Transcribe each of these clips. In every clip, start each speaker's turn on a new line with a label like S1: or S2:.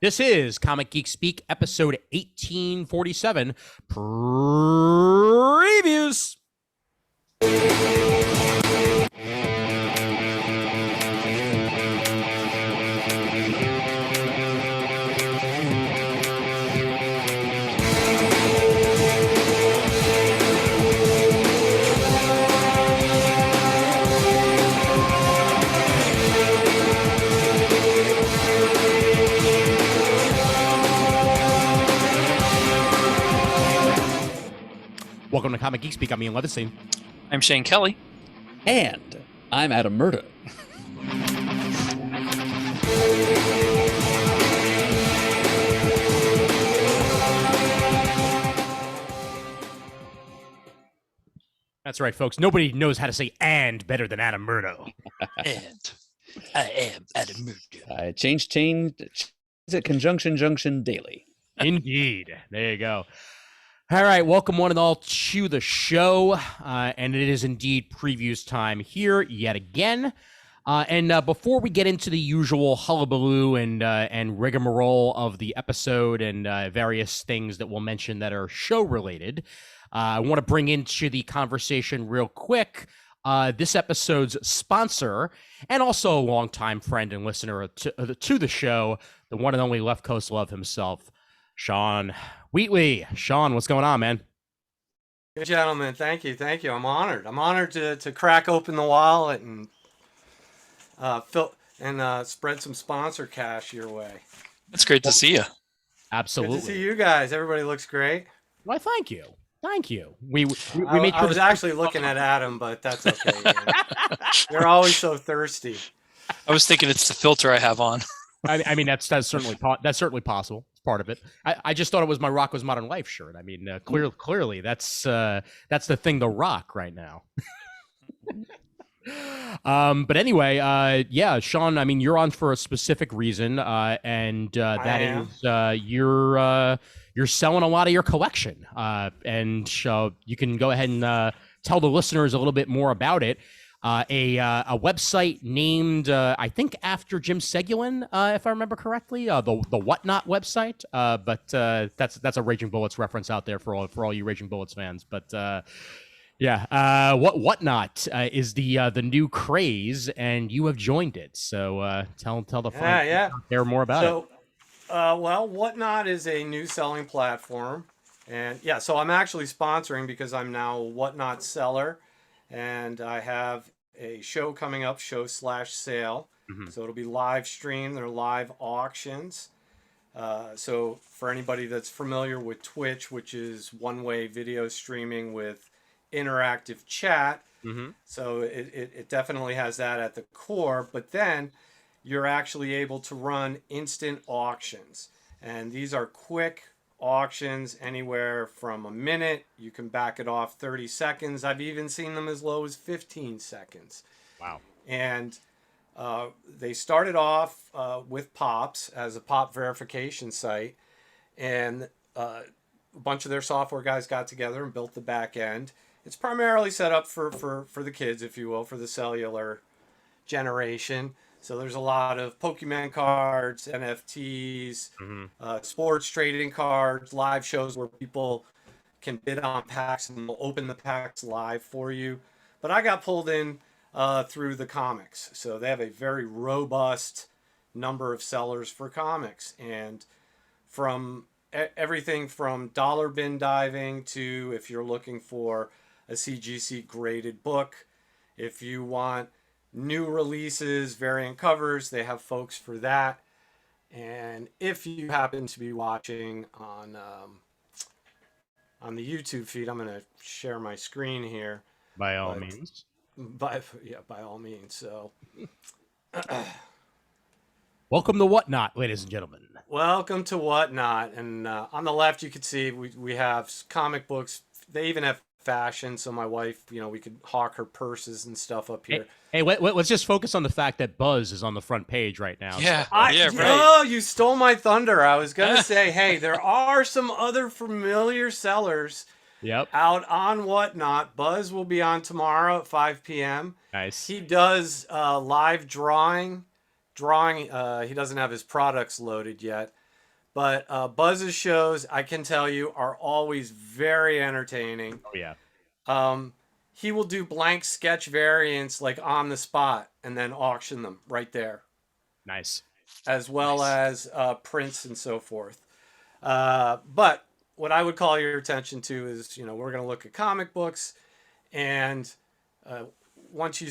S1: This is Comic Geek Speak, episode 1847, previews. Welcome to Comic Geek Speak. I'm Ian Levinstein.
S2: I'm Shane Kelly.
S3: And I'm Adam Murd.
S1: That's right, folks. Nobody knows how to say "and" better than Adam Murdo.
S2: And I am Adam Murd.
S3: Change it conjunction junction daily.
S1: Indeed. There you go. All right, welcome one and all to the show, and it is indeed previews time here yet again. And before we get into the usual hullabaloo and rigmarole of the episode and various things that we'll mention that are show related, I want to bring into the conversation real quick this episode's sponsor and also a longtime friend and listener to the show, the one and only Left Coast Love himself, Sean Wheatley. Sean, what's going on, man?
S4: Good gentlemen, thank you. I'm honored. I'm honored to crack open the wallet and spread some sponsor cash your way.
S2: It's great to see you.
S1: Absolutely.
S4: Good to see you guys. Everybody looks great.
S1: Why, thank you. We made sure
S4: I was actually looking at Adam, but that's okay. You're always so thirsty.
S2: I was thinking it's the filter I have on.
S1: I mean, that's certainly possible. It's part of it. I just thought it was my Rock Was Modern Life shirt. I mean, clearly that's the thing to rock right now. But anyway, yeah, Sean, I mean, you're on for a specific reason, and that is you're selling a lot of your collection, and you can go ahead and tell the listeners a little bit more about it. A website named, I think, after Jim Seguin, if I remember correctly, the Whatnot website. But that's a Raging Bullets reference out there for all you Raging Bullets fans. But yeah, Whatnot is the new craze, and you have joined it. So tell the fans out there more about it.
S4: Well, Whatnot is a new selling platform, and yeah, so I'm actually sponsoring because I'm now a Whatnot seller. And I have a show coming up, show/sale. Mm-hmm. So it'll be live streamed. They're live auctions. So for anybody that's familiar with Twitch, which is one-way video streaming with interactive chat, mm-hmm. So it definitely has that at the core. But then you're actually able to run instant auctions. And these are quick auctions, anywhere from a minute. You can back it off 30 seconds. I've even seen them as low as 15 seconds.
S1: Wow.
S4: And they started off with Pops as a pop verification site, and a bunch of their software guys got together and built the back end. It's primarily set up for the kids, if you will, for the cellular generation. So there's a lot of Pokemon cards, NFTs, mm-hmm. Sports trading cards, live shows where people can bid on packs and they'll open the packs live for you. But I got pulled in through the comics. So they have a very robust number of sellers for comics. And from everything from dollar bin diving to if you're looking for a CGC graded book, if you want new releases, variant covers, they have folks for that. And if you happen to be watching on the YouTube feed, I'm going to share my screen here.
S1: By all means.
S4: By all means. So,
S1: welcome to Whatnot, ladies and gentlemen.
S4: Welcome to Whatnot. And on the left, you can see we have comic books. They even have fashion, so my wife, we could hawk her purses and stuff up here.
S1: Hey, let's just focus on the fact that Buzz is on the front page right now.
S2: Yeah,
S4: right. Oh, you stole my thunder. I was gonna say, hey, there are some other familiar sellers out on Whatnot. Buzz will be on tomorrow at 5 p.m.
S1: Nice.
S4: He does live drawing. He doesn't have his products loaded yet, But Buzz's shows, I can tell you, are always very entertaining.
S1: Oh yeah.
S4: He will do blank sketch variants like on the spot and then auction them right there,
S1: Nice.
S4: as well as prints and so forth. But what I would call your attention to is, we're going to look at comic books, and once you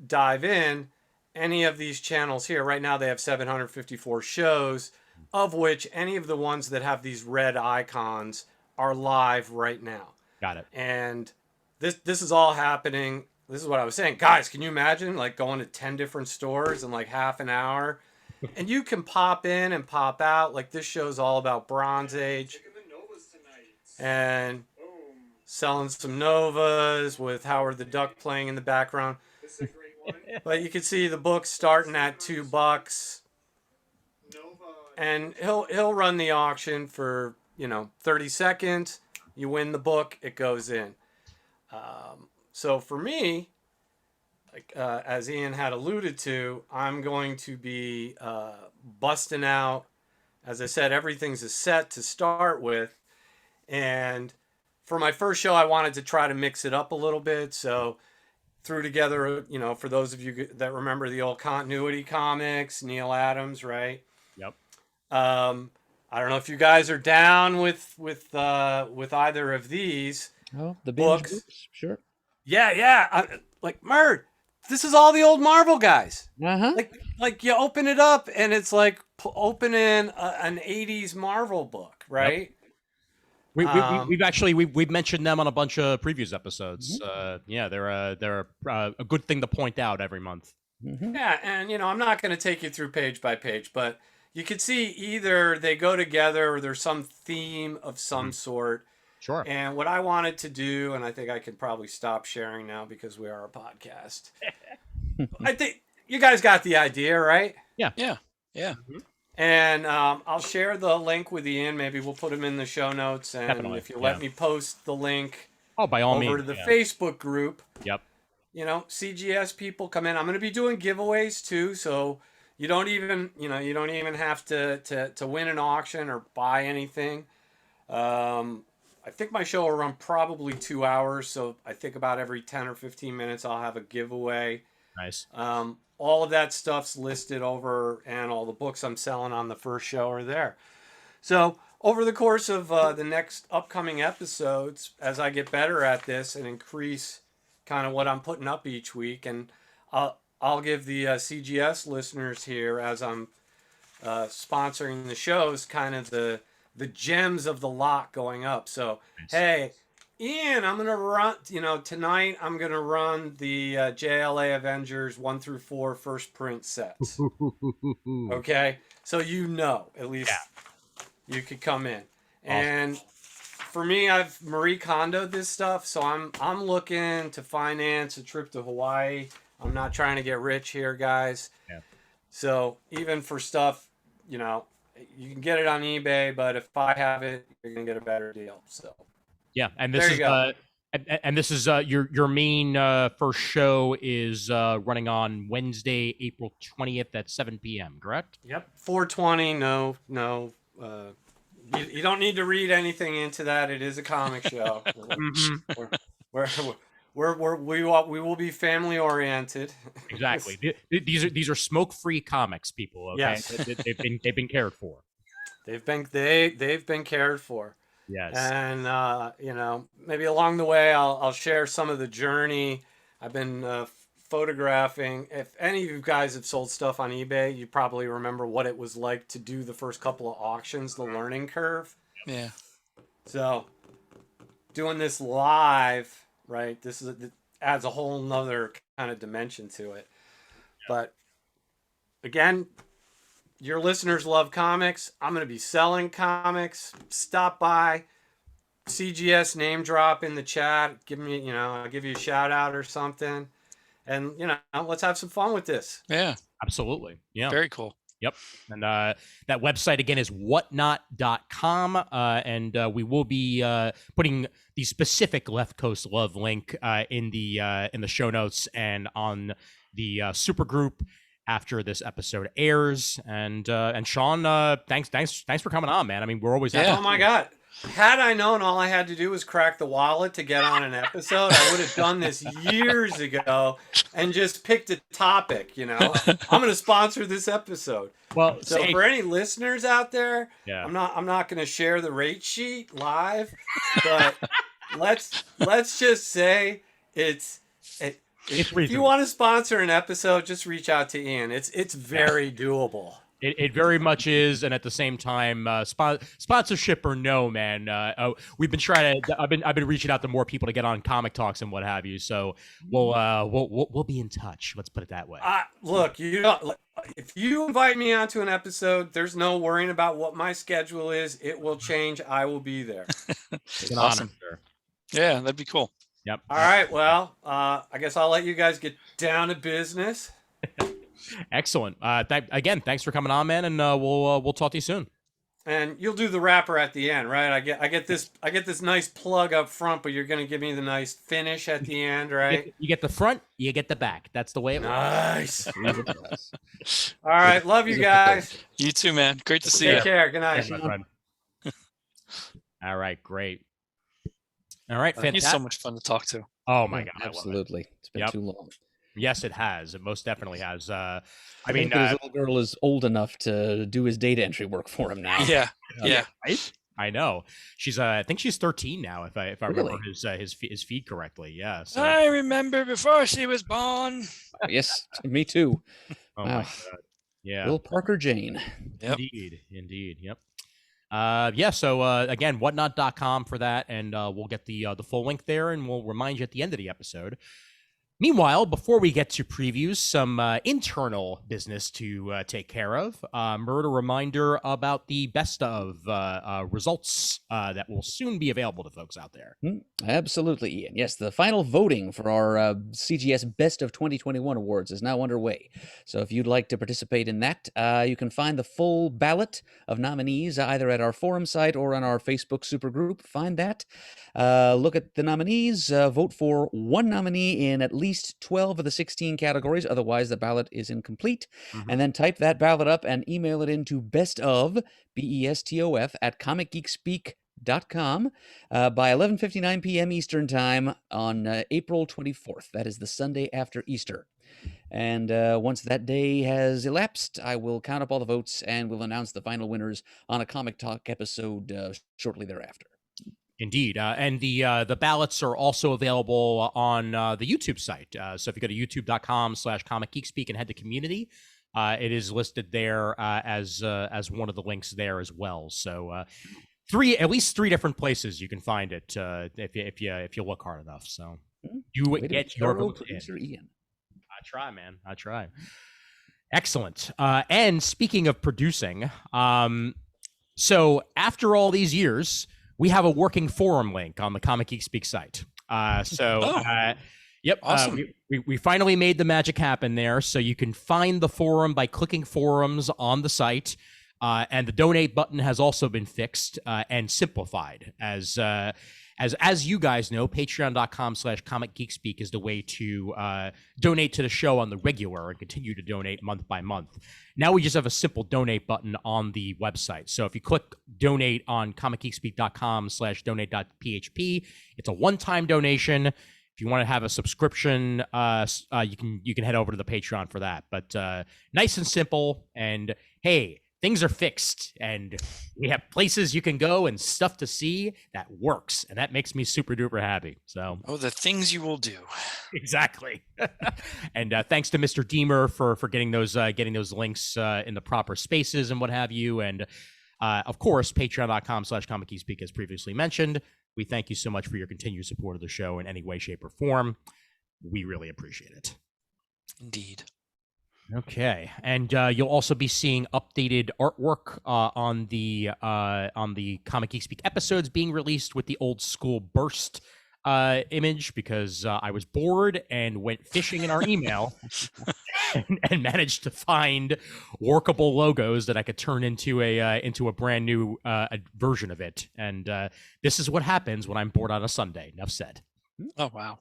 S4: dive in, any of these channels here, right now they have 754 shows, of which any of the ones that have these red icons are live right now.
S1: Got it.
S4: And this is all happening. This is what I was saying. Guys, can you imagine like going to 10 different stores in like half an hour? And you can pop in and pop out. Like this show's all about Bronze Age. And selling some Novas with Howard the Duck playing in the background. But you can see the book starting at $2. And he'll run the auction for 30 seconds. You win the book, it goes in. So for me, like as Ian had alluded to, I'm going to be busting out. As I said, everything's a set to start with, and for my first show, I wanted to try to mix it up a little bit. So threw together, for those of you that remember the old continuity comics, Neil Adams, right?
S1: Yep.
S4: I don't know if you guys are down with either of these.
S3: Oh, the binge
S4: books.
S3: Sure.
S4: Yeah. Like Murd, this is all the old Marvel guys.
S3: Uh-huh.
S4: Like you open it up and it's like opening an 80s Marvel book, right?
S1: Yep. We've mentioned them on a bunch of previous episodes. Yeah, they're a good thing to point out every month.
S3: Mm-hmm.
S4: Yeah, and I'm not going to take you through page by page, but you could see either they go together or there's some theme of some sort.
S1: Sure.
S4: And what I wanted to do, and I think I can probably stop sharing now because we are a podcast. I think you guys got the idea, right?
S2: Yeah.
S1: Mm-hmm.
S4: And I'll share the link with Ian. Maybe we'll put him in the show notes. And
S1: Definitely,
S4: if you let me post the link
S1: by all means,
S4: over to the Facebook group.
S1: Yep.
S4: CGS people come in. I'm going to be doing giveaways too, so you don't even have to win an auction or buy anything. I think my show will run probably 2 hours, so I think about every 10 or 15 minutes I'll have a giveaway.
S1: Nice.
S4: All of that stuff's listed over, and all the books I'm selling on the first show are there. So over the course of the next upcoming episodes, as I get better at this and increase kind of what I'm putting up each week, and I'll give the CGS listeners here, as I'm sponsoring the shows, kind of the gems of the lot going up. So, nice. Hey, Ian, I'm going to run, tonight I'm going to run the JLA Avengers 1 through 4 first print sets. Okay? So at least you could come in. Awesome. And for me, I've Marie Kondo'd this stuff, so I'm looking to finance a trip to Hawaii. I'm not trying to get rich here, guys.
S1: Yeah.
S4: So even for stuff, you can get it on eBay, but if I have it, you're gonna get a better deal. So
S1: yeah, and this is your main first show is running on Wednesday, April 20th at 7 p.m. Correct?
S4: Yep, 420. No. You don't need to read anything into that. It is a comic show. We will be family oriented.
S1: Exactly. These are smoke-free comics, people. Okay.
S4: Yes.
S1: They've been cared for.
S4: They've been cared for.
S1: Yes.
S4: And maybe along the way I'll share some of the journey I've been photographing. If any of you guys have sold stuff on eBay, you probably remember what it was like to do the first couple of auctions, the learning curve.
S2: Yeah.
S4: So doing this live, right? It adds a whole nother kind of dimension to it. But again, your listeners love comics. I'm going to be selling comics. Stop by. CGS name drop in the chat. Give me, I'll give you a shout out or something. And, let's have some fun with this.
S2: Yeah.
S1: Absolutely. Yeah.
S2: Very cool.
S1: Yep. And that website again is whatnot.com. And we will be putting the specific Left Coast Love link in the show notes and on the super group after this episode airs. And Sean, thanks for coming on, man. I mean, we're always happy.
S4: Oh my God. Had I known all I had to do was crack the wallet to get on an episode, I would have done this years ago and just picked a topic, you know. I'm going to sponsor this episode.
S1: Well,
S4: so for any listeners out there,
S1: yeah.
S4: I'm not going to share the rate sheet live, but let's just say if you want to sponsor an episode, just reach out to Ian. It's very doable.
S1: It very much is, and at the same time, sponsorship or no, man. We've been trying to. I've been reaching out to more people to get on comic talks and what have you. So we'll be in touch. Let's put it that way.
S4: Look, if you invite me onto an episode, there's no worrying about what my schedule is. It will change. I will be there.
S1: It's an
S2: awesome.
S1: honor.
S2: Yeah, that'd be cool.
S1: Yep.
S4: All right. Well, I guess I'll let you guys get down to business.
S1: Excellent. Again, thanks for coming on, man, and we'll talk to you soon.
S4: And you'll do the wrapper at the end, right? I get this nice plug up front, but you're gonna give me the nice finish at the end, right?
S1: You get the front, you get the back. That's the way it works.
S4: Nice. All right, love you guys.
S2: You too, man. Great to see you.
S4: Take care. Good night.
S1: Thanks, my friend. All right, great. All right, fantastic.
S2: He's so much fun to talk to.
S1: Oh my God,
S3: absolutely. It's been too long.
S1: Yes, it has. It most definitely has. I
S3: mean, his little girl is old enough to do his data entry work for him now.
S2: Yeah, yeah.
S1: Right? I know. She's. I think she's 13 now, if I remember his feed correctly. Yeah. So.
S2: I remember before she was born.
S3: Yes, me too.
S1: Oh my God. Yeah.
S3: Little Parker Jane.
S2: Yep.
S1: Indeed. Yep. Yeah. So again, whatnot.com for that, and we'll get the full link there, and we'll remind you at the end of the episode. Meanwhile, before we get to previews, some internal business to take care of. Murd, a reminder about the best of results that will soon be available to folks out there.
S3: Absolutely, Ian. Yes, the final voting for our CGS Best of 2021 awards is now underway. So if you'd like to participate in that, you can find the full ballot of nominees either at our forum site or on our Facebook supergroup. Find that. Look at the nominees. Vote for one nominee in at least 12 of the 16 categories. Otherwise, the ballot is incomplete. And then type that ballot up and email it into bestof, BESTOF, at comicgeekspeak.com by 11:59 p.m. Eastern Time on April 24th. That is the Sunday after Easter. And once that day has elapsed, I will count up all the votes and we'll announce the final winners on a Comic Talk episode shortly thereafter.
S1: Indeed. And the ballots are also available on the YouTube site. So if you go to youtube.com/comicgeekspeak and head to community, it is listed there as one of the links there as well. So at least three different places you can find it if you look hard enough. So you get your vote in.
S3: Ian.
S1: I try, man. I try. Excellent. And speaking of producing, so after all these years, we have a working forum link on the Comic Geek Speak site. Yep.
S2: Awesome.
S1: We finally made the magic happen there. So you can find the forum by clicking forums on the site. And the donate button has also been fixed and simplified. As you guys know, patreon.com/comicgeekspeak is the way to donate to the show on the regular and continue to donate month by month. Now we just have a simple donate button on the website. So if you click donate on comicgeekspeak.com/donate.php, it's a one-time donation. If you want to have a subscription, you can head over to the Patreon for that. But nice and simple. And hey, things are fixed and we have places you can go and stuff to see that works. And that makes me super duper happy. So,
S2: the things you will do.
S1: Exactly. And thanks to Mr. Deemer for getting those links in the proper spaces and what have you. And of course, patreon.com/comicgeekspeak as previously mentioned. We thank you so much for your continued support of the show in any way, shape, or form. We really appreciate it.
S2: Indeed.
S1: Okay, and you'll also be seeing updated artwork on the Comic Geek Speak episodes being released with the old school burst image because I was bored and went fishing in our email and managed to find workable logos that I could turn into a brand new version of it. And this is what happens when I'm bored on a Sunday. Enough said.
S2: Oh wow.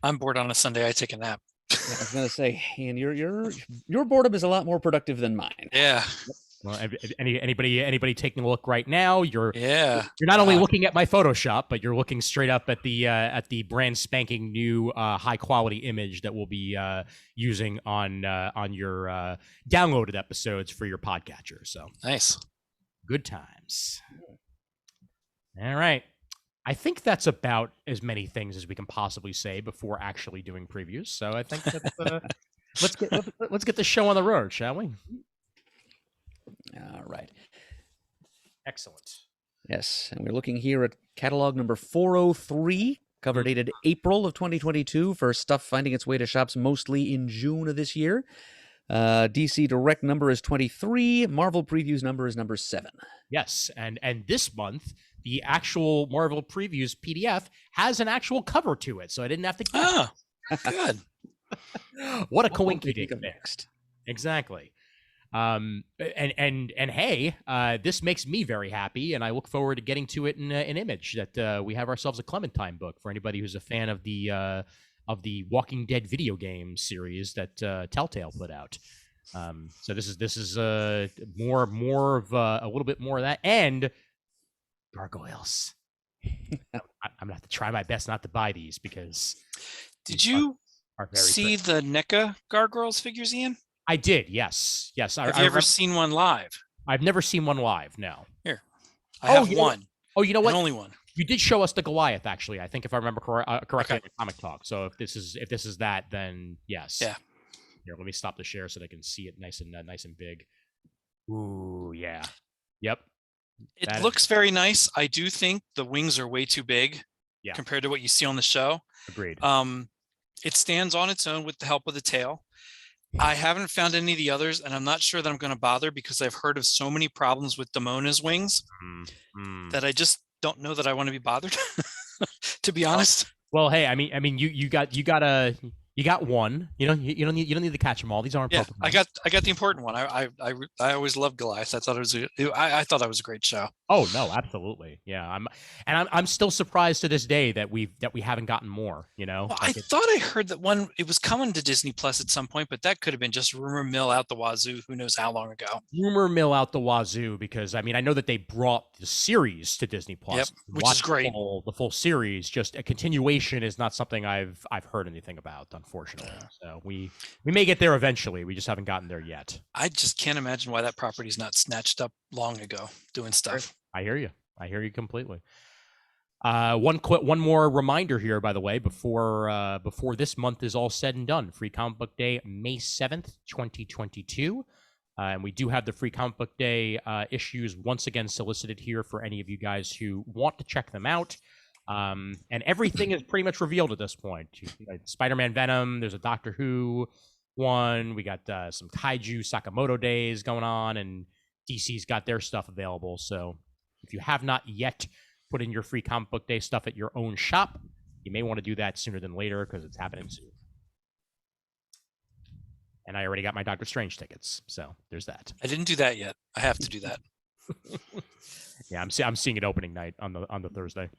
S2: I'm bored on a Sunday. I take a nap.
S3: Yeah, I was gonna say, Ian, your boredom is a lot more productive than mine.
S2: Yeah.
S1: Well, anybody taking a look right now, you're
S2: Yeah.
S1: not only looking at my Photoshop, but you're looking straight up at the brand spanking new high quality image that we'll be using on your downloaded episodes for your podcatcher. So
S2: Nice.
S1: good times. All right. I think that's about as many things as we can possibly say before actually doing previews. So I think that, let's get the show on the road, shall we?
S3: All right.
S1: Excellent.
S3: Yes, and we're looking here at catalog number 403, cover dated April of 2022 for stuff finding its way to shops mostly in June of this year. DC Direct number is 23. Marvel Previews number is number 7.
S1: Yes, and this month the actual Marvel Previews PDF has an actual cover to it, so I didn't have to guess.
S2: Oh, good.
S1: What a
S3: What will we
S1: coinky
S3: think
S1: dink
S3: of
S1: there.
S3: next?
S1: Exactly. And hey, this makes me very happy, and I look forward to getting to it in an image that we have ourselves a Clementine book for anybody who's a fan of the Walking Dead video game series that Telltale put out. So this is more of a little bit more of that, and gargoyles. I'm gonna have to try my best not to buy these because
S2: Did you
S1: are very
S2: see
S1: pretty.
S2: the NECA Gargoyles figures, Ian?
S1: I did, yes.
S2: Have you ever seen one live?
S1: I've never seen one live. No.
S2: Here, I have one.
S1: You know what?
S2: And only one.
S1: You did show us the Goliath, actually. I think if I remember correctly,
S2: Okay.
S1: in the comic talk. So if this is that, then yes.
S2: Yeah.
S1: Here, let me stop the share so they can see it nice and big. Ooh, yeah. Yep.
S2: It
S1: That-
S2: looks very nice. I do think the wings are way too big
S1: Yeah.
S2: compared to what you see on the show.
S1: Agreed.
S2: It stands on its own with the help of the tail. I haven't found any of the others, and I'm not sure that I'm going to bother because I've heard of so many problems with Damona's wings that I just don't know that I want to be bothered. To be honest.
S1: Well, hey, I mean, you got one. You don't need to catch them all. These aren't.
S2: Yeah,
S1: Pokemon.
S2: I got the important one. I always loved Goliath. I thought I thought that was a great show.
S1: Oh no, absolutely. Yeah, I'm still surprised to this day that we haven't gotten more.
S2: Well, I thought I heard that one it was coming to Disney Plus at some point, but that could have been just rumor mill out the wazoo. Who knows how long ago?
S1: Rumor mill out the wazoo, because I mean I know that they brought the series to Disney Plus,
S2: Yep, which is great.
S1: The full series. Just a continuation is not something I've heard anything about, unfortunately. So we may get there eventually. We just haven't gotten there yet.
S2: I just can't imagine why that property's not snatched up long ago doing stuff.
S1: I hear you completely. One more reminder here, by the way, before this month is all said and done. Free Comic Book Day, May 7th, 2022. And we do have the Free Comic Book Day issues once again solicited here for any of you guys who want to check them out. And everything is pretty much revealed at this point. Spider-Man Venom, there's a Doctor Who one. We got some Kaiju Sakamoto days going on, and DC's got their stuff available. So if you have not yet put in your Free Comic Book Day stuff at your own shop, you may want to do that sooner than later because it's happening soon. And I already got my Doctor Strange tickets, so there's that.
S2: I didn't do that yet. I have to do that.
S1: Yeah, I'm seeing it opening night on the Thursday.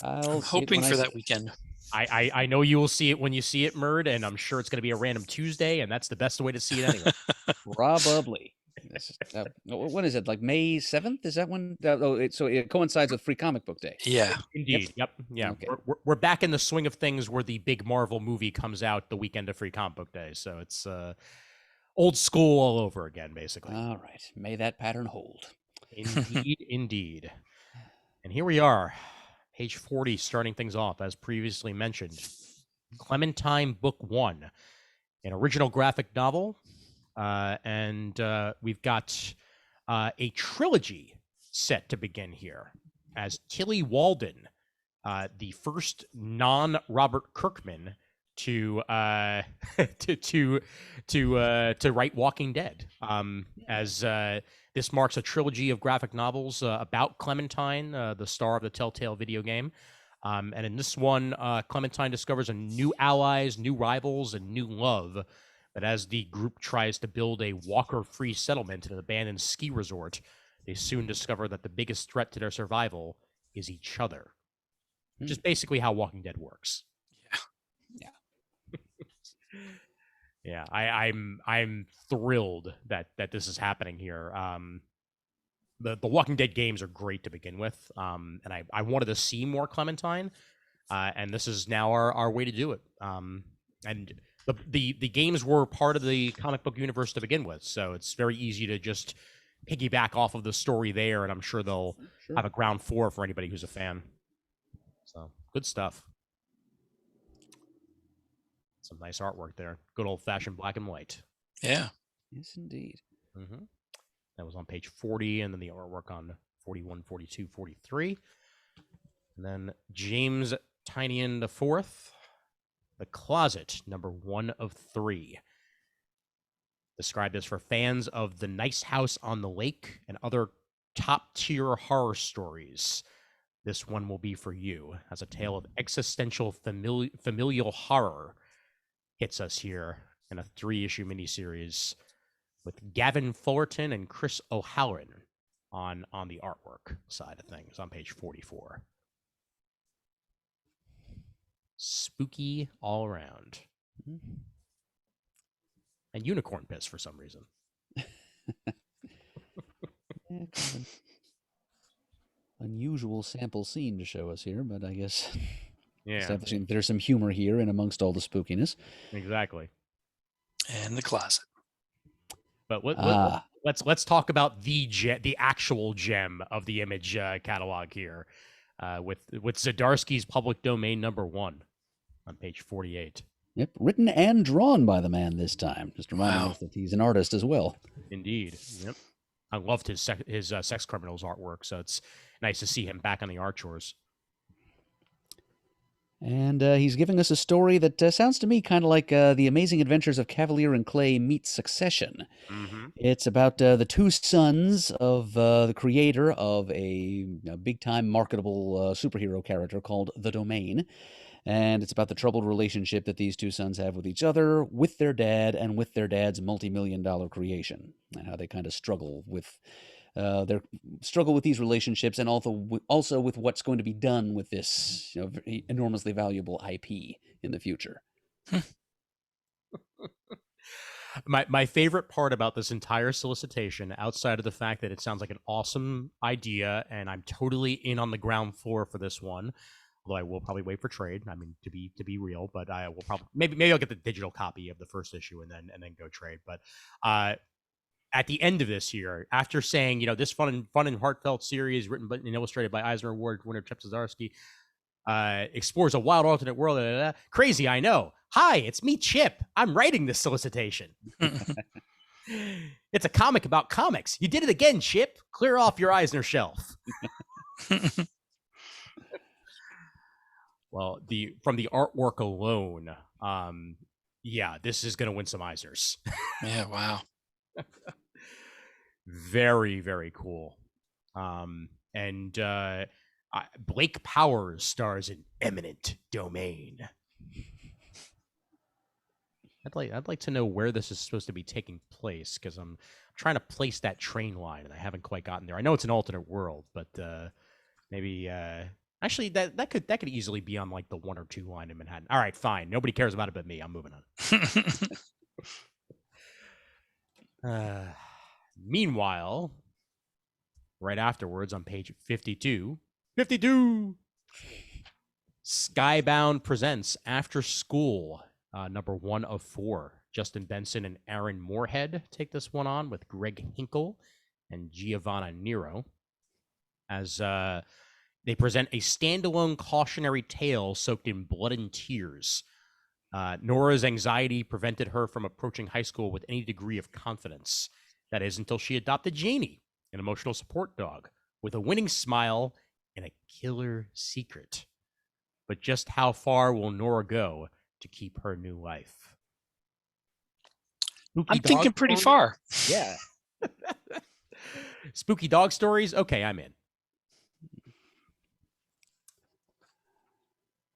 S2: I'm hoping for that weekend.
S1: I know you will see it when you see it, Murd, and I'm sure it's going to be a random Tuesday, and that's the best way to see it anyway.
S3: Probably. What is it, like May 7th? Is that when? So it coincides with Free Comic Book Day.
S2: Yeah.
S1: Indeed. Yep. Yeah.
S3: Okay.
S1: We're back in the swing of things where the big Marvel movie comes out the weekend of Free Comic Book Day. So it's old school all over again, basically.
S3: All right. May that pattern hold.
S1: Indeed. Indeed. And here we are, page 40, starting things off, as previously mentioned. Clementine Book 1, an original graphic novel. And we've got a trilogy set to begin here, as Tilly Walden, the first non-Robert Kirkman to write Walking Dead. As this marks a trilogy of graphic novels about Clementine, the star of the Telltale video game. And in this one, Clementine discovers new allies, new rivals, and new love. But as the group tries to build a walker-free settlement in an abandoned ski resort, they soon discover that the biggest threat to their survival is each other. Which is basically how Walking Dead works.
S3: Yeah.
S1: Yeah, I'm thrilled that this is happening here. The Walking Dead games are great to begin with, and I wanted to see more Clementine, and this is now our way to do it. And the games were part of the comic book universe to begin with, so it's very easy to just piggyback off of the story there, and I'm sure they'll have a ground floor for anybody who's a fan. So good stuff. Some nice artwork there. Good old-fashioned black and white.
S2: Yeah.
S3: Yes, indeed.
S1: Mm-hmm. That was on page 40, and then the artwork on 41, 42, 43. And then James Tynion IV, The Closet, number 1 of 3. Described as for fans of The Nice House on the Lake and other top-tier horror stories. This one will be for you, as a tale of existential familial horror hits us here in a 3-issue miniseries with Gavin Fullerton and Chris O'Halloran on the artwork side of things on page 44. Spooky all around. Mm-hmm. And unicorn piss for some reason.
S3: Unusual sample scene to show us here, but I guess
S1: establishing
S3: that there's some humor here in amongst all the spookiness.
S1: Exactly.
S2: And the closet.
S1: But let's talk about the actual gem of the Image catalog here, with Zdarsky's Public Domain number 1 on page 48.
S3: Yep, written and drawn by the man this time. Just reminding us that he's an artist as well.
S1: Indeed. Yep. I loved his Sex Criminals artwork, so it's nice to see him back on the art chores.
S3: And he's giving us a story that sounds to me kind of like The Amazing Adventures of Cavalier and Clay meets Succession.
S1: Mm-hmm.
S3: It's about the 2 sons of the creator of a big-time marketable superhero character called The Domain. And it's about the troubled relationship that these 2 sons have with each other, with their dad, and with their dad's multi-million-dollar creation, and how they kind of struggle with these relationships, and also with what's going to be done with this enormously valuable IP in the future.
S1: My favorite part about this entire solicitation, outside of the fact that it sounds like an awesome idea, and I'm totally in on the ground floor for this one. Although I will probably wait for trade. I mean, to be real, but I will probably maybe I'll get the digital copy of the first issue and then go trade. But at the end of this here, after saying this fun and heartfelt series written and illustrated by Eisner Award winner Chip Zdarsky explores a wild alternate world. Crazy, I know. Hi, it's me, Chip. I'm writing this solicitation. It's a comic about comics. You did it again, Chip. Clear off your Eisner shelf. Well, from the artwork alone, this is going to win some Eisners.
S2: Yeah, wow.
S1: Very, very cool. And Blake Powers stars in Eminent Domain. I'd like to know where this is supposed to be taking place, because I'm trying to place that train line and I haven't quite gotten there. I know it's an alternate world, but maybe. Actually, that could easily be on like the 1 or 2 line in Manhattan. All right, fine. Nobody cares about it but me. I'm moving on. Meanwhile, right afterwards on page 52, Skybound presents After School, number 1 of 4. Justin Benson and Aaron Moorhead take this one on with Greg Hinkle and Giovanna Nero as they present a standalone cautionary tale soaked in blood and tears. Nora's anxiety prevented her from approaching high school with any degree of confidence. That is, until she adopted Janie, an emotional support dog, with a winning smile and a killer secret. But just how far will Nora go to keep her new life?
S2: I'm thinking pretty far.
S1: Yeah. Spooky dog stories? Okay, I'm in.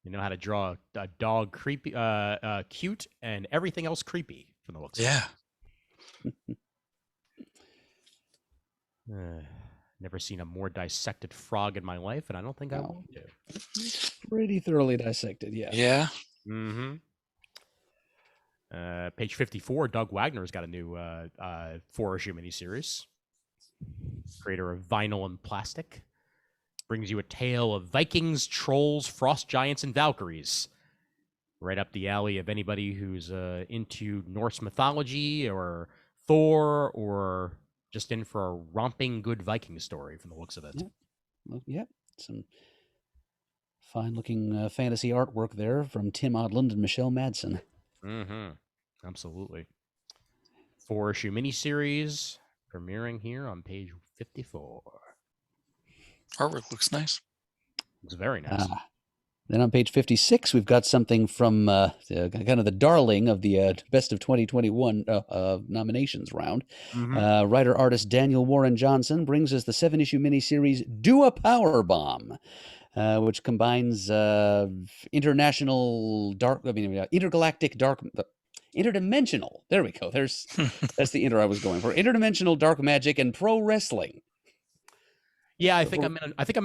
S1: You know how to draw a dog creepy, cute, and everything else creepy from the looks.
S2: Yeah.
S1: Never seen a more dissected frog in my life, and I don't think I want to.
S3: Pretty thoroughly dissected, yeah.
S2: Yeah.
S1: Mm-hmm. Page 54, Doug Wagner's got a new 4-issue miniseries. Creator of Vinyl and Plastic. Brings you a tale of Vikings, trolls, frost giants, and Valkyries. Right up the alley of anybody who's into Norse mythology or Thor, or just in for a romping good Viking story from the looks of it.
S3: Yeah. Well, yeah. Some fine-looking fantasy artwork there from Tim Odland and Michelle Madsen.
S1: Mm-hmm. Absolutely. 4-issue miniseries premiering here on page 54.
S2: Artwork looks nice.
S1: It's very nice.
S3: Then on page 56, we've got something from kind of the darling of the Best of 2021 nominations round.
S1: Mm-hmm.
S3: Writer-artist Daniel Warren Johnson brings us the 7-issue miniseries Do a Power Bomb, which combines interdimensional there we go. That's the inter I was going for. Interdimensional dark magic and pro wrestling.
S1: Yeah, I think I'm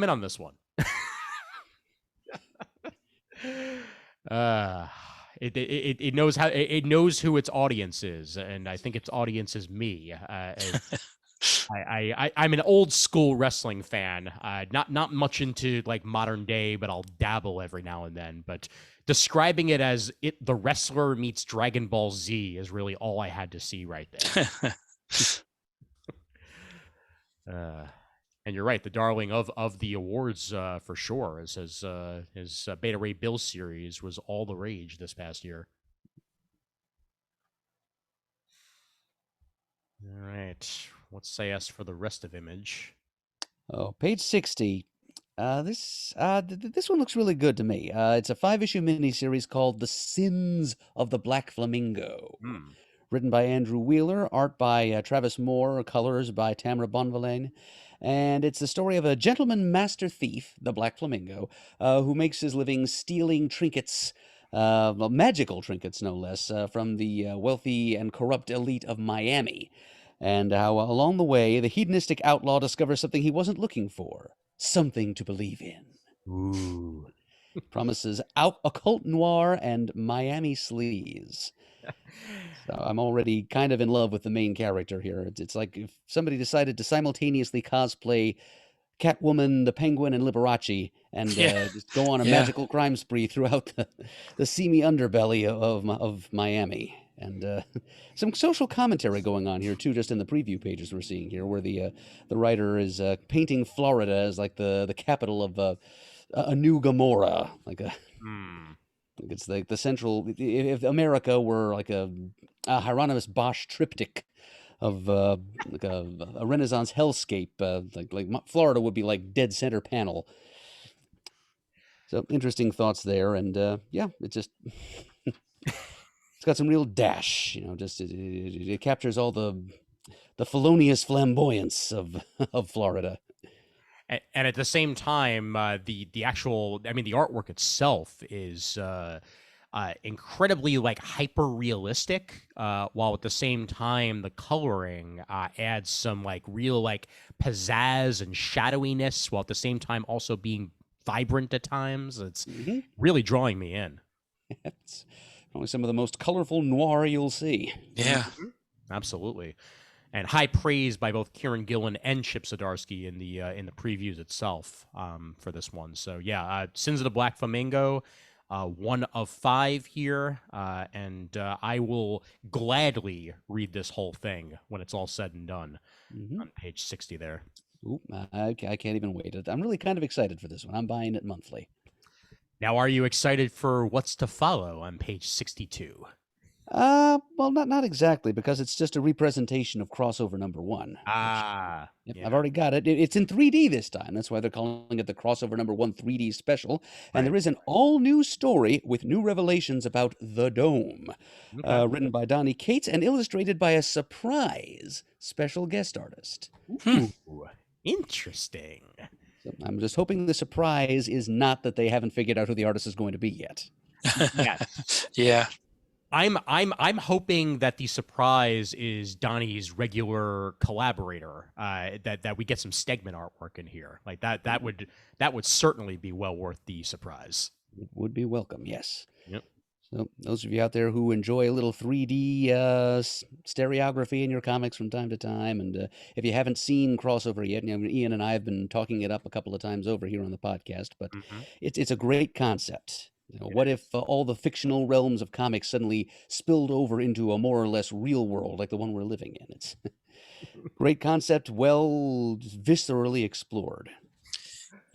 S1: in on this one. It knows how it knows who its audience is, and I think its audience is me. I'm an old school wrestling fan. Not much into like modern day, but I'll dabble every now and then. But describing it as the wrestler meets Dragon Ball Z is really all I had to see right there. And you're right, the darling of the awards for sure. His Beta Ray Bill series was all the rage this past year. All right, let's say us for the rest of Image.
S3: Oh, page 60. This one looks really good to me. It's a 5-issue miniseries called The Sins of the Black Flamingo. Written by Andrew Wheeler, art by Travis Moore, colors by Tamara Bonvillain. And it's the story of a gentleman master thief, the Black Flamingo, who makes his living stealing trinkets, magical trinkets no less, from the wealthy and corrupt elite of Miami. And how along the way, the hedonistic outlaw discovers something he wasn't looking for. Something to believe in.
S1: Ooh.
S3: Promises occult noir and Miami sleaze. So I'm already kind of in love with the main character here. It's like if somebody decided to simultaneously cosplay Catwoman, the Penguin, and Liberace, and just go on a magical crime spree throughout the seamy underbelly of Miami. And some social commentary going on here too, just in the preview pages we're seeing here, where the writer is painting Florida as like the capital of a new Gomorrah, like a. It's like the central. If America were like a Hieronymus Bosch triptych of like a Renaissance hellscape, like Florida would be like dead center panel. So interesting thoughts there, and it just it's got some real dash. Just it captures all the felonious flamboyance of Florida.
S1: And at the same time, the actual, the artwork itself is incredibly like hyper realistic, while at the same time the coloring adds some like real like pizzazz and shadowiness, while at the same time also being vibrant at times. It's really drawing me in.
S3: It's probably some of the most colorful noir you'll see.
S2: Yeah,
S1: absolutely. And high praise by both Kieran Gillen and Chip Zdarsky in the previews itself for this one. So yeah, Sins of the Black Flamingo, 1 of 5 here, and I will gladly read this whole thing when it's all said and done on page 60 there.
S3: Ooh, I can't even wait. I'm really kind of excited for this one. I'm buying it monthly.
S1: Now, are you excited for what's to follow on page 62?
S3: Well, not exactly, because it's just a representation of crossover number 1.
S1: Yep,
S3: I've already got it. It's in 3D this time. That's why they're calling it the crossover number 1 3D special. And there is an all-new story with new revelations about the Dome, written by Donnie Cates and illustrated by a surprise special guest artist.
S1: Ooh, interesting.
S3: So I'm just hoping the surprise is not that they haven't figured out who the artist is going to be yet.
S1: Yes.
S2: Yeah.
S1: I'm hoping that the surprise is Donnie's regular collaborator. That we get some Stegman artwork in here. Like that would certainly be well worth the surprise.
S3: It would be welcome, yes.
S1: Yep.
S3: So those of you out there who enjoy a little 3D stereography in your comics from time to time, and if you haven't seen Crossover yet, Ian and I have been talking it up a couple of times over here on the podcast, but it's a great concept. What if all the fictional realms of comics suddenly spilled over into a more or less real world like the one we're living in? It's great concept, well, viscerally explored.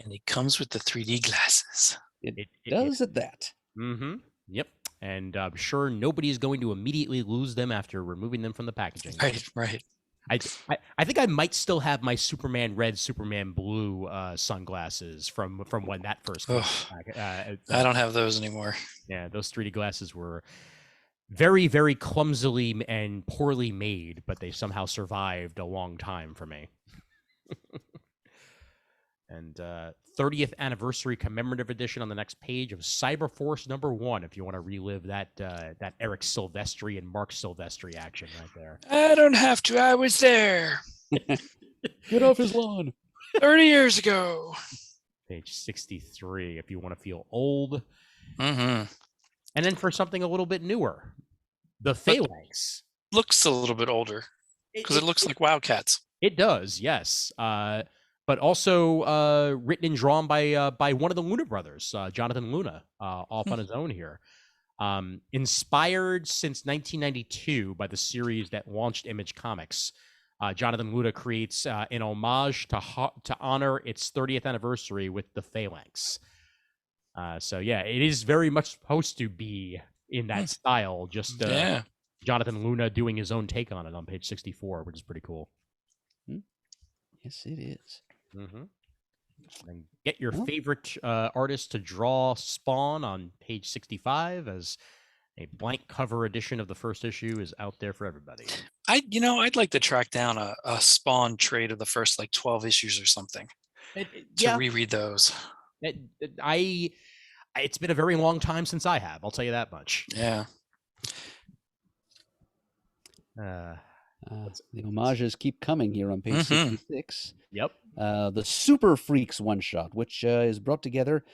S2: And it comes with the 3D glasses.
S3: It does at that.
S1: Mm-hmm. Yep. And I'm sure nobody's going to immediately lose them after removing them from the packaging.
S2: Right.
S1: I think I might still have my Superman red, Superman blue sunglasses from when that first came back.
S2: I don't have those anymore.
S1: Yeah, those 3D glasses were very, very clumsily and poorly made, but they somehow survived a long time for me. And 30th anniversary commemorative edition on the next page of Cyberforce #1. If you want to relive that Eric Silvestri and Mark Silvestri action right there.
S2: I don't have to. I was there.
S3: Get off his lawn.
S2: 30 years ago.
S1: Page 63. If you want to feel old.
S2: Mm-hmm.
S1: And then for something a little bit newer, the Phalanx
S2: looks a little bit older because it looks like Wildcats.
S1: It does, yes. But also written and drawn by one of the Luna brothers, Jonathan Luna, off on his own here. Inspired since 1992 by the series that launched Image Comics, Jonathan Luna creates an homage to honor its 30th anniversary with the Phalanx. So yeah, it is very much supposed to be in that style. Just Jonathan Luna doing his own take on it on page 64, which is pretty cool.
S3: Yes, it is.
S1: Mm-hmm. And get your favorite artist to draw Spawn on page 65, as a blank cover edition of the first issue is out there for everybody.
S2: I'd like to track down a Spawn trade of the first 12 issues or something to reread those.
S1: It's been a very long time since I have. I'll tell you that much.
S2: Yeah.
S3: The homages keep coming here on page 66.
S1: Yep.
S3: The Super Freaks one-shot, which is brought together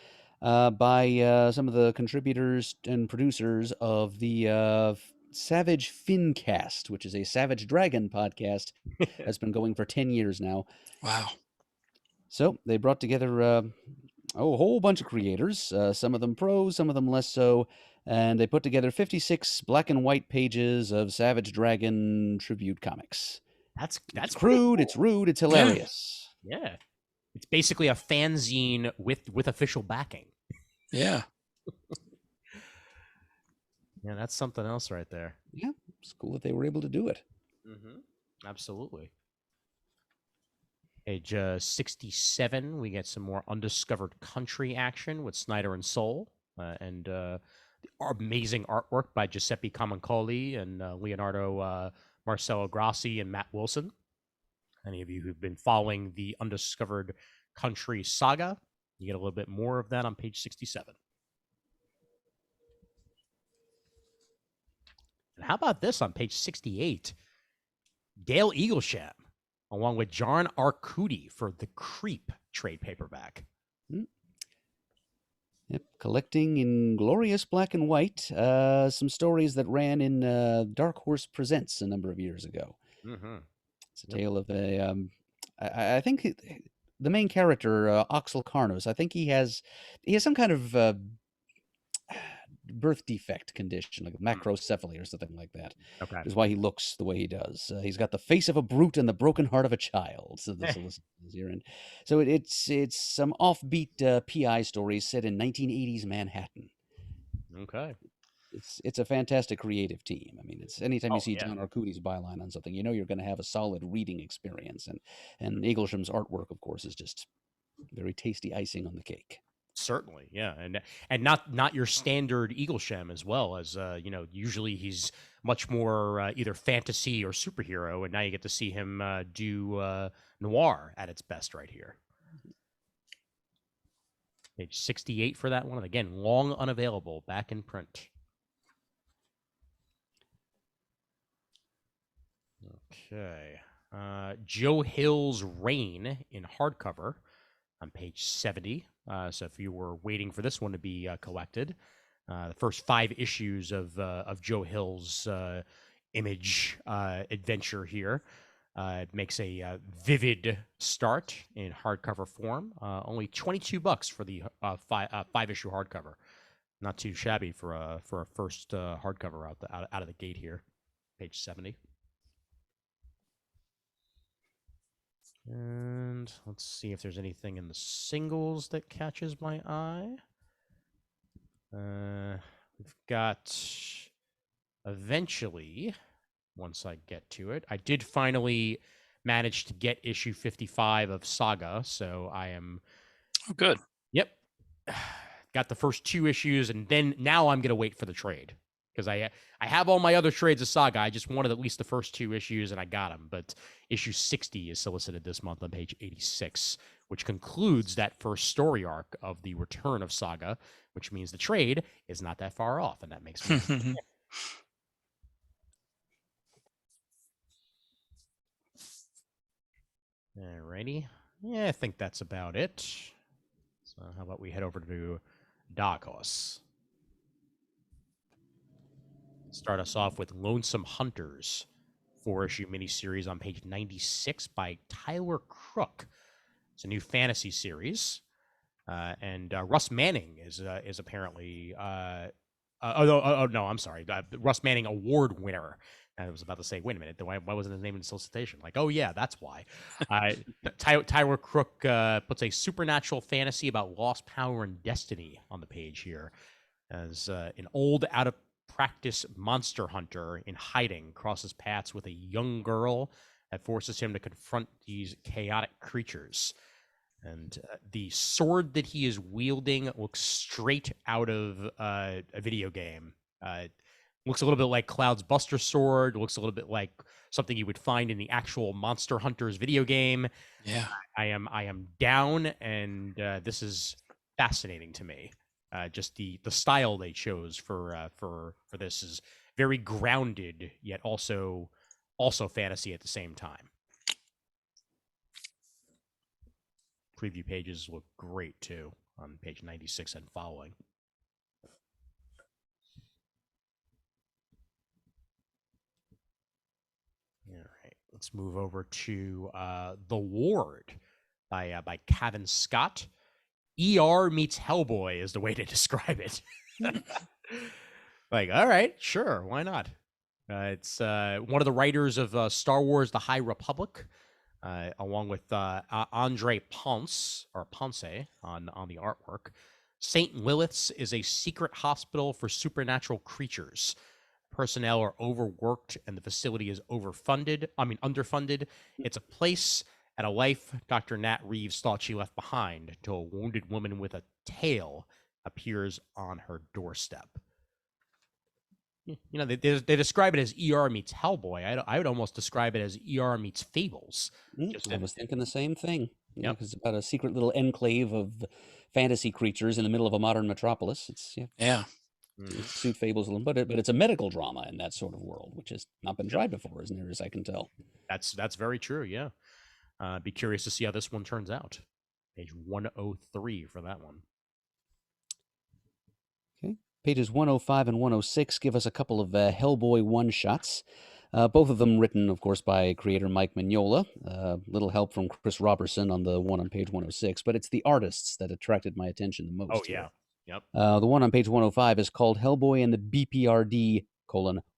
S3: by some of the contributors and producers of the Savage Fincast, which is a Savage Dragon podcast that's been going for 10 years now.
S2: Wow.
S3: So they brought together a whole bunch of creators, some of them pros, some of them less so, and they put together 56 black and white pages of Savage Dragon tribute comics.
S1: That's
S3: crude, cool. It's rude, it's hilarious.
S1: Yeah. It's basically a fanzine with official backing.
S2: Yeah.
S1: Yeah, that's something else right there.
S3: Yeah, it's cool that they were able to do it.
S1: Mm-hmm. Absolutely. Page 67, we get some more undiscovered country action with Snyder and Soul, and amazing artwork by Giuseppe Camuncoli and Leonardo Marcello Grassi and Matt Wilson. Any of you who've been following the Undiscovered Country saga, you get a little bit more of that on page 67. And how about this on page 68? Dale Eaglesham, along with John Arcudi for the Creep trade paperback.
S3: Yep, collecting in glorious black and white some stories that ran in Dark Horse Presents a number of years ago.
S1: Mm-hmm.
S3: It's a tale of a, I think the main character, Oxel Carnos, I think he has some kind of birth defect condition, like macrocephaly or something like that.
S1: Okay.
S3: Is why he looks the way he does. He's got the face of a brute and the broken heart of a child. So this is here, and so it's some offbeat PI stories set in 1980s Manhattan.
S1: Okay.
S3: It's a fantastic creative team. I mean, it's anytime you see John Arcudi's byline on something, you know you're going to have a solid reading experience, and Eaglesham's artwork, of course, is just very tasty icing on the cake.
S1: Certainly, yeah, and not your standard Eaglesham as well, as usually he's much more either fantasy or superhero, and now you get to see him do noir at its best right here. Page 68 for that one, and again, long unavailable, back in print. Okay, Joe Hill's Reign in hardcover on page 70. So if you were waiting for this one to be collected, The first 5 issues of Joe Hill's Image adventure here. It makes a vivid start in hardcover form. Only $22 for the 5-issue hardcover. Not too shabby for a first hardcover out of the gate here. Page 70. And let's see if there's anything in the singles that catches my eye. We've got eventually, once I get to it, I did finally manage to get issue 55 of Saga, so I am...
S2: Oh, good.
S1: Yep. Got the first 2 issues, and then now I'm going to wait for the trade. Because I have all my other trades of Saga. I just wanted at least the first 2 issues, and I got them. But issue 60 is solicited this month on page 86, which concludes that first story arc of the return of Saga, which means the trade is not that far off, and that makes me Alrighty. Yeah, I think that's about it. So how about we head over to Dark Horse. Start us off with Lonesome Hunters, 4-issue miniseries on page 96 by Tyler Crook. It's a new fantasy series, and Russ Manning is apparently no, I'm sorry, Russ Manning award winner. I was about to say, wait a minute, why wasn't his name in solicitation? Like, oh yeah, that's why. Tyler Crook puts a supernatural fantasy about lost power and destiny on the page here, as an old, out of practice monster hunter in hiding crosses paths with a young girl that forces him to confront these chaotic creatures. And the sword that he is wielding looks straight out of a video game. Looks a little bit like Cloud's Buster Sword. Looks a little bit like something you would find in the actual Monster Hunters video game.
S2: Yeah,
S1: I am down, and this is fascinating to me. Just the style they chose for this is very grounded, yet also fantasy at the same time. Preview pages look great too on page 96 and following. All right, let's move over to The Ward by Kevin Scott. ER meets Hellboy is the way to describe it. Like, all right, sure, why not? It's one of the writers of Star Wars: The High Republic, along with Andre Ponce on the artwork. St. Lilith's is a secret hospital for supernatural creatures. Personnel are overworked and the facility is underfunded. It's a place and a life Dr. Nat Reeves thought she left behind until a wounded woman with a tail appears on her doorstep. You know, they describe it as ER meets Hellboy. I would almost describe it as ER meets Fables.
S3: I was thinking the same thing. Yeah, because it's about a secret little enclave of fantasy creatures in the middle of a modern metropolis. It's suit Fables a little, but it's a medical drama in that sort of world, which has not been tried before, as near as I can tell.
S1: That's very true. Yeah. Be curious to see how this one turns out. Page 103 for that one.
S3: Okay. Pages 105 and 106 give us a couple of Hellboy one-shots. Both of them written, of course, by creator Mike Mignola. Little help from Chris Robertson on the one on page 106, but it's the artists that attracted my attention the most.
S1: Oh, yeah. Yep.
S3: The one on page 105 is called Hellboy and the BPRD,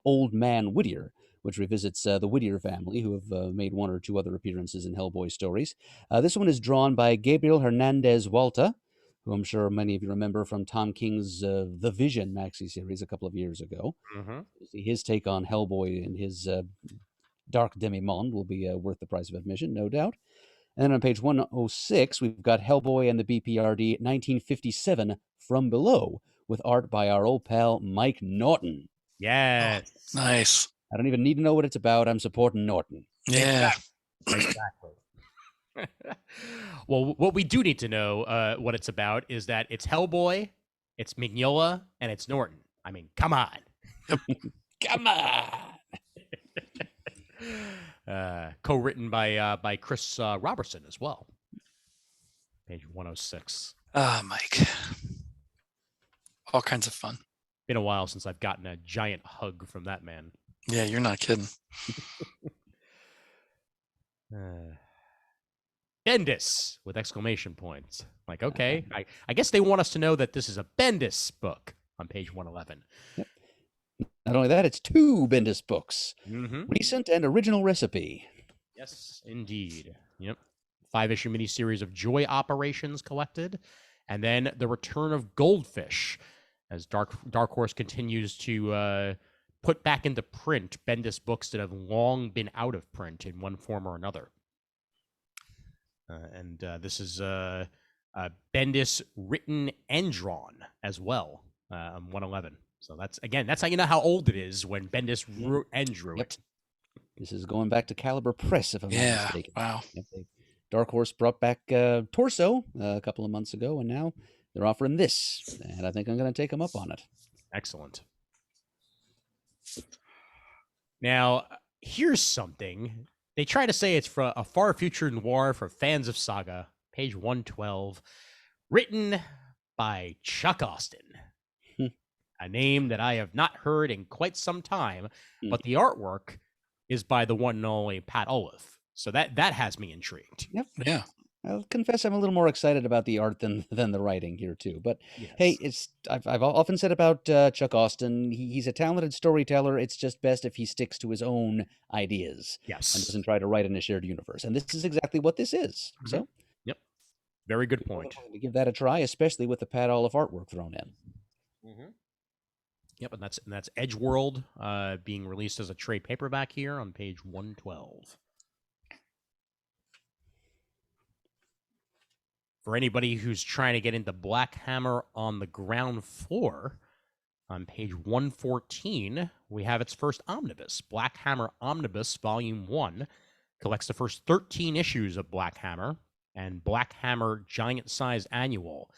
S3: Old Man Whittier, which revisits the Whittier family, who have made 1 or 2 other appearances in Hellboy stories. This one is drawn by Gabriel Hernandez Walta, who I'm sure many of you remember from Tom King's The Vision maxi series a couple of years ago.
S1: Mm-hmm.
S3: His take on Hellboy and his dark demi-monde will be worth the price of admission, no doubt. And then on page 106, we've got Hellboy and the BPRD 1957 From Below, with art by our old pal Mike Norton.
S1: Yes.
S2: Oh, nice.
S3: I don't even need to know what it's about. I'm supporting Norton.
S2: Yeah.
S1: Exactly. Well, what we do need to know what it's about is that it's Hellboy, it's Mignola, and it's Norton. I mean, come on.
S3: Come on.
S1: Co-written by Chris Robertson as well. Page 106.
S2: Mike. All kinds of fun.
S1: been a while since I've gotten a giant hug from that man.
S2: Yeah, you're not kidding.
S1: Bendis with exclamation points. Like, okay, I guess they want us to know that this is a Bendis book on page 111.
S3: Yep. Not only that, it's 2 Bendis books.
S1: Mm-hmm.
S3: Recent and original recipe.
S1: Yes, indeed. Yep. 5-issue miniseries of Joy Operations collected. And then The Return of Goldfish, as Dark Horse continues to put back into print Bendis books that have long been out of print in one form or another. And this is Bendis written and drawn as well on 111. So that's how you know how old it is when Bendis wrote and drew it.
S3: This is going back to Caliber Press, if I'm not mistaken.
S2: Wow.
S3: Dark Horse brought back Torso a couple of months ago, and now they're offering this. And I think I'm going to take them up on it.
S1: Excellent. Now, here's something. They try to say it's for a far future noir for fans of Saga, page 112, written by Chuck Austin, a name that I have not heard in quite some time, but the artwork is by the one and only Pat Olive. So that has me intrigued.
S3: Yep.
S2: Yeah.
S3: I'll confess I'm a little more excited about the art than the writing here too. But hey, I've often said about Chuck Austin, he's a talented storyteller. It's just best if he sticks to his own ideas.
S1: Yes.
S3: And doesn't try to write in a shared universe. And this is exactly what this is.
S1: Mm-hmm.
S3: So
S1: yep. Very good point.
S3: To give that a try, especially with the Pat Olive artwork thrown in.
S1: Mm-hmm. Yep, and that's Edgeworld being released as a trade paperback here on page 112. For anybody who's trying to get into Black Hammer on the Ground Floor, on page 114, we have its first omnibus. Black Hammer Omnibus Volume 1 collects the first 13 issues of Black Hammer and Black Hammer Giant Size Annual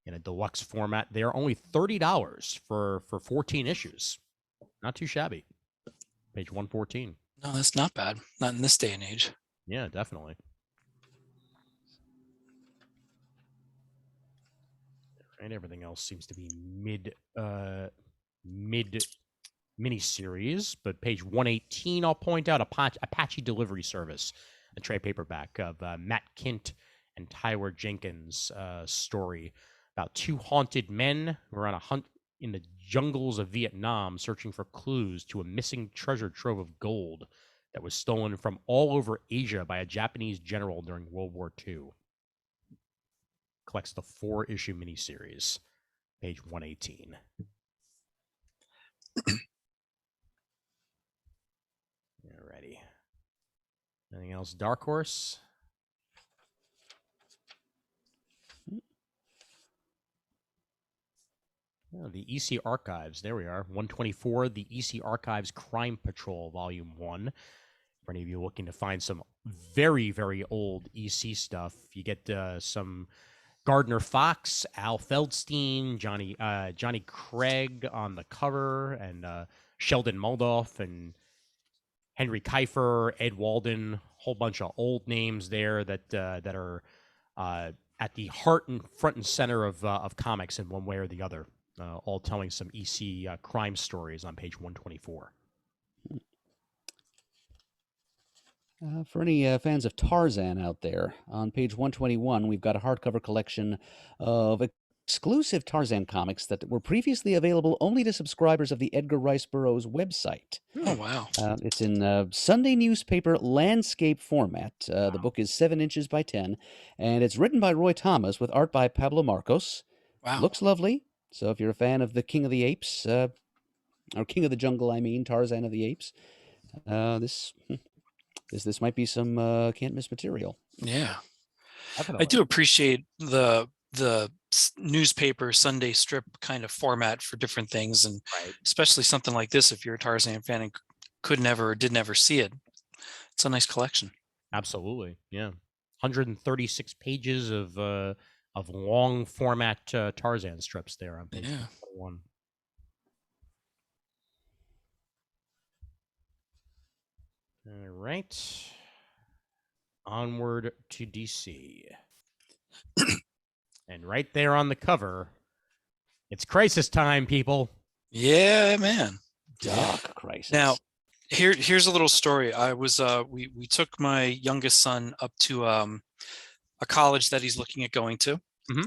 S1: in a deluxe format. They are only $30 for 14 issues. Not too shabby. Page 114.
S2: No, that's not bad. Not in this day and age.
S1: Yeah, definitely. And everything else seems to be mid miniseries. But page 118, I'll point out Apache Delivery Service, a trade paperback of Matt Kint and Tyler Jenkins' story about 2 haunted men who are on a hunt in the jungles of Vietnam searching for clues to a missing treasure trove of gold that was stolen from all over Asia by a Japanese general during World War II. Collects the 4-issue miniseries, page 118. Alrighty. Anything else? Dark Horse? Oh, the EC Archives. There we are. 124, the EC Archives Crime Patrol, Volume 1. For any of you looking to find some very, very old EC stuff, you get some Gardner Fox, Al Feldstein, Johnny Craig on the cover, and Sheldon Moldoff and Henry Kiefer, Ed Walden, whole bunch of old names there that are at the heart and front and center of comics in one way or the other, all telling some EC crime stories on page 124.
S3: For any fans of Tarzan out there, on page 121, we've got a hardcover collection of exclusive Tarzan comics that were previously available only to subscribers of the Edgar Rice Burroughs website.
S2: Oh, wow.
S3: It's in Sunday newspaper landscape format. The book is 7 inches by 10, and it's written by Roy Thomas with art by Pablo Marcos.
S2: Wow.
S3: Looks lovely. So if you're a fan of the King of the Apes, or King of the Jungle, I mean, Tarzan of the Apes, this might be some can't miss material.
S2: Yeah. I do appreciate the newspaper Sunday strip kind of format for different things, and especially something like this if you're a Tarzan fan and could never or did never see it. It's a nice collection.
S1: Absolutely. Yeah. 136 pages of long format Tarzan strips there on page 1. All right. Onward to DC. And right there on the cover, it's crisis time, people.
S2: Yeah, man.
S3: Dark Crisis.
S2: Now, here's a little story. I was we took my youngest son up to a college that he's looking at going to,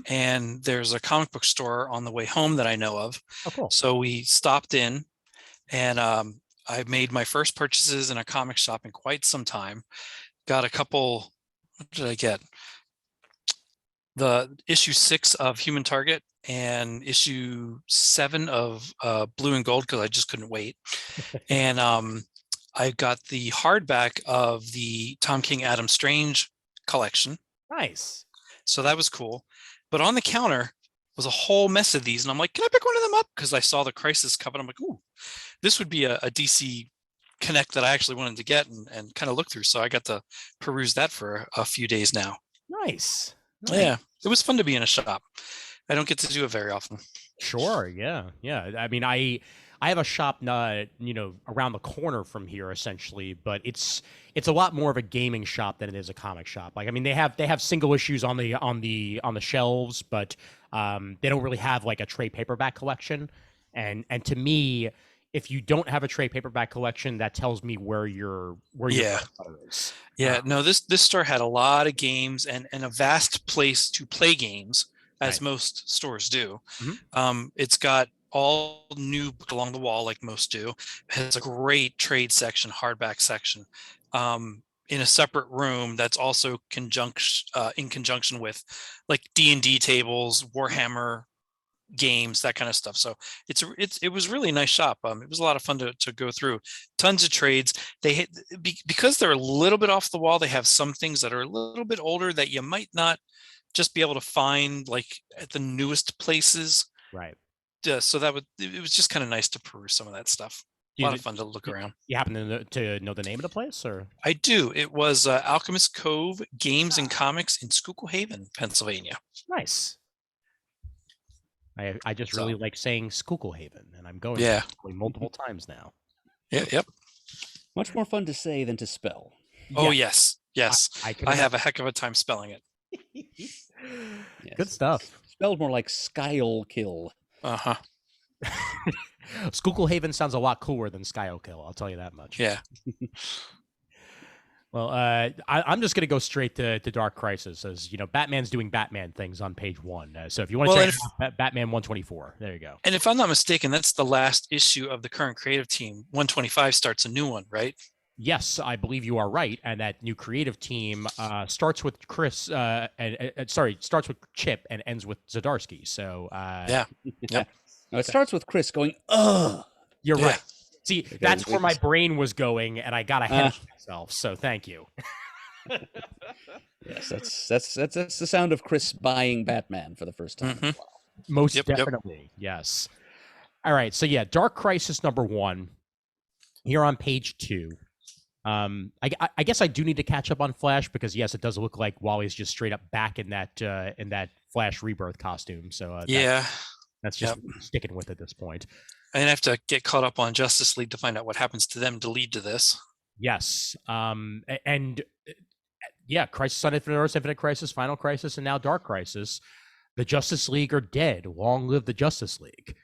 S2: and there's a comic book store on the way home that I know of.
S1: Oh, cool.
S2: So we stopped in, and I made my first purchases in a comic shop in quite some time. Got a couple. What did I get? The issue 6 of Human Target and issue 7 of Blue and Gold, because I just couldn't wait. And I got the hardback of the Tom King Adam Strange collection.
S1: Nice.
S2: So that was cool. But on the counter was a whole mess of these, and I'm like, can I pick one of them up? Because I saw the Crisis cover, and I'm like, ooh, this would be a DC Connect that I actually wanted to get and kind of look through. So I got to peruse that for a few days now.
S1: Nice.
S2: Yeah, it was fun to be in a shop. I don't get to do it very often.
S1: Sure. Yeah. I mean, I have a shop, around the corner from here, essentially, but it's a lot more of a gaming shop than it is a comic shop. Like, I mean, they have single issues on the shelves, but they don't really have like a trade paperback collection. And to me, if you don't have a trade paperback collection, that tells me where your is.
S2: Yeah, no, this store had a lot of games and a vast place to play games, as most stores do. It's got all new along the wall, like most do. It has a great trade section, hardback section, in a separate room that's also in conjunction with like D&D tables, Warhammer games, that kind of stuff. So it was really a nice shop. It was a lot of fun to go through. Tons of trades. They because they're a little bit off the wall, they have some things that are a little bit older that you might not just be able to find like at the newest places.
S1: Right.
S2: So it was just kind of nice to peruse some of that stuff. A lot of fun to look around.
S1: You happen to know the name of the place, or?
S2: I do. It was Alchemist Cove Games and Comics in Schuylkill Haven, Pennsylvania.
S1: Nice. I just really like saying Schuylkill Haven, and I'm going multiple times now.
S2: Yeah. Yep.
S3: Much more fun to say than to spell.
S2: Oh yes. I have a heck of a time spelling it.
S3: Yes.
S1: Good stuff.
S3: Spelled more like Skylekill.
S1: Schuylkill Haven sounds a lot cooler than Skylekill, I'll tell you that much.
S2: Yeah.
S1: Well, I'm just going to go straight to Dark Crisis, as Batman's doing Batman things on page 1. So if you want to check out Batman 124, there you go.
S2: And if I'm not mistaken, that's the last issue of the current creative team. 125 starts a new one, right?
S1: Yes, I believe you are right, and that new creative team starts with starts with Chip and ends with Zdarsky. So
S2: yeah.
S3: No, it starts with Chris going, ugh.
S1: You're right. See, that's where my brain was going, and I got ahead of myself. So thank you.
S3: Yes, that's the sound of Chris buying Batman for the first time.
S2: Mm-hmm.
S1: Most definitely, yes. All right, so yeah, Dark Crisis #1 here on page 2. I guess I do need to catch up on Flash, because yes, it does look like Wally's just straight up back in that Flash Rebirth costume. So that's just sticking with it at this point.
S2: I have to get caught up on Justice League to find out what happens to them to lead to this.
S1: Yes. Crisis on Infinite Earths, Infinite Crisis, Final Crisis, and now Dark Crisis. The Justice League are dead. Long live the Justice League.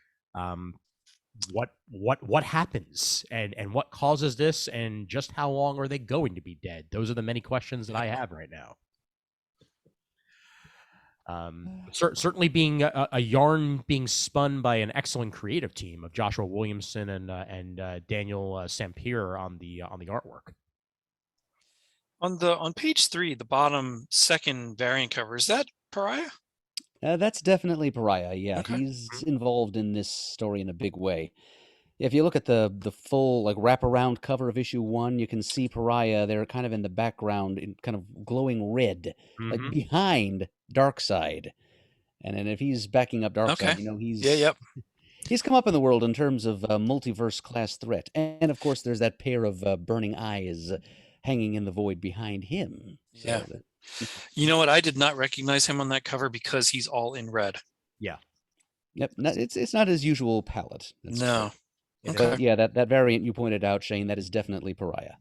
S1: What happens and what causes this, and just how long are they going to be dead? Those are the many questions that I have right now. Certainly being a yarn being spun by an excellent creative team of Joshua Williamson and Daniel Sampier on the artwork.
S2: On page 3, the bottom second variant cover, is that Pariah?
S3: That's definitely Pariah. Yeah,
S2: Okay.
S3: He's involved in this story in a big way. If you look at the full like wraparound cover of issue 1, you can see Pariah. They're kind of in the background in kind of glowing red, like behind Darkseid. And then if he's backing up Darkseid, he's come up in the world in terms of multiverse class threat. And of course, there's that pair of burning eyes hanging in the void behind him.
S2: Yeah. You know what? I did not recognize him on that cover because he's all in red.
S1: Yeah.
S3: Yep. It's not his usual palette.
S2: No.
S3: Okay. But yeah, that variant you pointed out, Shane, that is definitely Pariah.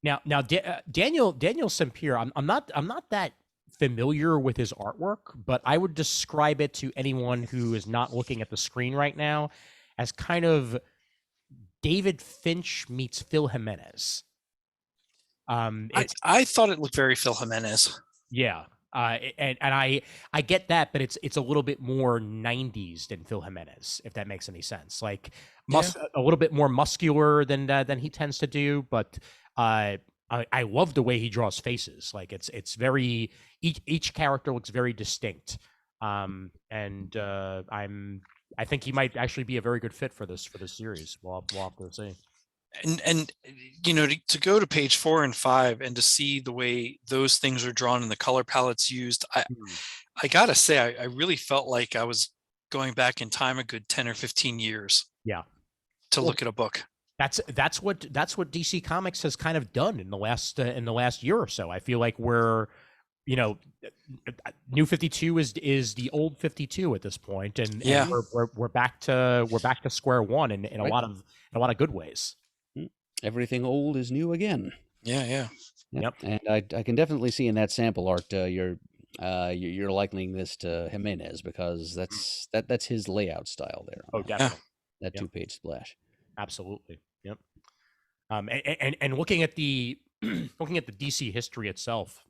S1: Now, Daniel Sampier, I'm not that familiar with his artwork, but I would describe it to anyone who is not looking at the screen right now as kind of David Finch meets Phil Jimenez.
S2: I thought it looked very Phil Jimenez.
S1: Yeah. And I get that, but it's a little bit more 90s than Phil Jimenez, if that makes any sense. Like a little bit more muscular than he tends to do, but I love the way he draws faces. Like it's very each character looks very distinct. I think he might actually be a very good fit for this series. We'll have to see.
S2: And you know, to go to page 4 and 5 and to see the way those things are drawn and the color palettes used, I gotta say, I really felt like I was going back in time a good 10 or 15 years.
S1: Yeah.
S2: To look at a book.
S1: That's what DC Comics has kind of done in the last year or so. I feel like we're, you know, New 52 is the old 52 at this point, and we're back to square one in a lot of good ways.
S3: Everything old is new again.
S2: Yeah.
S1: Yep.
S3: And I can definitely see in that sample art you're likening this to Jimenez, because that's his layout style there.
S1: Oh, definitely.
S3: That 2-page splash.
S1: Absolutely. Yep. And looking at the DC history itself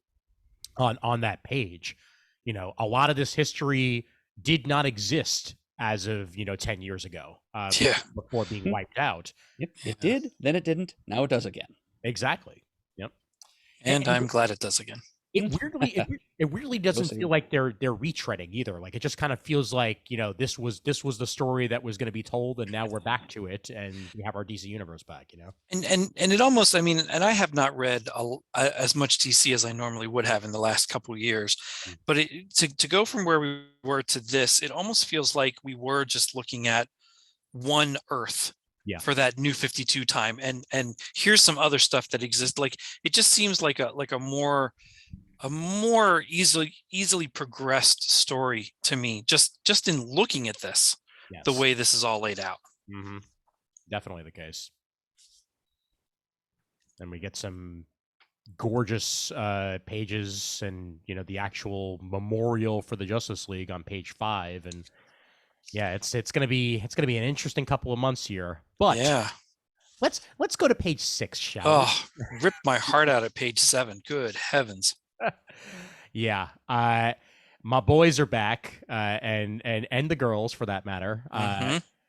S1: on that page, you know, a lot of this history did not exist as of 10 years ago, before being wiped out.
S3: Yep, it did, then it didn't, now it does again.
S1: Exactly. Yep.
S2: And I'm glad it does again.
S1: It weirdly doesn't feel like they're retreading either. Like it just kind of feels like, you know, this was the story that was going to be told, and now we're back to it, and we have our DC universe back. You know,
S2: and it almost, I mean, and I have not read as much DC as I normally would have in the last couple of years, but to go from where we were to this, it almost feels like we were just looking at one Earth.
S1: Yeah.
S2: For that New 52 time, and here's some other stuff that exists. Like it just seems like a more easily progressed story to me, just in looking at this. Yes. The way this is all laid out.
S1: Mm-hmm. Definitely the case. And we get some gorgeous pages, and you know, the actual memorial for the Justice League on page 5, and yeah, it's gonna be an interesting couple of months here. But
S2: yeah,
S1: let's go to page 6, shall
S2: we? Rip my heart out at page 7. Good heavens.
S1: Yeah, my boys are back, and the girls for that matter.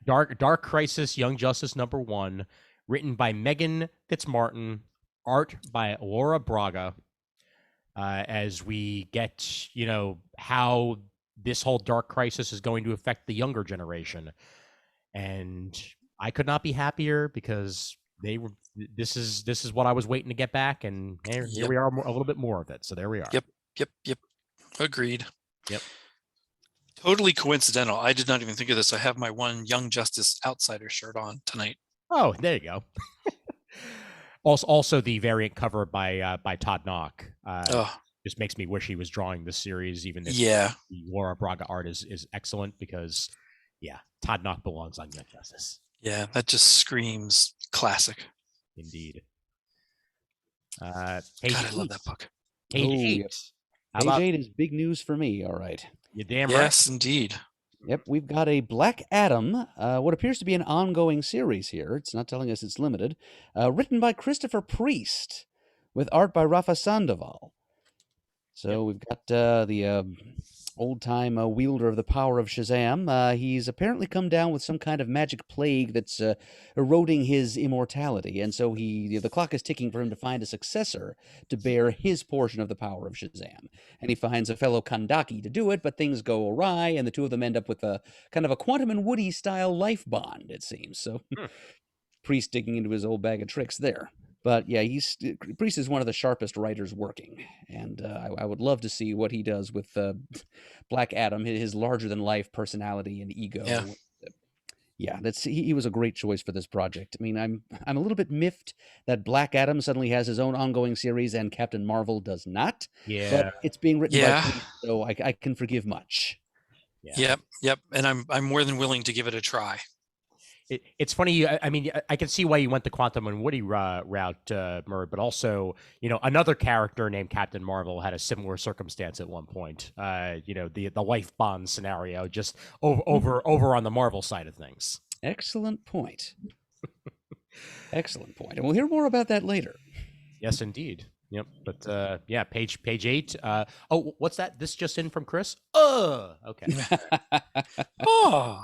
S1: Dark Crisis, Young Justice #1, written by Megan Fitzmartin, art by Laura Braga. As we get, you know, how this whole Dark Crisis is going to affect the younger generation, and I could not be happier, because this is what I was waiting to get back, and here we are, a little bit more of it. So there we are.
S2: Yep. Agreed.
S1: Yep.
S2: Totally coincidental. I did not even think of this. I have my one Young Justice Outsider shirt on tonight.
S1: Oh, there you go. Also the variant cover by Todd Knock. Just makes me wish he was drawing this series, even if the Laura Braga art is excellent, because Todd Knock belongs on Young Justice.
S2: Yeah, that just screams classic.
S1: Indeed.
S2: God, I love that book.
S1: Page 8.
S3: Yep. Page 8 is big news for me, all right.
S1: You're damn right.
S2: Yes, indeed.
S3: Yep, we've got a Black Adam, what appears to be an ongoing series here. It's not telling us it's limited. Written by Christopher Priest, with art by Rafa Sandoval. So we've got the old-time wielder of the power of Shazam. He's apparently come down with some kind of magic plague that's eroding his immortality, and so the clock is ticking for him to find a successor to bear his portion of the power of Shazam. And he finds a fellow Kandaki to do it, but things go awry, and the two of them end up with a kind of a Quantum and Woody-style life bond, it seems. So Priest digging into his old bag of tricks there. But yeah, Priest is one of the sharpest writers working, and I would love to see what he does with Black Adam, his larger-than-life personality and ego. Yeah, he was a great choice for this project. I mean, I'm a little bit miffed that Black Adam suddenly has his own ongoing series and Captain Marvel does not.
S1: Yeah,
S3: but it's being written by Priest, so I can forgive much.
S2: Yeah. Yep, and I'm more than willing to give it a try.
S1: It's funny. I mean, I can see why you went the Quantum and Woody route, Murd, but also, you know, another character named Captain Marvel had a similar circumstance at one point. You know, the life bond scenario, just over on the Marvel side of things.
S3: Excellent point. Excellent point. And we'll hear more about that later.
S1: Yes, indeed. Yep. But yeah, page 8. Oh, what's that? This just in from Chris? Okay.
S2: Oh,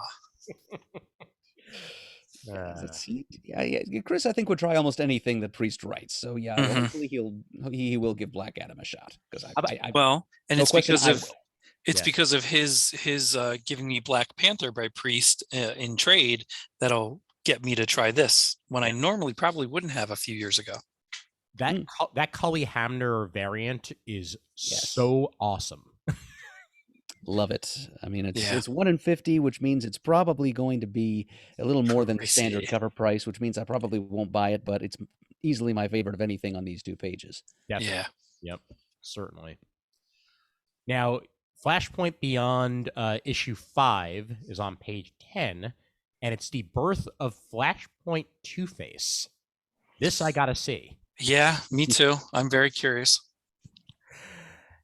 S3: Let's see. Yeah, Chris, I think would try almost anything that Priest writes. So yeah, well, hopefully he will give Black Adam a shot because
S2: well, and
S3: no
S2: it's
S3: question
S2: because
S3: I
S2: of
S3: will.
S2: it's
S1: Yeah.
S2: because of his giving me Black Panther by Priest in trade that'll get me to try this when I normally probably wouldn't have a few years ago.
S1: That Cully Hamner variant is
S3: Yes.
S1: so awesome.
S3: Love it. I mean, it's 1 in 50, which means it's probably going to be a little more than the standard cover price, which means I probably won't buy it, but it's easily my favorite of anything on these 2 pages.
S1: Definitely.
S2: Yeah.
S1: Yep. Certainly. Now, Flashpoint Beyond issue 5 is on page 10, and it's the birth of Flashpoint Two-Face. This I gotta see.
S2: Yeah, me too. I'm very curious.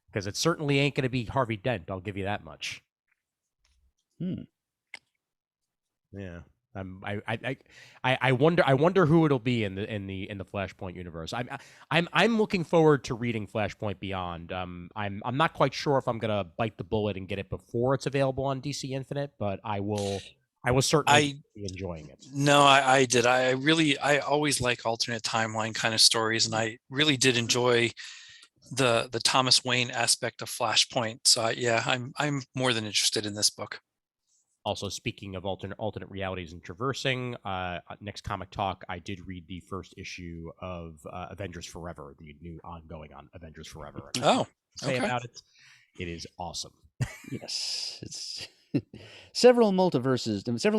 S1: Because it certainly ain't going to be Harvey Dent. I'll give you that much. Yeah, I wonder who it'll be in the Flashpoint universe. I'm looking forward to reading Flashpoint Beyond. I'm not quite sure if I'm gonna bite the bullet and get it before it's available on DC Infinite, but I will certainly be enjoying it.
S2: No, I did. I always like alternate timeline kind of stories, and I really did enjoy the Thomas Wayne aspect of Flashpoint. So yeah, I'm more than interested in this book.
S1: Also, speaking of alternate realities and traversing, next comic talk, I did read the first issue of Avengers Forever, the new ongoing on Avengers Forever.
S2: And
S1: say about it, it is awesome.
S3: Yes, it's several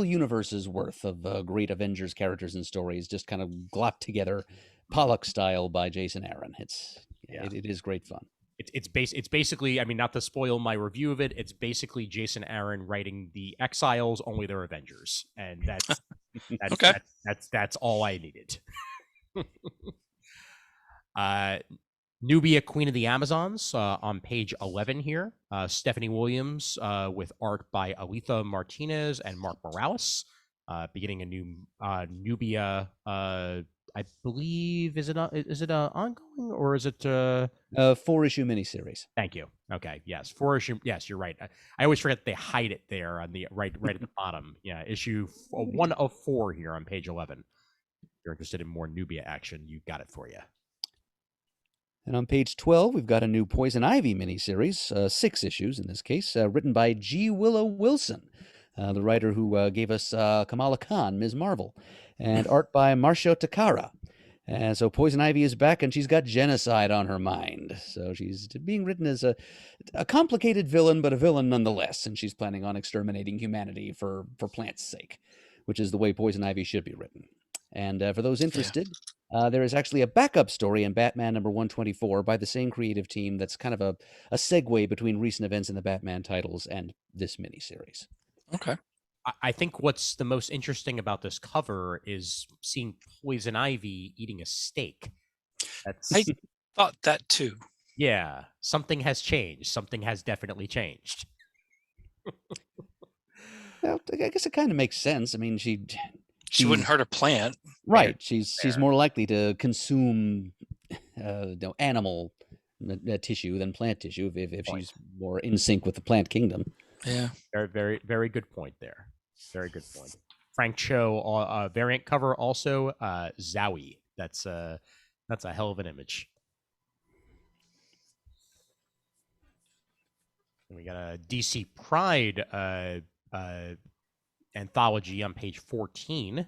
S3: universes worth of great Avengers characters and stories, just kind of glopped together, Pollock style by Jason Aaron. It is great fun.
S1: It's basically, I mean, not to spoil my review of it, it's basically Jason Aaron writing the Exiles, only they're Avengers, and that's all I needed. Nubia, Queen of the Amazons, on page 11 here. Stephanie Williams with art by Aletha Martinez and Mark Morales, beginning a new Nubia. I believe is it ongoing or is it a
S3: 4-issue miniseries?
S1: Thank you. Okay, yes, 4-issue. Yes, you're right. I always forget they hide it there on the right at the bottom. Yeah, issue 1 of 4 here on page 11. If you're interested in more Nubia action, you got it for you.
S3: And on page 12, we've got a new Poison Ivy miniseries, 6 issues in this case, written by G. Willow Wilson, the writer who gave us Kamala Khan, Ms. Marvel, and art by Marcio Takara. And so Poison Ivy is back, and she's got genocide on her mind. So she's being written as a complicated villain, but a villain nonetheless, and she's planning on exterminating humanity for plants' sake, which is the way Poison Ivy should be written. And for those interested, there is actually a backup story in Batman number 124 by the same creative team that's kind of a segue between recent events in the Batman titles and this miniseries.
S2: Okay.
S1: I think what's the most interesting about this cover is seeing Poison Ivy eating a steak.
S2: I thought that too.
S1: Yeah, something has changed. Something has definitely changed.
S3: Well, I guess it kind of makes sense. I mean, she
S2: wouldn't hurt a plant.
S3: Right. She's more likely to consume animal tissue than plant tissue if she's more in sync with the plant kingdom.
S2: Yeah.
S1: Very, very, very good point there. Very good point. Frank Cho variant cover also Zowie. That's a hell of an image. And we got a DC Pride anthology on page 14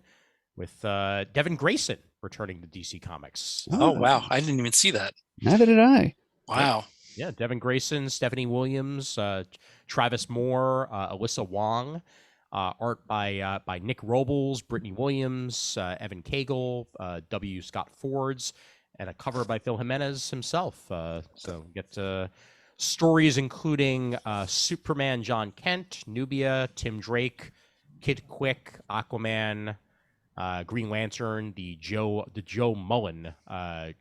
S1: with Devin Grayson returning to DC Comics.
S2: Oh wow, I didn't even see that.
S3: Neither did I.
S2: Wow.
S1: Yeah, Devin Grayson, Stephanie Williams, Travis Moore, Alyssa Wong, art by Nick Robles, Brittany Williams, Evan Cagle, W. Scott Fords, and a cover by Phil Jimenez himself. So we get stories including Superman John Kent, Nubia, Tim Drake, Kid Quick, Aquaman, Green Lantern, the Joe Mullen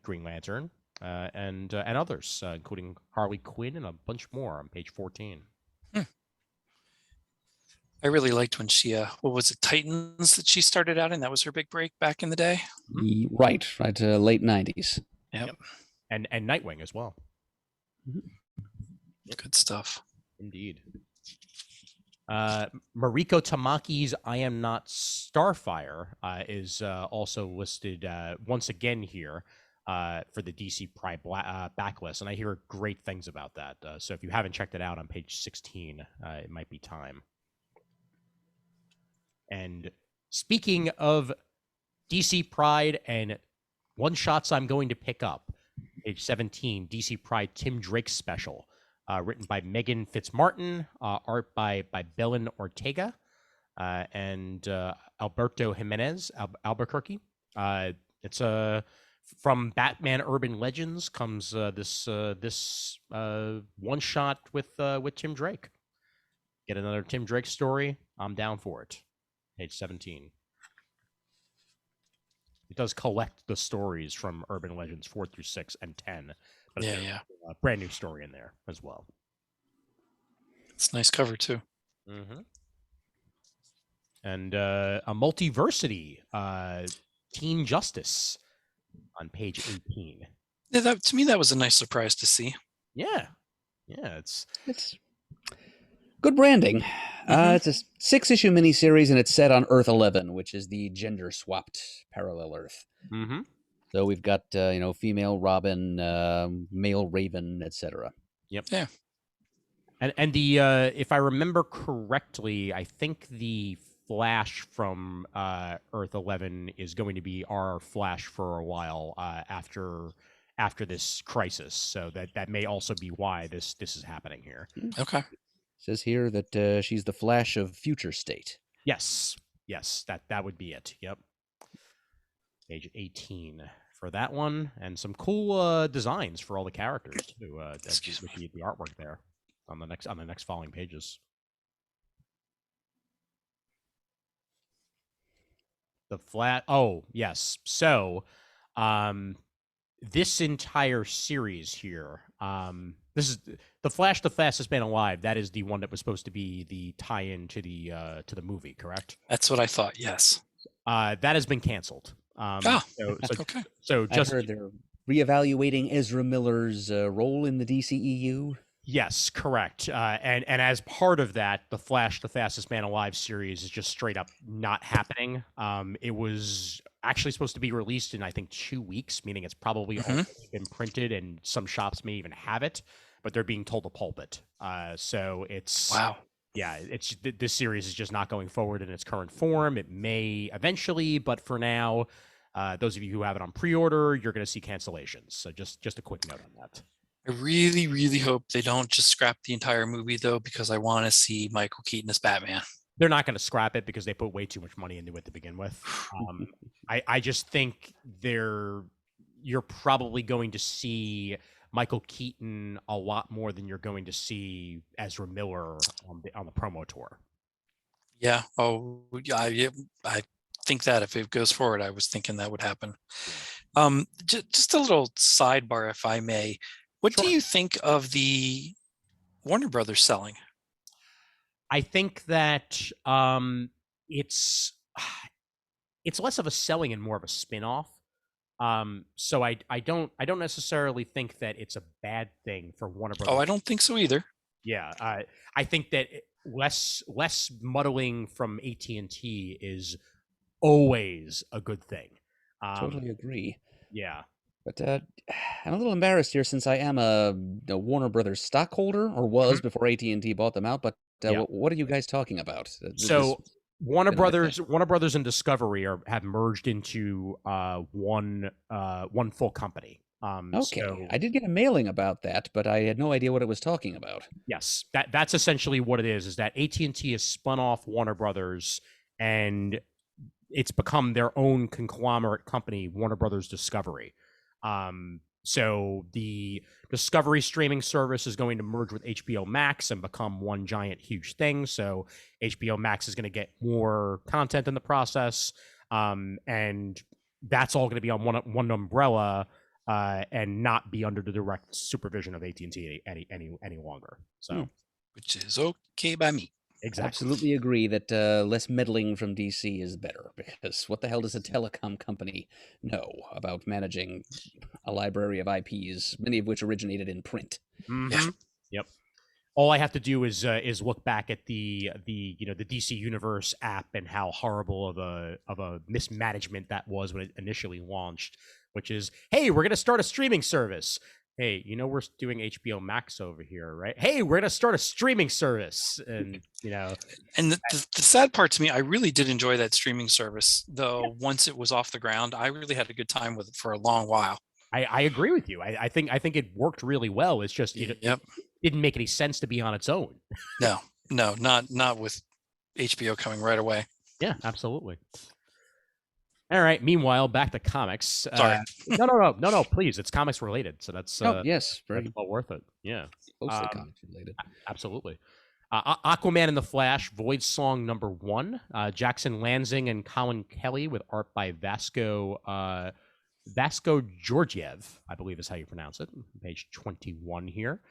S1: Green Lantern, and others, including Harley Quinn and a bunch more on page 14.
S2: I really liked when she, what was it, Titans that she started out in? That was her big break back in the day.
S3: Right, late 90s.
S2: Yep.
S1: And Nightwing as well.
S2: Good stuff.
S1: Indeed. Mariko Tamaki's I Am Not Starfire is also listed once again here for the DC Pride backlist, and I hear great things about that. So if you haven't checked it out on page 16, it might be time. And speaking of DC Pride and one-shots I'm going to pick up, page 17, DC Pride Tim Drake special. Written by Megan Fitzmartin, art by Belen Ortega, and Alberto Jimenez Albuquerque. It's from Batman Urban Legends comes this one shot with Tim Drake. Get another Tim Drake story. I'm down for it. Page 17. It does collect the stories from Urban Legends 4 through 6 and 10. But
S2: Yeah.
S1: A brand new story in there as well.
S2: It's a nice cover too.
S1: Mm-hmm. And a multiversity, Teen Justice on page 18.
S2: Yeah, to me that was a nice surprise to see.
S1: Yeah, it's
S3: good branding. It's a 6-issue miniseries, and it's set on Earth 11, which is the gender-swapped parallel Earth.
S1: Mm-hmm.
S3: So we've got female Robin, male Raven, etc.
S1: Yep.
S2: Yeah.
S1: And the if I remember correctly, I think the Flash from Earth 11 is going to be our Flash for a while after this crisis. So that may also be why this is happening here.
S2: Okay.
S3: It says here that she's the Flash of Future State.
S1: Yes, that would be it. Yep. Page 18 for that one, and some cool designs for all the characters too.
S2: Excuse me.
S1: The artwork there on the next following pages. The flat. Oh yes. So, this entire series here. This is the Flash, the Fastest Man Alive. That is the one that was supposed to be the tie-in to the movie, correct?
S2: That's what I thought. Yes.
S1: That has been canceled.
S2: Okay.
S1: So
S3: I heard they're reevaluating Ezra Miller's role in the DCEU.
S1: Yes, correct. And as part of that, the Flash, the Fastest Man Alive series is just straight up not happening. It was actually supposed to be released in, I think, 2 weeks, meaning it's probably already been printed, and some shops may even have it, but they're being told to pulp it. So it's
S2: wow.
S1: Yeah, this series is just not going forward in its current form. It may eventually, but for now, those of you who have it on pre-order, you're going to see cancellations. So just a quick note on that.
S2: I really, really hope they don't just scrap the entire movie, though, because I want to see Michael Keaton as Batman.
S1: They're not going to scrap it because they put way too much money into it to begin with. I just think you're probably going to see Michael Keaton a lot more than you're going to see Ezra Miller on the promo tour.
S2: Yeah. Oh, yeah. I think that if it goes forward, I was thinking that would happen. Just a little sidebar, if I may. What do you think of the Warner Brothers selling?
S1: I think that it's less of a selling and more of a spin-off. So I don't necessarily think that it's a bad thing for Warner Brothers.
S2: Oh, I don't think so either.
S1: Yeah, I think that less muddling from AT&T is always a good thing.
S3: Totally agree.
S1: Yeah.
S3: But I'm a little embarrassed here since I am a Warner Brothers stockholder, or was before AT&T bought them out. But what are you guys talking about?
S1: So Warner Brothers and Discovery have merged into one full company.
S3: Okay,
S1: so,
S3: I did get a mailing about that, but I had no idea what it was talking about.
S1: Yes, that's essentially what it is that AT&T has spun off Warner Brothers, and it's become their own conglomerate company, Warner Brothers Discovery. So the Discovery streaming service is going to merge with HBO Max and become one giant huge thing. So HBO Max is going to get more content in the process, and that's all going to be on one umbrella, and not be under the direct supervision of AT&T any longer. So,
S2: which is okay by me.
S1: Exactly.
S3: Absolutely agree that less meddling from DC is better, because what the hell does a telecom company know about managing a library of IPs, many of which originated in print?
S2: Yeah.
S1: Yep. All I have to do is look back at the the DC Universe app and how horrible of a mismanagement that was when it initially launched. Which is, hey, we're gonna start a streaming service. Hey, we're doing HBO Max over here, right? Hey, we're gonna start a streaming service, and
S2: And the sad part to me, I really did enjoy that streaming service, though. Once it was off the ground, I really had a good time with it for a long while.
S1: I agree with you. I think it worked really well. It's just it didn't make any sense to be on its own.
S2: No, not with HBO coming right away.
S1: Yeah, absolutely. All right. Meanwhile, back to comics.
S2: Sorry.
S1: No. Please, it's comics related, so that's
S3: yes, very
S1: well worth it. Yeah,
S3: closely comics related.
S1: Absolutely. Aquaman and the Flash, Void Song #1. Jackson Lansing and Colin Kelly with art by Vasco Georgiev, I believe is how you pronounce it. Page 21 here.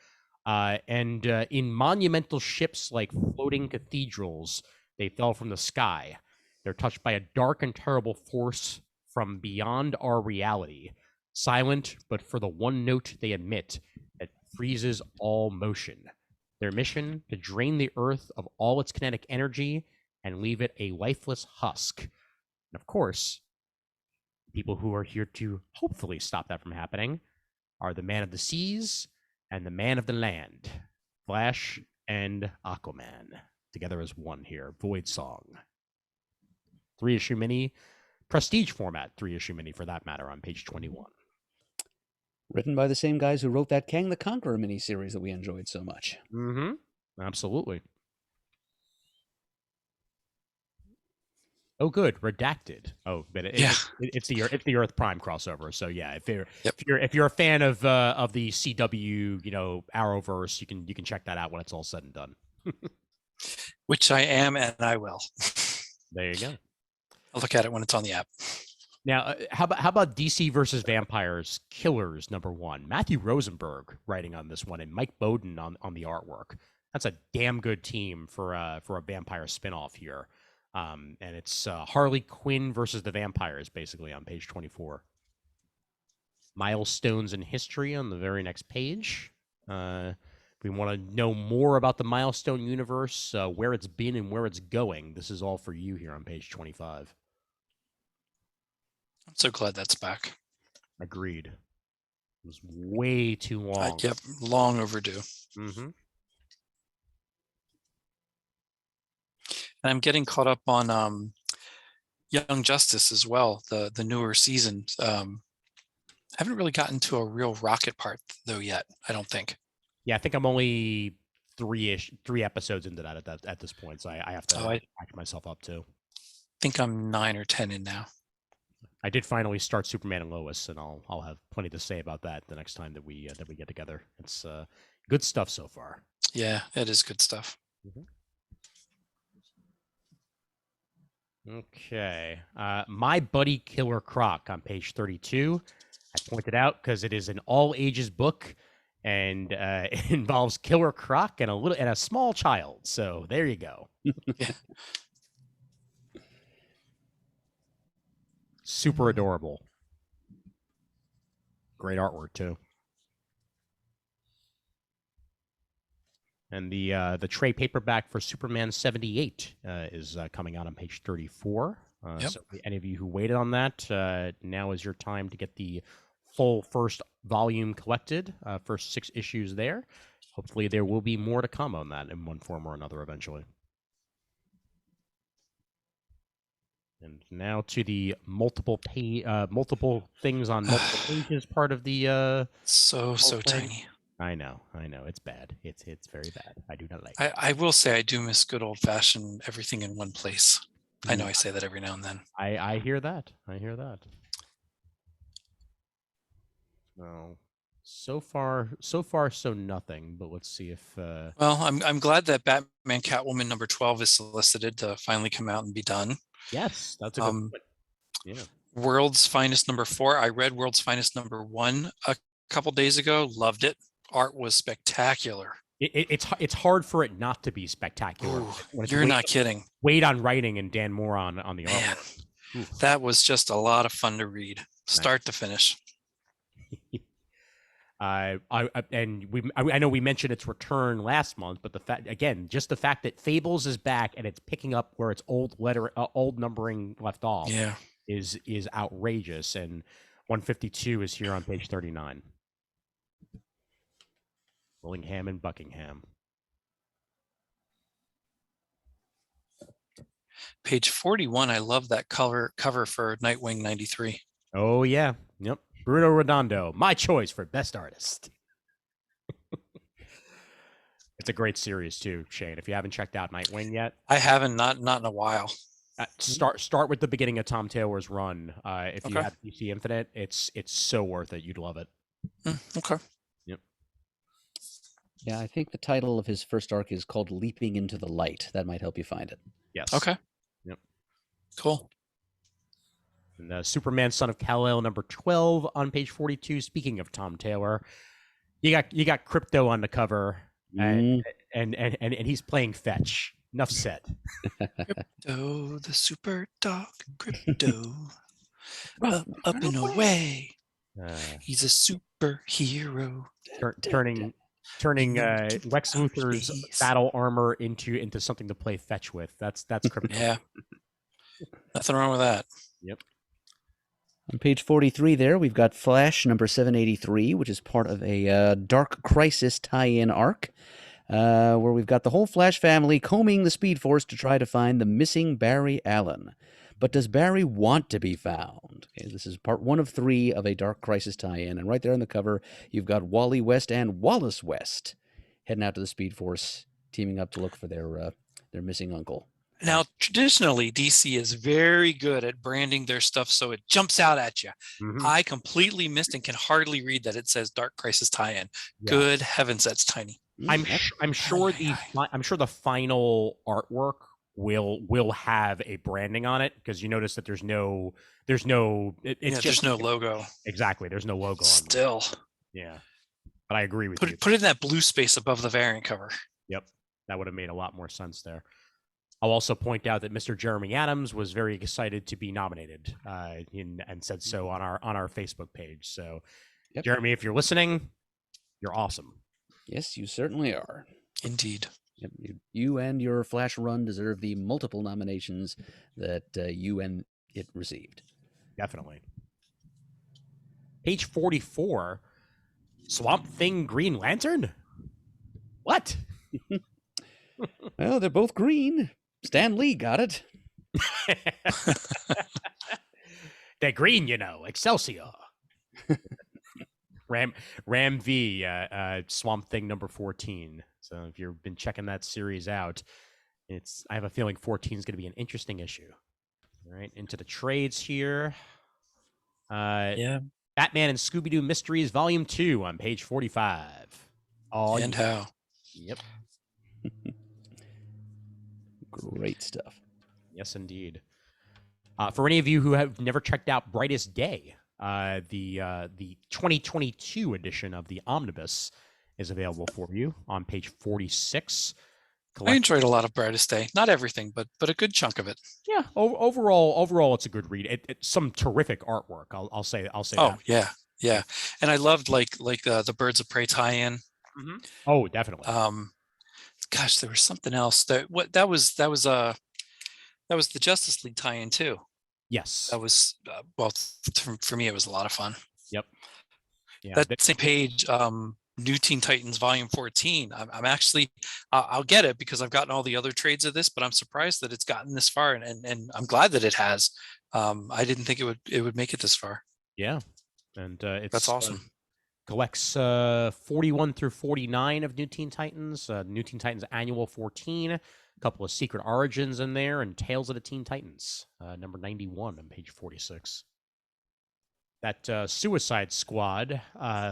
S1: And in monumental ships like floating cathedrals, they fell from the sky. They're touched by a dark and terrible force from beyond our reality, silent but for the one note they emit that freezes all motion. Their mission, to drain the Earth of all its kinetic energy and leave it a lifeless husk. And of course, people who are here to hopefully stop that from happening are the Man of the Seas and the Man of the Land, Flash and Aquaman, together as one here. Void Song. 3-issue mini, prestige format 3-issue mini for that matter, on page 21.
S3: Written by the same guys who wrote that Kang the Conqueror miniseries that we enjoyed so much.
S1: Absolutely. Oh, good. Redacted. Oh, but it's the Earth Prime crossover. So yeah, if you're a fan of the CW Arrowverse, you can check that out when it's all said and done.
S2: Which I am, and I will.
S1: There you go.
S2: I'll look at it when it's on the app.
S1: Now, how about DC versus Vampires Killers #1? Matthew Rosenberg writing on this one, and Mike Bowden on the artwork. That's a damn good team for a vampire spinoff here. And it's Harley Quinn versus the vampires, basically, on page 24. Milestones in history on the very next page. If we want to know more about the Milestone universe, where it's been and where it's going, this is all for you here on page 25.
S2: I'm so glad that's back.
S1: Agreed. It was way too long.
S2: Yep, long overdue.
S1: And
S2: I'm getting caught up on Young Justice as well, the newer season. I haven't really gotten to a real Rocket part though yet, I don't think.
S1: Yeah, I think I'm only three episodes into that at this point, so I have to back myself up too.
S2: I think I'm 9 or 10 in now.
S1: I did finally start Superman and Lois, and I'll have plenty to say about that the next time that we get together. It's good stuff so far.
S2: Yeah, it is good stuff.
S1: Okay, My Buddy Killer Croc on page 32. I pointed out because it is an all ages book, and it involves Killer Croc and a small child. So there you go.
S2: Yeah.
S1: Super adorable. Great artwork too. And the trade paperback for Superman 78 is coming out on page 34. So any of you who waited on that, now is your time to get the full first volume collected, first 6 issues there. Hopefully there will be more to come on that in one form or another eventually. And now to the multiple things on multiple pages part of the
S2: so tiny.
S1: I know. It's bad. It's very bad. I do not like it.
S2: I will say I do miss good old fashioned everything in one place. I know I say that every now and then.
S1: I hear that. Well, so far so nothing, but let's see if
S2: Well, I'm glad that Batman Catwoman #12 is solicited to finally come out and be done.
S1: Yes, that's a good point. Yeah.
S2: World's Finest #4. I read World's Finest #1 a couple days ago. Loved it. Art was spectacular.
S1: it's hard for it not to be spectacular
S2: Ooh,
S1: when it's
S2: you're not kidding.
S1: Wade on writing and Dan Moore on the
S2: Man,
S1: artwork.
S2: that was just a lot of fun to read, start to finish.
S1: I know we mentioned its return last month, but just the fact that Fables is back and it's picking up where its old numbering left off,
S2: Yeah,
S1: is outrageous. And 152 is here on page 39. Willingham and Buckingham.
S2: page 41. I love that cover for Nightwing 93.
S1: Oh yeah, yep. Bruno Redondo, my choice for best artist. It's a great series too, Shane. If you haven't checked out Nightwing yet,
S2: I haven't, not in a while.
S1: Start with the beginning of Tom Taylor's run. If you
S2: Okay.
S1: have DC Infinite, it's so worth it. You'd love it.
S2: Okay.
S1: Yep.
S3: Yeah, I think the title of his first arc is called Leaping into the Light. That might help you find it.
S1: Yes.
S2: Okay.
S1: Yep.
S2: Cool.
S1: And Superman, Son of Kal-El, number 12 on page 42. Speaking of Tom Taylor, you got Crypto on the cover, and he's playing fetch. Enough said.
S2: Crypto, the super dog, Crypto, up and away. He's a superhero.
S1: Turning Lex Luthor's battle armor into something to play fetch with. That's Crypto.
S2: Yeah. Nothing wrong with that.
S1: Yep.
S3: On page 43 there, we've got Flash number 783, which is part of a Dark Crisis tie-in arc, where we've got the whole Flash family combing the Speed Force to try to find the missing Barry Allen. But does Barry want to be found? Okay, this is part 1 of 3 of a Dark Crisis tie-in, and right there on the cover, you've got Wally West and Wallace West heading out to the Speed Force, teaming up to look for their missing uncle.
S2: Now, traditionally, DC is very good at branding their stuff so it jumps out at you.
S1: Mm-hmm.
S2: I completely missed and can hardly read that it says Dark Crisis tie-in. Yeah. Good heavens, that's tiny.
S1: I'm sure the final artwork will have a branding on it, because you notice that there's no there's no
S2: logo.
S1: Exactly, there's no logo
S2: still
S1: on it. Yeah, but I agree with you.
S2: Put in that blue space above the variant cover.
S1: Yep, that would have made a lot more sense there. I'll also point out that Mr. Jeremy Adams was very excited to be nominated, and said so on our Facebook page. So, yep. Jeremy, if you're listening, you're awesome.
S3: Yes, you certainly are.
S2: Indeed.
S3: Yep, you and your Flash run deserve the multiple nominations that you and it received.
S1: Definitely. Page 44, Swamp Thing Green Lantern? What?
S3: Well, they're both green. Stan Lee got it.
S1: They're green, Excelsior. Ram V, Swamp Thing number 14. So if you've been checking that series out, I have a feeling 14 is going to be an interesting issue. All right, into the trades here.
S2: Yeah.
S1: Batman and Scooby-Doo Mysteries, Volume 2 on page 45.
S2: How?
S1: Yep.
S3: Great stuff.
S1: Yes, indeed. For any of you who have never checked out Brightest Day, the 2022 edition of the Omnibus is available for you on page 46.
S2: I enjoyed a lot of Brightest Day. Not everything, but a good chunk of it.
S1: Yeah, overall, it's a good read. It's some terrific artwork. I'll say.
S2: Oh
S1: that.
S2: yeah, and I loved like the Birds of Prey tie-in.
S1: Mm-hmm. Oh, definitely.
S2: Gosh, there was something else that was the Justice League tie-in too.
S1: Yes,
S2: that was for me it was a lot of fun.
S1: Yep. Yeah.
S2: That same page, New Teen Titans Volume 14. I'm actually I'll get it because I've gotten all the other trades of this, but I'm surprised that it's gotten this far, and I'm glad that it has. I didn't think it would make it this far.
S1: Yeah, and
S2: that's awesome.
S1: Collects 41 through 49 of New Teen Titans, New Teen Titans Annual 14, a couple of Secret Origins in there, and Tales of the Teen Titans, number 91 on page 46. That Suicide Squad,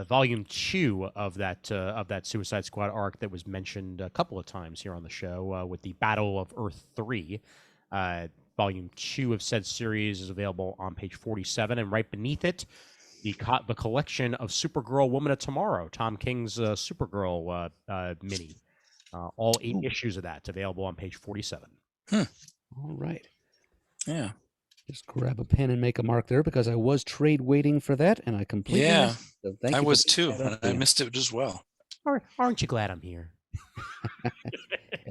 S1: Volume 2 of that Suicide Squad arc that was mentioned a couple of times here on the show, with the Battle of Earth 3. Volume 2 of said series is available on page 47, and right beneath it, the collection of Supergirl Woman of Tomorrow, Tom King's Supergirl mini. All 8 issues of that's available on page 47.
S3: All right.
S2: Yeah.
S3: Just grab a pen and make a mark there because I was trade waiting for that, and I completely missed it. So thank
S2: I
S3: you
S2: was
S3: for picking
S2: too,
S3: that up,
S2: and I
S3: Dan.
S2: missed it as well.
S1: Aren't you glad I'm here?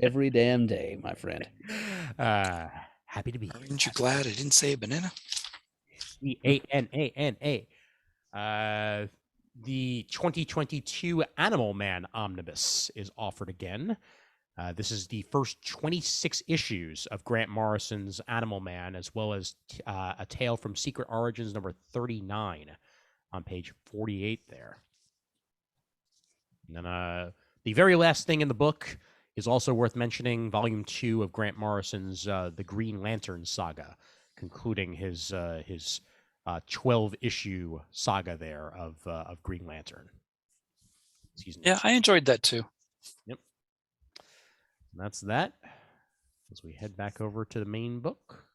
S3: Every damn day, my friend.
S1: Happy to be here.
S2: Aren't you glad I didn't say banana?
S1: EANANA. The 2022 Animal Man Omnibus is offered again. This is the first 26 issues of Grant Morrison's Animal Man, as well as A Tale from Secret Origins number 39 on page 48 there. And then the very last thing in the book is also worth mentioning, volume 2 of Grant Morrison's The Green Lantern saga, concluding his 12-issue saga there of Green Lantern.
S2: Yeah, I enjoyed that too.
S1: Yep. And that's that. As we head back over to the main book.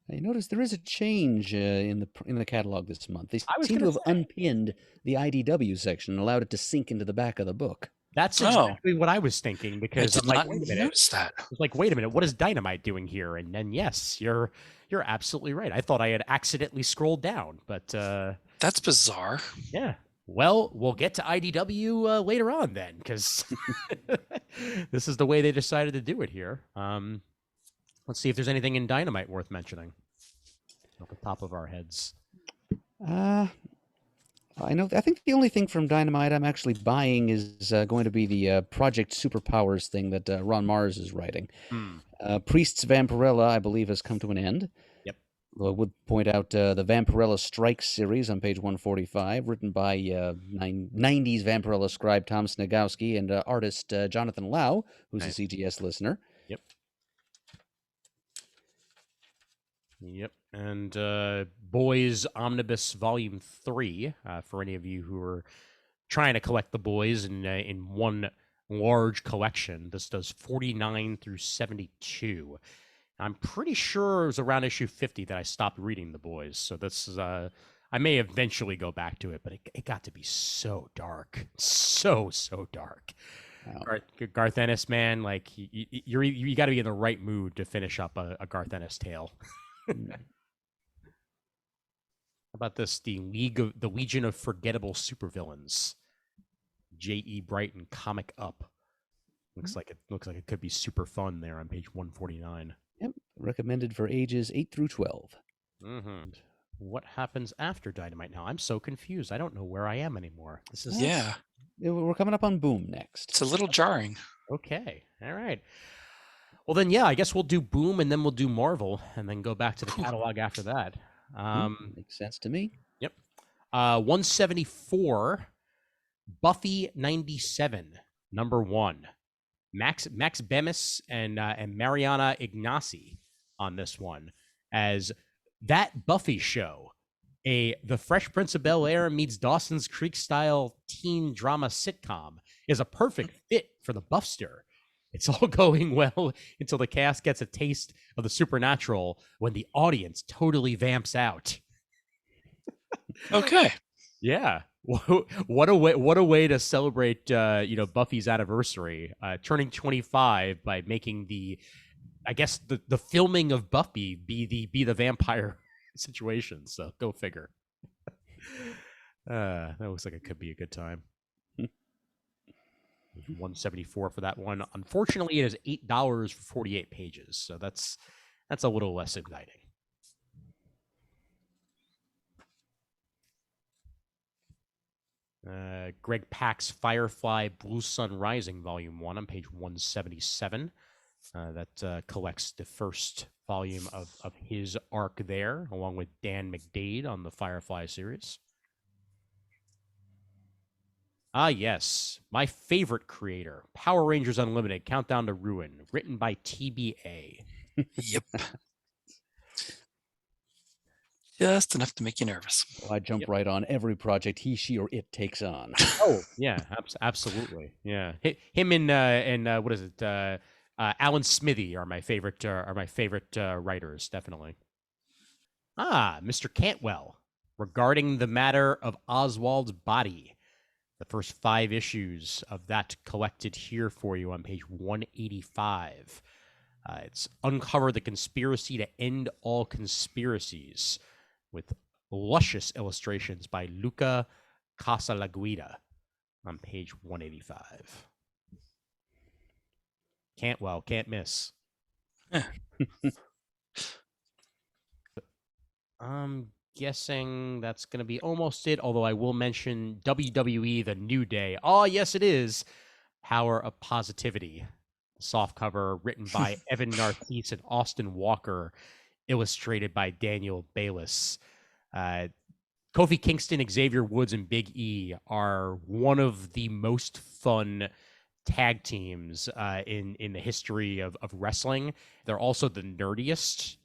S3: I noticed there is a change in the catalog this month. They
S1: I was
S3: seem to
S1: gonna
S3: have unpinned the IDW section and allowed it to sink into the back of the book.
S1: That's exactly what I was thinking,
S2: I
S1: because
S2: did
S1: I'm like,
S2: not
S1: wait a minute.
S2: notice that.
S1: I was like, wait a minute, what is Dynamite doing here? And then yes, you're absolutely right. I thought I had accidentally scrolled down, but
S2: That's bizarre.
S1: yeah. Well, we'll get to IDW later on then, because this is the way they decided to do it here. Let's see if there's anything in Dynamite worth mentioning off the top of our heads.
S3: I think the only thing from Dynamite I'm actually buying is going to be the Project Superpowers thing that Ron Mars is writing. Priest's Vampirella, I believe, has come to an end.
S1: Yep.
S3: I would point out the Vampirella Strikes series on page 145, written by 90s Vampirella scribe Tom Snegowski and artist Jonathan Lau, who's a CGS listener.
S1: Yep. Yep. And Boys Omnibus Volume 3, for any of you who are trying to collect the Boys in one large collection. This does 49 through 72. I'm pretty sure it was around issue 50 that I stopped reading the Boys. So this is I may eventually go back to it, but it got to be so dark, so dark. Wow. Garth Ennis, man, like you got to be in the right mood to finish up a Garth Ennis tale. How about this? The Legion of Forgettable Supervillains. J.E. Brighton comic up. Looks like it could be super fun there on page 149.
S3: Yep, recommended for ages 8 through 12.
S1: Mm-hmm. What happens after Dynamite now? I'm so confused. I don't know where I am anymore. This is
S3: We're coming up on Boom next.
S2: It's a little jarring.
S1: Okay. All right. Well, then, yeah, I guess we'll do Boom and then we'll do Marvel and then go back to the catalog after that.
S3: Makes sense to me.
S1: Yep. 174, Buffy 97, number 1. Max Bemis and Mariana Ignacy on this one, as that Buffy show, The Fresh Prince of Bel-Air meets Dawson's Creek style teen drama sitcom, is a perfect fit for the Buffster. It's all going well until the cast gets a taste of the supernatural when the audience totally vamps out.
S2: Okay.
S1: Yeah. What a way to celebrate Buffy's anniversary, turning 25 by making the filming of Buffy be the vampire situation. So go figure. That looks like it could be a good time. 174 for that one. Unfortunately, it is $8 for 48 pages, so that's a little less exciting. Greg Pak's Firefly Blue Sun Rising Volume 1 on page 177. That collects the first volume of his arc there, along with Dan McDade on the Firefly series. Ah, yes. My favorite creator, Power Rangers Unlimited, Countdown to Ruin, written by TBA.
S2: Yep. Just enough to make you nervous.
S3: Well, I jump right on every project he, she, or it takes on.
S1: Oh, yeah, absolutely. Yeah. Him and what is it? Alan Smithy are my favorite writers, definitely. Mr. Cantwell, regarding the matter of Oswald's body. The first 5 issues of that collected here for you on page 185. It's Uncover the Conspiracy to End All Conspiracies, with luscious illustrations by Luca Casalaguida on page 185. Can't miss. I'm guessing that's going to be almost it, although I will mention WWE The New Day. Oh, yes, it is. Power of Positivity. Softcover written by Evan Narcisse and Austin Walker, illustrated by Daniel Bayliss. Kofi Kingston, Xavier Woods, and Big E are one of the most fun tag teams in the history of wrestling. They're also the nerdiest.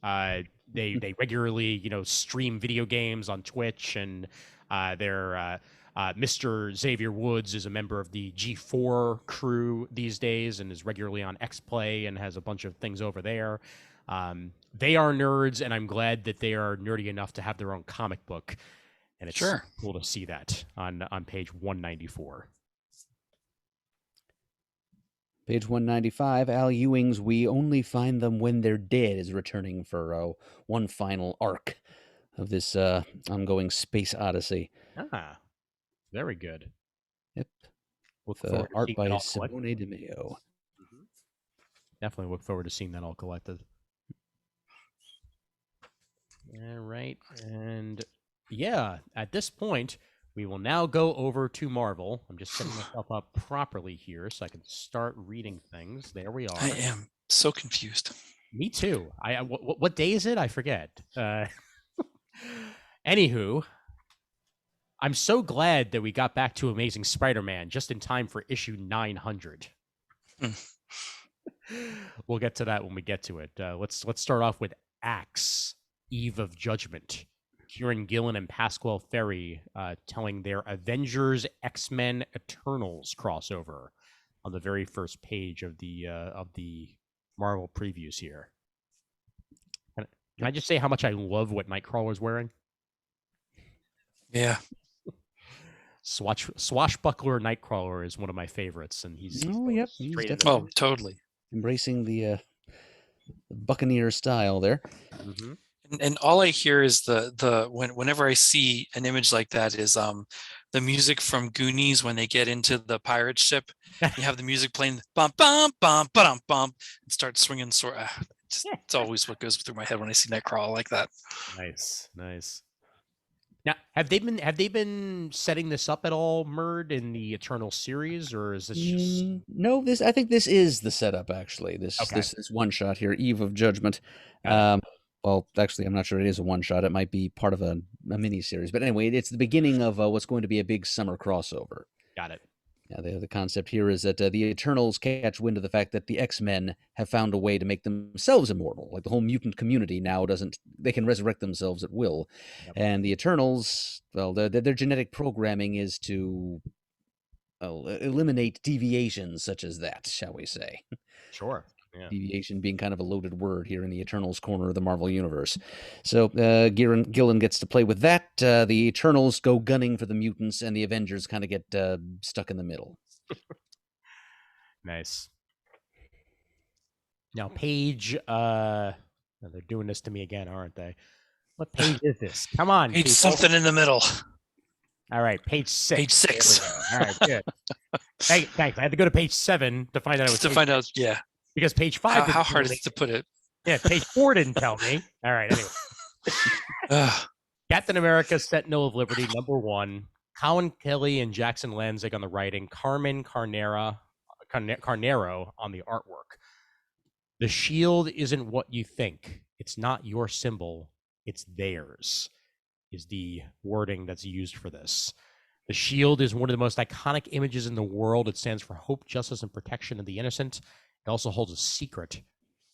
S1: They regularly stream video games on Twitch, and they're Mr. Xavier Woods is a member of the G4 crew these days and is regularly on X-Play and has a bunch of things over there. They are nerds, and I'm glad that they are nerdy enough to have their own comic book. And it's cool to see that on page 194.
S3: Page 195, Al Ewing's We Only Find Them When They're Dead is returning for one final arc of this ongoing space odyssey.
S1: Very good.
S3: Yep.
S1: With
S3: art by Simone DeMeo.
S1: Definitely look forward to seeing that all collected. All right. And yeah, at this point, we will now go over to Marvel. I'm just setting myself up properly here so I can start reading things. There we are.
S2: I am so confused.
S1: Me too. What day is it? I forget. Anywho, I'm so glad that we got back to Amazing Spider-Man just in time for issue 900. We'll get to that when we get to it. Let's start off with Axe, Eve of Judgment. Kieran Gillen and Pasquale Ferry telling their Avengers X-Men Eternals crossover on the very first page of the Marvel previews here. Can I just say how much I love what Nightcrawler's wearing?
S2: Yeah.
S1: Swashbuckler Nightcrawler is one of my favorites, and he's
S2: totally
S3: embracing the Buccaneer style there.
S1: Mm-hmm.
S2: And all I hear is whenever I see an image like that is the music from Goonies when they get into the pirate ship. You have the music playing bum bum bum bum bum and start swinging sword. It's always what goes through my head when I see Nightcrawler like that.
S1: Nice. Now, have they been setting this up at all, Murd, in the Eternal series, or is this just
S3: no? I think this is the setup. Actually, this one shot here, Eve of Judgment. Well, actually, I'm not sure it is a one shot. It might be part of a mini series, but anyway, it's the beginning of what's going to be a big summer crossover.
S1: Got it.
S3: Yeah, the concept here is that the Eternals catch wind of the fact that the X-Men have found a way to make themselves immortal. Like the whole mutant community now they can resurrect themselves at will. Yep. And the Eternals, well, their genetic programming is to eliminate deviations such as that, shall we say.
S1: Sure. Yeah.
S3: Deviation being kind of a loaded word here in the Eternals corner of the Marvel Universe. So Gillen gets to play with that. The Eternals go gunning for the mutants, and the Avengers kind of get stuck in the middle.
S1: Nice. Now, page... they're doing this to me again, aren't they? What page is this? Come on.
S2: Page something in the middle.
S1: All right, page 6.
S2: Page 6.
S1: All right, good. Thanks. I had to go to page 7 to find out.
S2: Yeah.
S1: Because page 5...
S2: How hard is it to put it?
S1: Yeah, page 4 didn't tell me. All right, anyway. Captain America, Sentinel of Liberty, #1. Colin Kelly and Jackson Lanzig on the writing. Carmen Carnero on the artwork. The shield isn't what you think. It's not your symbol. It's theirs, is the wording that's used for this. The shield is one of the most iconic images in the world. It stands for hope, justice, and protection of the innocent. It also holds a secret,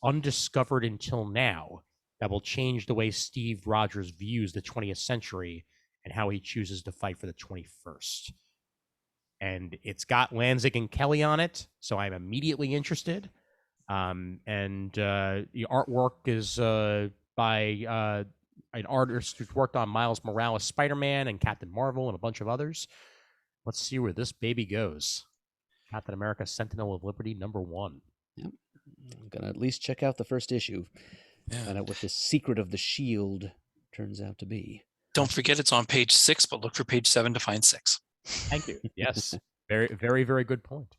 S1: undiscovered until now, that will change the way Steve Rogers views the 20th century and how he chooses to fight for the 21st. And it's got Lanzig and Kelly on it, so I'm immediately interested. And the artwork is by an artist who's worked on Miles Morales, Spider-Man, and Captain Marvel, and a bunch of others. Let's see where this baby goes. Captain America: Sentinel of Liberty #1.
S3: Yep. I'm gonna at least check out the first issue.
S2: Yeah.
S3: Find out what the secret of the shield turns out to be.
S2: Don't forget it's on page 6, but look for page 7 to find 6.
S1: Thank you. Yes. Very, very, very good point.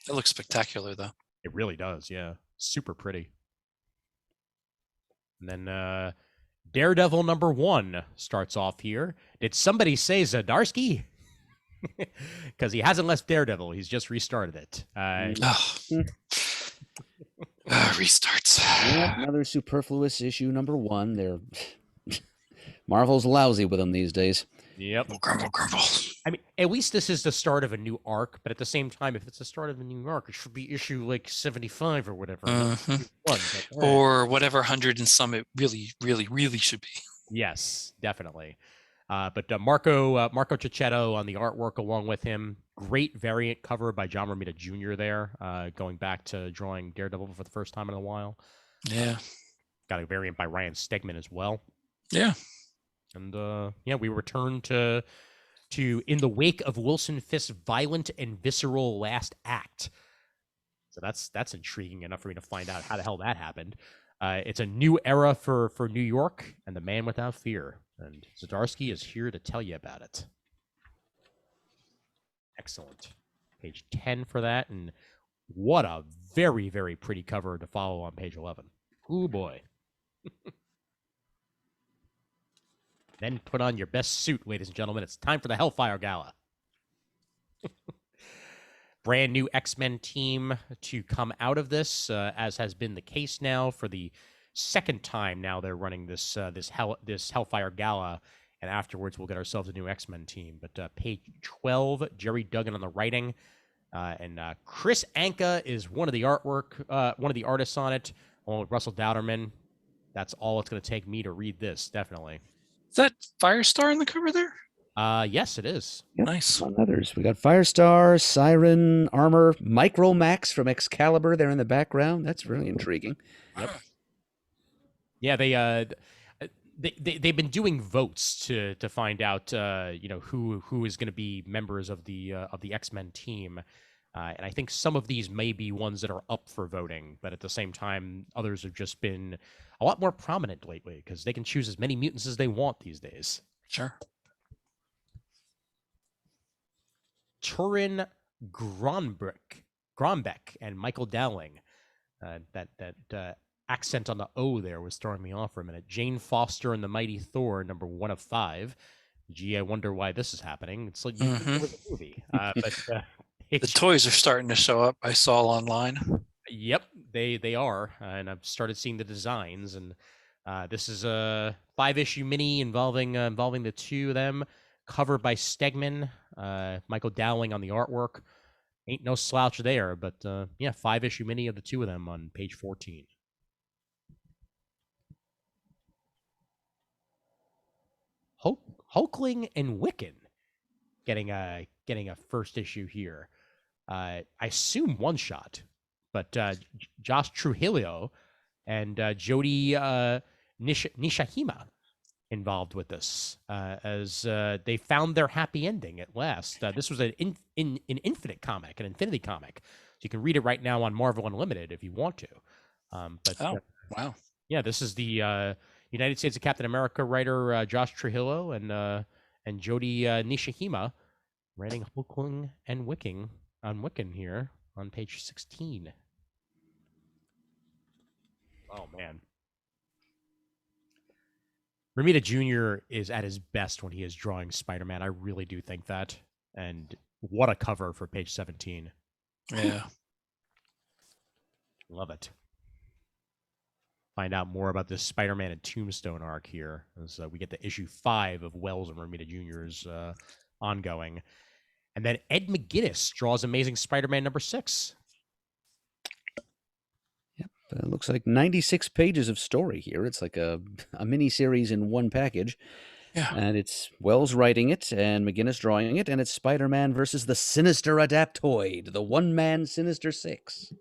S2: It looks spectacular, though.
S1: It really does. Yeah. Super pretty. And then Daredevil #1 starts off here. Did somebody say Zdarsky? Because he hasn't left Daredevil. He's just restarted it.
S2: Restarts.
S3: Yep, another superfluous issue #1. They're Marvel's lousy with them these days.
S1: Yep.
S2: Grumble.
S1: I mean, at least this is the start of a new arc, but at the same time, if it's the start of a new arc, it should be issue like 75 or whatever.
S2: Or whatever 100 and some it really, really, really should be.
S1: Yes, definitely. But Marco Cicchetto on the artwork along with him. Great variant cover by John Romita Jr. there, going back to drawing Daredevil for the first time in a while.
S2: Yeah.
S1: Got a variant by Ryan Stegman as well.
S2: Yeah.
S1: And we return to In the Wake of Wilson Fisk's violent and visceral last act. So that's intriguing enough for me to find out how the hell that happened. It's a new era for New York and the Man Without Fear. And Zdarsky is here to tell you about it. Excellent. Page 10 for that. And what a very, very pretty cover to follow on page 11. Ooh, boy. Then put on your best suit, ladies and gentlemen. It's time for the Hellfire Gala. Brand new X-Men team to come out of this, as has been the case now for the second time. Now they're running this Hellfire Gala, and afterwards we'll get ourselves a new X-Men team. But page 12, Jerry Duggan on the writing, and Chris Anka is one of the artists on it, along with Russell Dowderman. That's all it's going to take me to read this, definitely.
S2: Is that Firestar in the cover there?
S1: Yes, it is.
S3: Yep.
S2: Nice.
S3: On others, we got Firestar, Siren, Armor, Micromax from Excalibur there in the background. That's really intriguing.
S1: Yep. Yeah, they've been doing votes to find out who is going to be members of the X-Men team. And I think some of these may be ones that are up for voting, but at the same time, others have just been a lot more prominent lately because they can choose as many mutants as they want these days.
S2: Sure.
S1: Turin Grombeck and Michael Dowling. That accent on the O there was throwing me off for a minute. Jane Foster and the Mighty Thor, #1 of 5. Gee, I wonder why this is happening. It's like the movie.
S2: The toys are starting to show up. I saw online.
S1: Yep, they are, and I've started seeing the designs. And this is a 5-issue mini involving the two of them, covered by Stegman, Michael Dowling on the artwork. Ain't no slouch there, but 5-issue mini of the two of them on page 14. Hulkling and Wiccan getting a first issue here. I assume one shot, but Josh Trujillo and Jody Nishihima involved with this as they found their happy ending at last. This was an Infinity comic. So you can read it right now on Marvel Unlimited if you want to.
S2: Wow.
S1: Yeah, this is the United States of Captain America writer Josh Trujillo and Jody Nishihima writing Hulkling and Wiccan here on page 16. Oh, man. Romita Jr. is at his best when he is drawing Spider-Man. I really do think that. And what a cover for page 17.
S2: Yeah.
S1: Love it. Find out more about this Spider-Man and Tombstone arc here as we get to issue 5 of Wells and Romita Jr.'s ongoing. And then Ed McGuinness draws Amazing Spider-Man #6.
S3: Yep, it looks like 96 pages of story here. It's like a mini series in one package.
S2: Yeah.
S3: And it's Wells writing it and McGuinness drawing it, and it's Spider-Man versus the Sinister Adaptoid, the one-man Sinister Six.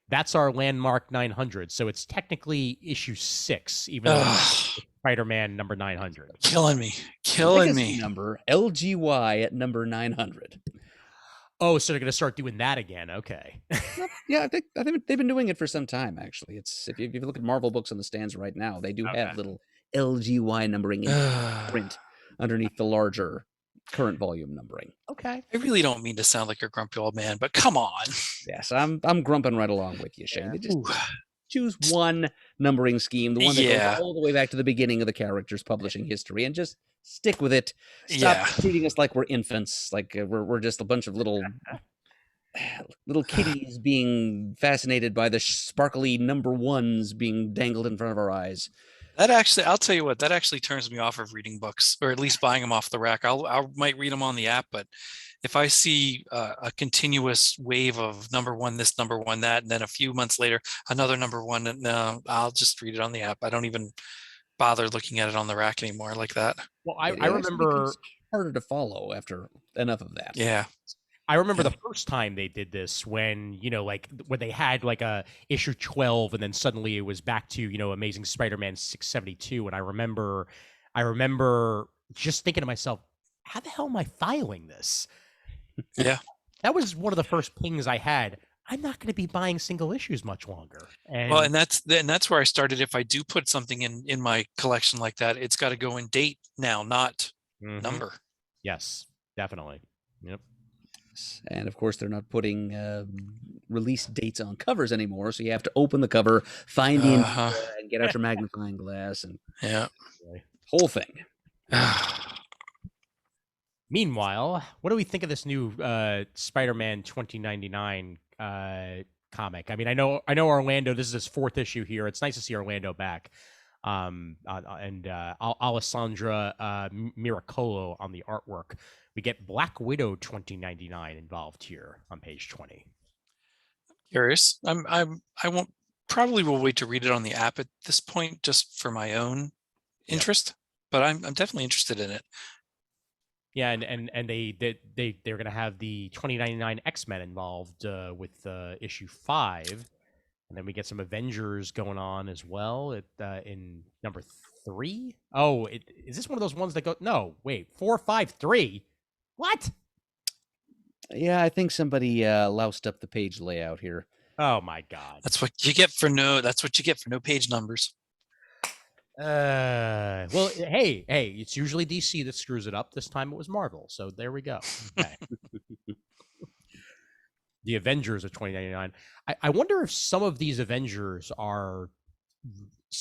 S1: That's our landmark 900. So it's technically issue 6, even though it's Spider-Man number 900.
S2: Killing me.
S3: Legacy number LGY at number 900.
S1: Oh, so they're going to start doing that again. Okay.
S3: Yeah, I think they've been doing it for some time, actually. It's if you look at Marvel books on the stands right now, they do have little LGY numbering in print underneath the larger current volume numbering.
S1: Okay.
S2: I really don't mean to sound like a grumpy old man, but come on.
S3: Yes, I'm grumping right along with you, Shane. They just choose one numbering scheme, the one that goes all the way back to the beginning of the character's publishing history, and just stick with it. Stop treating us like we're infants, like we're just a bunch of little kitties being fascinated by the sparkly number ones being dangled in front of our eyes.
S2: That actually, I'll tell you what, that actually turns me off of reading books, or at least buying them off the rack. I might read them on the app, but if I see a continuous wave of number one this, number one that, and then a few months later another number one, no, I'll just read it on the app. I don't even bother looking at it on the rack anymore like that.
S1: Well, I remember
S3: it's harder to follow after enough of that.
S2: Yeah.
S1: I remember the first time they did this when, like when they had like a issue 12 and then suddenly it was back to, Amazing Spider-Man 672. And I remember just thinking to myself, how the hell am I filing this?
S2: Yeah.
S1: That was one of the first pings I had. I'm not going to be buying single issues much longer.
S2: And that's where I started. If I do put something in my collection like that, it's got to go in date now, not number.
S1: Yes, definitely. Yep.
S3: And of course, they're not putting release dates on covers anymore, so you have to open the cover, find the and get out your magnifying glass, and whole thing.
S1: Meanwhile, what do we think of this new Spider-Man 2099 comic? I mean, I know Orlando. This is his 4th issue here. It's nice to see Orlando back, and Alessandra Miracolo on the artwork. We get Black Widow 2099 involved here on page 20.
S2: Curious. I won't will wait to read it on the app at this point, just for my own interest. But I'm definitely interested in it.
S1: Yeah, and they're going to have the 2099 X-Men involved with issue 5, and then we get some Avengers going on as well in number 3. Oh, is this one of those ones that go? No, wait, 453. What?
S3: Yeah, I think somebody loused up the page layout here.
S1: Oh my God!
S2: That's what you get for no page numbers.
S1: Well, hey, it's usually DC that screws it up. This time it was Marvel, so there we go. Okay. The Avengers of 2099. I wonder if some of these Avengers are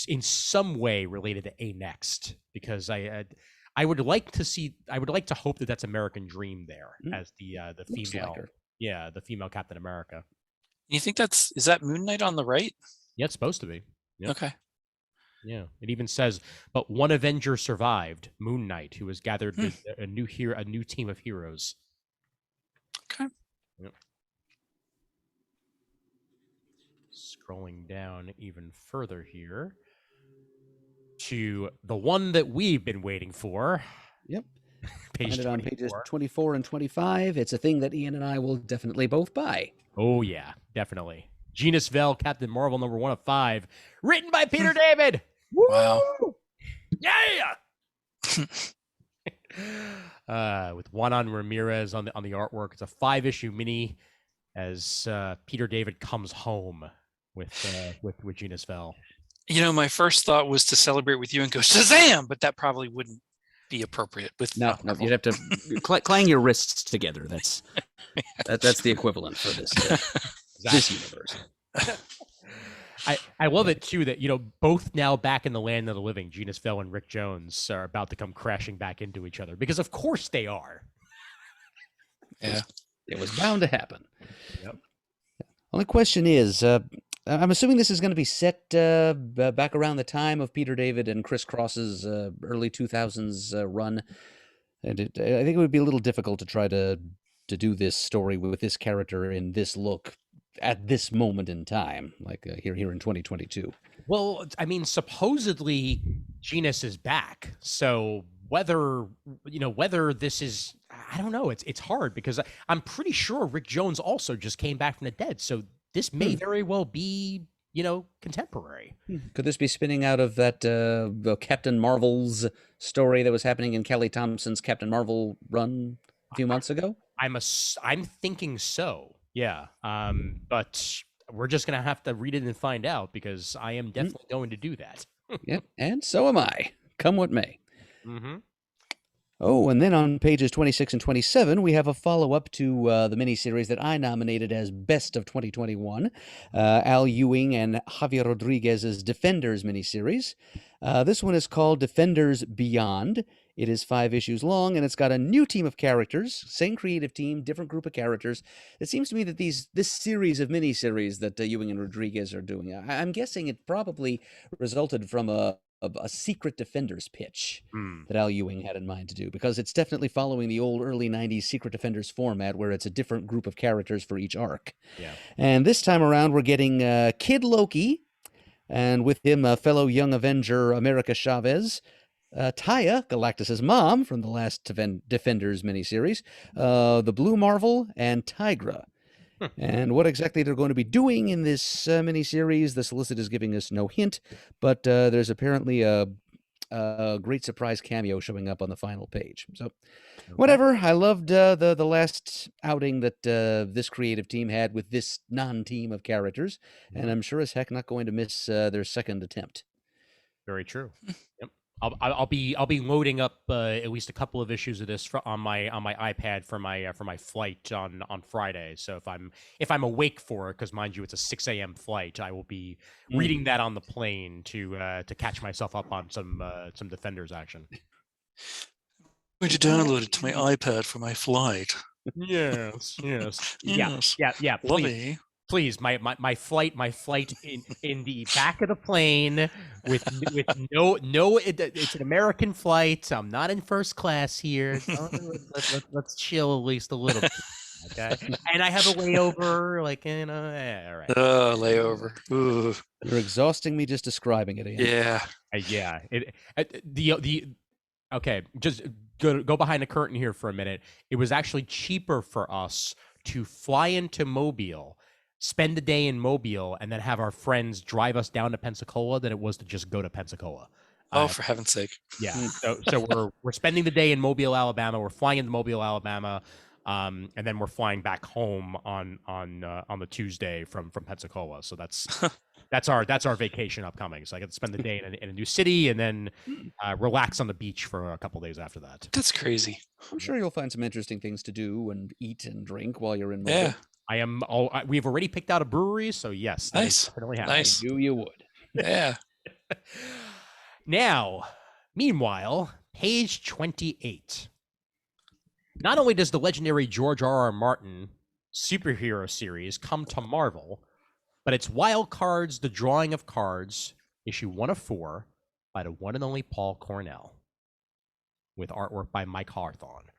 S1: in some way related to A-Next, because I would like to hope that that's American Dream there as the female, the female Captain America.
S2: You think is that Moon Knight on the right?
S1: Yeah, it's supposed to be. Yep.
S2: Okay.
S1: Yeah, it even says, but one Avenger survived, Moon Knight, who has gathered a new team of heroes.
S2: Okay.
S1: Yep. Scrolling down even further here to the one that we've been waiting for.
S3: Yep.
S1: Page 24.
S3: On pages 24 and 25. It's a thing that Ian and I will definitely both buy.
S1: Oh, yeah, definitely. Genis-Vell, Captain Marvel, number 1 of 5. Written by Peter David.
S2: Wow.
S1: Yeah! With Juan Ramirez on the artwork. It's a 5-issue mini as Peter David comes home with Genis-Vell.
S2: My first thought was to celebrate with you and go Shazam, but that probably wouldn't be appropriate. With
S3: no, you'd have to clang your wrists together. That's the equivalent for this this universe.
S1: I love it too that both now back in the land of the living, Genis-Vell and Rick Jones are about to come crashing back into each other, because of course they are.
S2: Yeah,
S3: it was bound to happen.
S1: Yep.
S3: Only question is, I'm assuming this is going to be set back around the time of Peter David and Chris Cross's early 2000s run. And I think it would be a little difficult to try to do this story with this character in this look at this moment in time, like here in 2022.
S1: Well, I mean, supposedly Genis is back, so whether this is, I don't know. It's hard, because I'm pretty sure Rick Jones also just came back from the dead. So this may very well be, contemporary.
S3: Could this be spinning out of that Captain Marvel's story that was happening in Kelly Thompson's Captain Marvel run a few months ago?
S1: I'm thinking so. Yeah. But we're just gonna have to read it and find out, because I am definitely going to do that.
S3: Yep, and so am I. Come what may.
S1: Mm-hmm.
S3: Oh, and then on pages 26 and 27, we have a follow-up to the miniseries that I nominated as Best of 2021, Al Ewing and Javier Rodriguez's Defenders miniseries. This one is called Defenders Beyond. It is 5 issues long, and it's got a new team of characters, same creative team, different group of characters. It seems to me that this series of miniseries that Ewing and Rodriguez are doing, I'm guessing it probably resulted from a secret Defenders pitch that Al Ewing had in mind to do, because it's definitely following the old early 90s Secret Defenders format where it's a different group of characters for each arc.
S1: Yeah.
S3: And this time around, we're getting Kid Loki, and with him, fellow Young Avenger America Chavez, Taya, Galactus's mom from the last Defenders miniseries, the Blue Marvel, and Tigra. And what exactly they're going to be doing in this miniseries, the solicit is giving us no hint, but there's apparently a great surprise cameo showing up on the final page. So, whatever. I loved the last outing that this creative team had with this non-team of characters, and I'm sure as heck not going to miss their second attempt.
S1: Very true. Yep. I'll be loading up at least a couple of issues of this on my iPad for my flight on Friday. So if I'm awake for it, because mind you, it's a 6 a.m. flight, I will be reading that on the plane to catch myself up on some Defenders action.
S2: I'm going to download it to my iPad for my flight.
S1: Yes.
S2: Yes.
S1: Yeah. Please, my flight in the back of the plane with no it's an American flight. I'm not in first class here. Let's chill at least a little bit, okay? And I have a layover, all right.
S2: Layover. Ooh.
S3: You're exhausting me just describing it, Ian.
S2: Yeah.
S1: Okay, just go behind the curtain here for a minute. It was actually cheaper for us to fly into Mobile, spend the day in Mobile, and then have our friends drive us down to Pensacola than it was to just go to Pensacola.
S2: Oh, for heaven's sake!
S1: Yeah. So we're spending the day in Mobile, Alabama. We're flying into Mobile, Alabama, and then we're flying back home on the Tuesday from Pensacola. So that's our vacation upcoming. So I get to spend the day in a new city and then relax on the beach for a couple days after that.
S2: That's crazy.
S3: I'm sure you'll find some interesting things to do and eat and drink while you're in Mobile.
S2: Yeah.
S1: We've already picked out a brewery, so yes,
S2: nice.
S1: Definitely happen.
S2: Nice.
S3: I knew you would.
S2: Yeah.
S1: Now, meanwhile, page 28. Not only does the legendary George R.R. Martin superhero series come to Marvel, but it's Wild Cards: The Drawing of Cards, issue 1 of 4, by the one and only Paul Cornell, with artwork by Mike Hawthorne.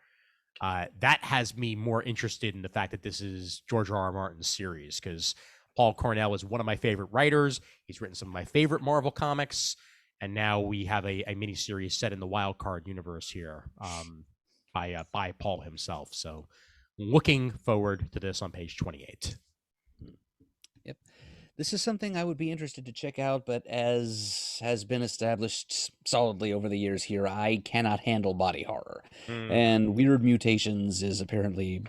S1: That has me more interested in the fact that this is George R.R. Martin's series, because Paul Cornell is one of my favorite writers. He's written some of my favorite Marvel comics, and now we have a miniseries set in the Wild Card universe here by Paul himself. So looking forward to this on page 28.
S3: Yep. This is something I would be interested to check out, but as has been established solidly over the years here, I cannot handle body horror. And weird mutations is apparently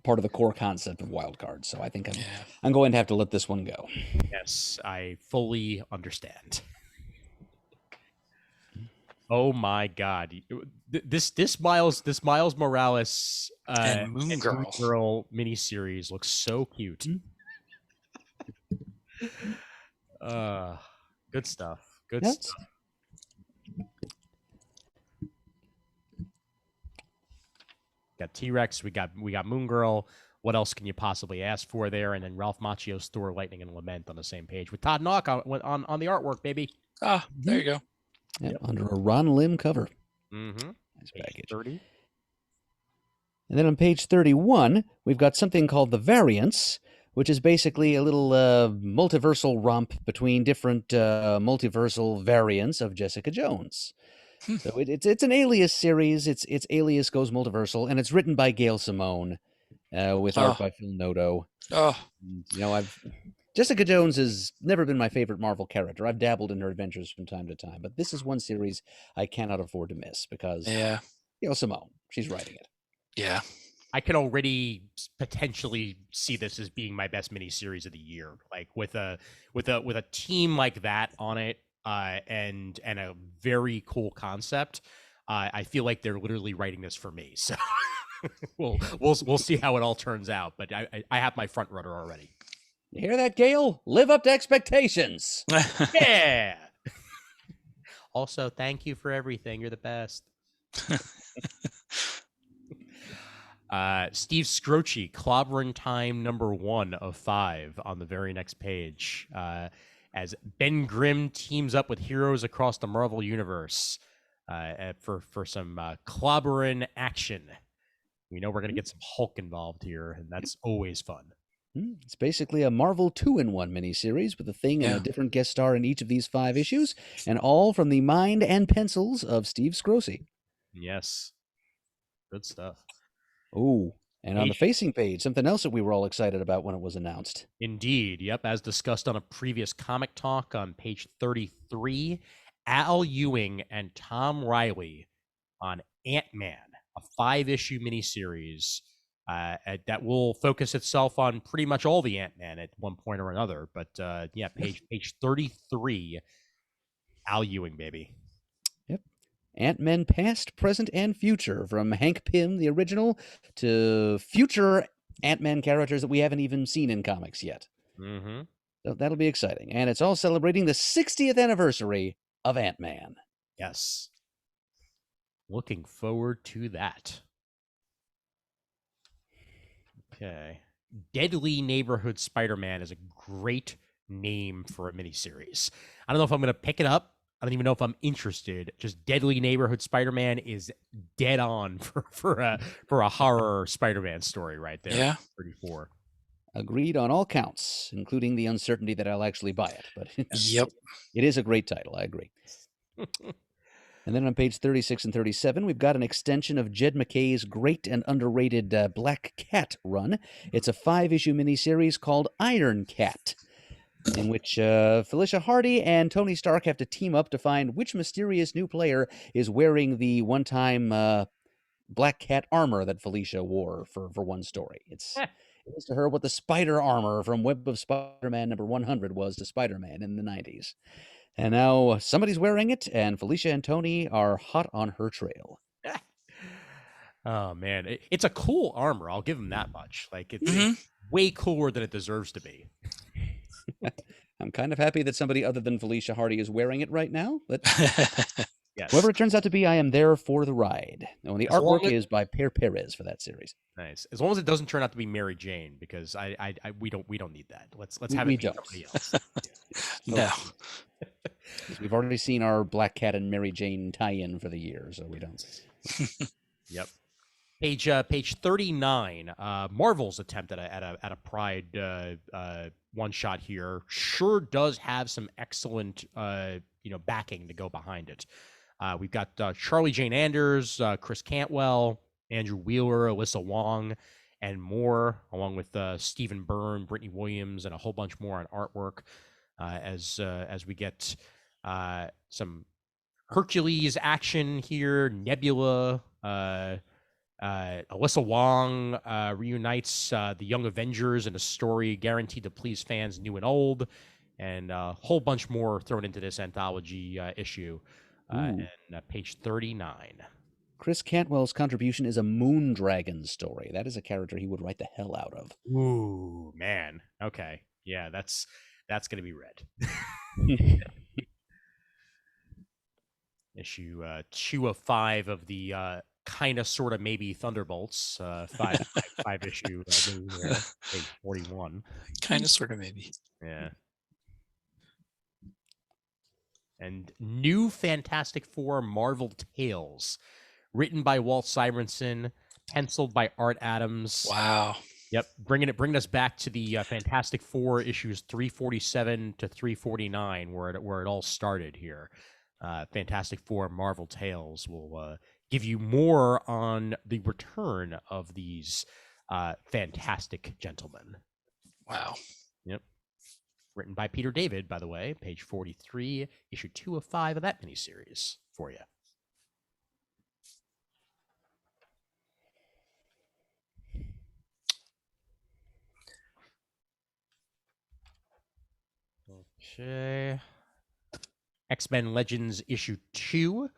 S3: part of the core concept of Wild Cards, so I think I'm going to have to let this one go.
S1: Yes, I fully understand. Oh my God! This Miles Morales
S2: and Moon
S1: Girl miniseries looks so cute. Good stuff. Good stuff. Got T-Rex. We got Moon Girl. What else can you possibly ask for there? And then Ralph Macchio's Thor, Lightning, and Lament on the same page with Todd Nauck on the artwork, baby.
S2: Ah, there you go.
S3: Yep. Under a Ron Lim cover.
S1: Mm-hmm.
S3: Nice package.
S1: 30.
S3: And then on page 31, we've got something called The Variants, which is basically a little multiversal romp between different multiversal variants of Jessica Jones. So it's an Alias series. It's Alias Goes Multiversal, and it's written by Gail Simone with art by Phil Noto.
S2: Oh,
S3: You know, Jessica Jones has never been my favorite Marvel character. I've dabbled in her adventures from time to time, but this is one series I cannot afford to miss because,
S2: yeah.
S3: Simone, she's writing it.
S2: Yeah.
S1: I can already potentially see this as being my best miniseries of the year. Like with a team like that on it, and a very cool concept. I feel like they're literally writing this for me. So we'll see how it all turns out. But I have my front runner already.
S3: You hear that, Gail? Live up to expectations.
S1: Yeah. Also, thank you for everything. You're the best. Steve Scroce, Clobbering Time #1 of 5 on the very next page. As Ben Grimm teams up with heroes across the Marvel Universe for some clobbering action. We know we're going to get some Hulk involved here, and that's always fun.
S3: It's basically a Marvel 2-in-1 miniseries with a Thing and a different guest star in each of these 5 issues, and all from the mind and pencils of Steve Scroce.
S1: Yes. Good stuff.
S3: Oh, and on the facing page, something else that we were all excited about when it was announced.
S1: Indeed. Yep. As discussed on a previous comic talk on page 33, Al Ewing and Tom Riley on Ant-Man, a 5-issue miniseries that will focus itself on pretty much all the Ant-Man at one point or another. But yeah, page 33, Al Ewing, baby.
S3: Yep. Ant-Man Past, Present, and Future, from Hank Pym, the original, to future Ant-Man characters that we haven't even seen in comics yet.
S1: Mm-hmm.
S3: So that'll be exciting. And it's all celebrating the 60th anniversary of Ant-Man.
S1: Yes. Looking forward to that. Okay. Deadly Neighborhood Spider-Man is a great name for a miniseries. I don't know if I'm going to pick it up. I don't even know if I'm interested. Just Deadly Neighborhood Spider-Man is dead on for a horror Spider-Man story right there.
S2: Yeah.
S1: 34.
S3: Agreed on all counts, including the uncertainty that I'll actually buy it. But
S2: Yep.
S3: It is a great title. I agree. And then on page 36 and 37, we've got an extension of Jed MacKay's great and underrated Black Cat run. It's a 5-issue miniseries called Iron Cat, in which Felicia Hardy and Tony Stark have to team up to find which mysterious new player is wearing the one-time Black Cat armor that Felicia wore for one story. It is to her what the spider armor from Web of Spider-Man #100 was to Spider-Man in the 90s. And now somebody's wearing it, and Felicia and Tony are hot on her trail.
S1: Oh, man. It's a cool armor. I'll give him that much. Like, it's way cooler than it deserves to be.
S3: I'm kind of happy that somebody other than Felicia Hardy is wearing it right now. But
S1: yes.
S3: Whoever it turns out to be, I am there for the ride. And the artwork is by Per Perez for that series.
S1: Nice. As long as it doesn't turn out to be Mary Jane, because we don't need that. Let's have it be somebody else.
S2: No.
S3: We've already seen our Black Cat and Mary Jane tie-in for the year, so we don't.
S1: Yep. Page 39. Marvel's attempt at a Pride one shot here sure does have some excellent backing to go behind it. We've got Charlie Jane Anders, Chris Cantwell, Andrew Wheeler, Alyssa Wong, and more, along with Stephen Byrne, Brittany Williams, and a whole bunch more on artwork. As we get some Hercules action here, Nebula, Alyssa Wong reunites the Young Avengers in a story guaranteed to please fans new and old, and a whole bunch more thrown into this anthology issue. And page 39.
S3: Chris Cantwell's contribution is a Moondragon story. That is a character he would write the hell out of.
S1: Ooh, man. Okay. Yeah, that's going to be read. Issue 2 of 5 of the kind of sort of maybe Thunderbolts 5 issue page 41.
S2: Kind of sort of maybe.
S1: Yeah. And new Fantastic Four Marvel Tales, written by Walt Simonson, penciled by Art Adams.
S2: Wow.
S1: Yep, bringing us back to the Fantastic Four issues 347 to 349, where it all started here. Fantastic Four Marvel Tales will give you more on the return of these fantastic gentlemen.
S2: Wow.
S1: Yep. Written by Peter David, by the way, page 43, issue 2 of 5 of that miniseries for you. Okay. X-Men Legends issue 2.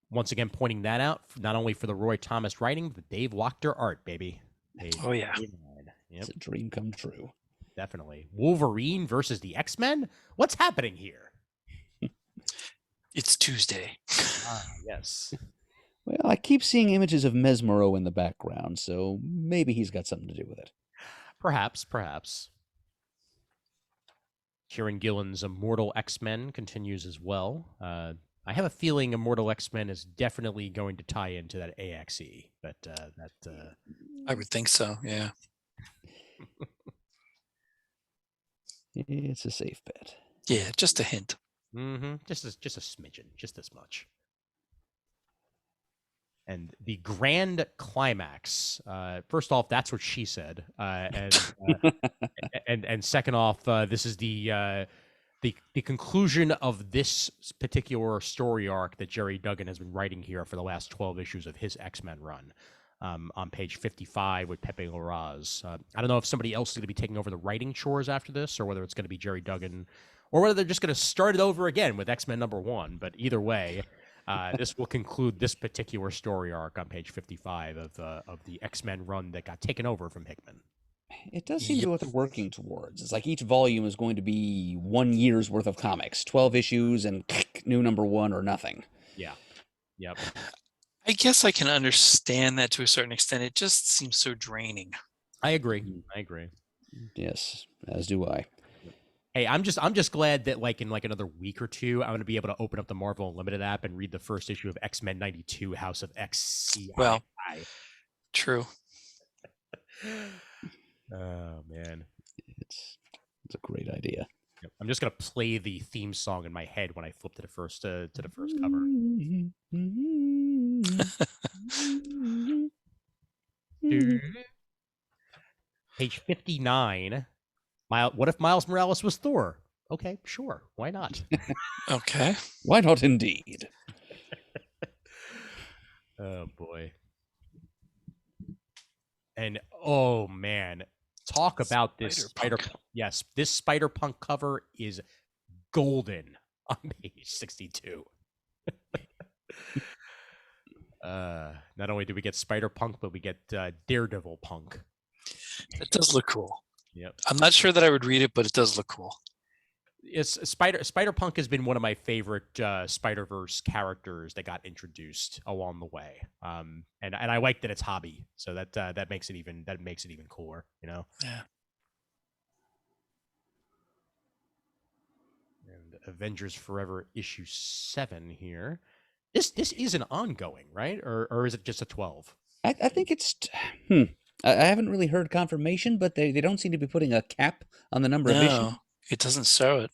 S1: Once again, pointing that out, not only for the Roy Thomas writing, but Dave Wachter art, baby.
S2: Oh, yeah.
S1: Yep.
S3: It's a dream come true.
S1: Definitely. Wolverine versus the X-Men? What's happening here?
S2: It's Tuesday.
S1: Yes.
S3: Well, I keep seeing images of Mesmero in the background, so maybe he's got something to do with it.
S1: Perhaps. Kieran Gillen's Immortal X-Men continues as well. I have a feeling Immortal X-Men is definitely going to tie into that AXE, but
S2: I would think so, yeah.
S3: It's a safe bet.
S2: Yeah, just a hint.
S1: Mm-hmm. Just a smidgen, just this much. And the grand climax. First off, that's what she said, and second off, this is the conclusion of this particular story arc that Jerry Duggan has been writing here for the last 12 issues of his X-Men run. On page 55 with Pepe Larraz. I don't know if somebody else is going to be taking over the writing chores after this, or whether it's going to be Jerry Duggan, or whether they're just going to start it over again with X-Men #1. But either way, this will conclude this particular story arc on page 55 of the X-Men run that got taken over from Hickman.
S3: It does seem to be what they're working towards. It's like each volume is going to be 1 year's worth of comics, 12 issues, and new #1 or nothing.
S1: Yeah. Yep.
S2: I guess I can understand that to a certain extent. It just seems so draining.
S1: I agree.
S3: Yes, as do I.
S1: Hey, I'm just glad that in another week or two, I'm going to be able to open up the Marvel Unlimited app and read the first issue of X-Men '92, House of XCI.
S2: Well, true.
S1: Oh man,
S3: it's a great idea.
S1: Yep. I'm just gonna play the theme song in my head when I flip to the first cover. Page 59. What if Miles Morales was Thor? Okay, sure. Why not?
S2: Okay.
S3: Why not indeed?
S1: Oh boy. And oh man, talk about this Spider-Punk. Yes, this Spider-Punk cover is golden on page 62. Not only do we get Spider-Punk, but we get Daredevil Punk.
S2: It does look cool.
S1: Yep.
S2: I'm not sure that I would read it, but it does look cool.
S1: It's Spider-Punk has been one of my favorite Spider-Verse characters that got introduced along the way. And I like that it's hobby, so that makes it even cooler, you know.
S2: Yeah.
S1: And Avengers Forever issue 7 here. This is an ongoing, right? Or is it just a 12?
S3: I think it's I haven't really heard confirmation, but they don't seem to be putting a cap on the number of issues.
S2: It doesn't show it.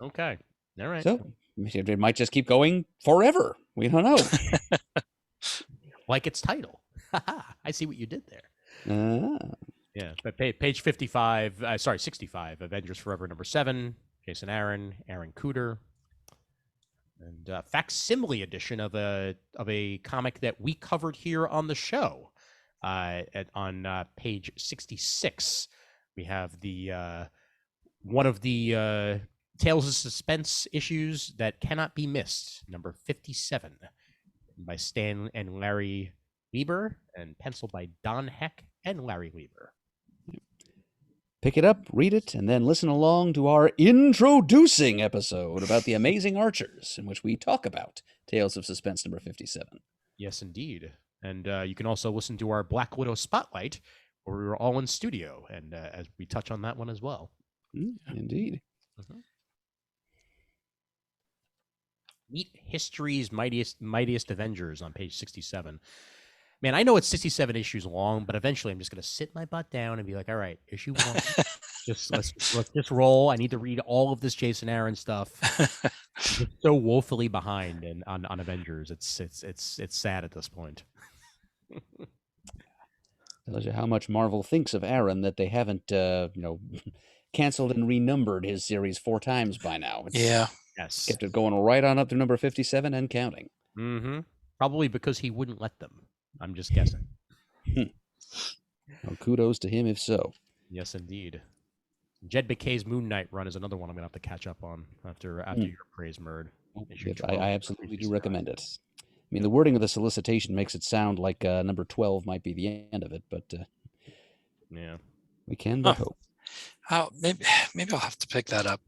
S1: Okay. All right.
S3: So it might just keep going forever. We don't know.
S1: Like its title. I see what you did there. Yeah. But page 55, 65, Avengers Forever #7, Jason Aaron Cooter. And facsimile edition of a comic that we covered here on the show. On page 66, we have the one of the Tales of Suspense issues that cannot be missed, number 57, by Stan and Larry Lieber, and penciled by Don Heck and Larry Lieber.
S3: Pick it up, read it, and then listen along to our introducing episode about the Amazing Archers, in which we talk about Tales of Suspense number 57.
S1: Yes, indeed. And you can also listen to our Black Widow Spotlight, where we were all in studio, and as we touch on that one as well.
S3: Indeed.
S1: Mm-hmm. Meet History's Mightiest Avengers on page 67. Man, I know it's 67 issues long, but eventually I'm just going to sit my butt down and be like, all right, issue 1. let's just roll. I need to read all of this Jason Aaron stuff. I'm so woefully behind on Avengers. It's sad at this point.
S3: Tells you how much Marvel thinks of Aaron that they haven't, canceled and renumbered his series 4 times by now.
S2: Yeah.
S1: Yes.
S3: Kept it going right on up to number 57 and counting.
S1: Mm-hmm. Probably because he wouldn't let them. I'm just guessing.
S3: Well, kudos to him if so.
S1: Yes, indeed. Jed McKay's Moon Knight run is another one I'm going to have to catch up on after your praise, Murd.
S3: I absolutely do recommend it. I mean, the wording of the solicitation makes it sound like number 12 might be the end of it, but
S1: yeah,
S3: we can but hope.
S2: Maybe I'll have to pick that up.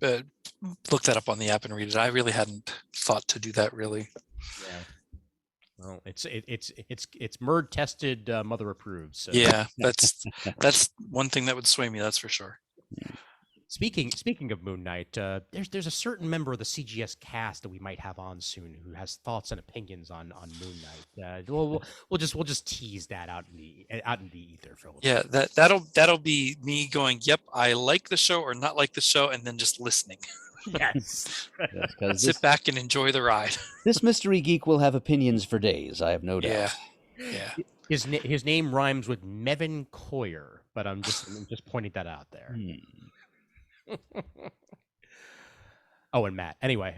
S2: Look that up on the app and read it. I really hadn't thought to do that. Really.
S1: Yeah. Well, it's Murd tested, mother approved. So.
S2: Yeah, that's one thing that would sway me. That's for sure.
S1: Speaking of Moon Knight, there's a certain member of the CGS cast that we might have on soon who has thoughts and opinions on Moon Knight. We'll just tease that out in the ether, Philip.
S2: Yeah, that'll be me going, yep, I like the show or not like the show, and then just listening.
S1: Yes.
S2: Sit back and enjoy the ride.
S3: This mystery geek will have opinions for days, I have no doubt.
S2: Yeah.
S1: His name rhymes with Mevin Coyer, but I'm just pointing that out there. Oh, and Matt. Anyway,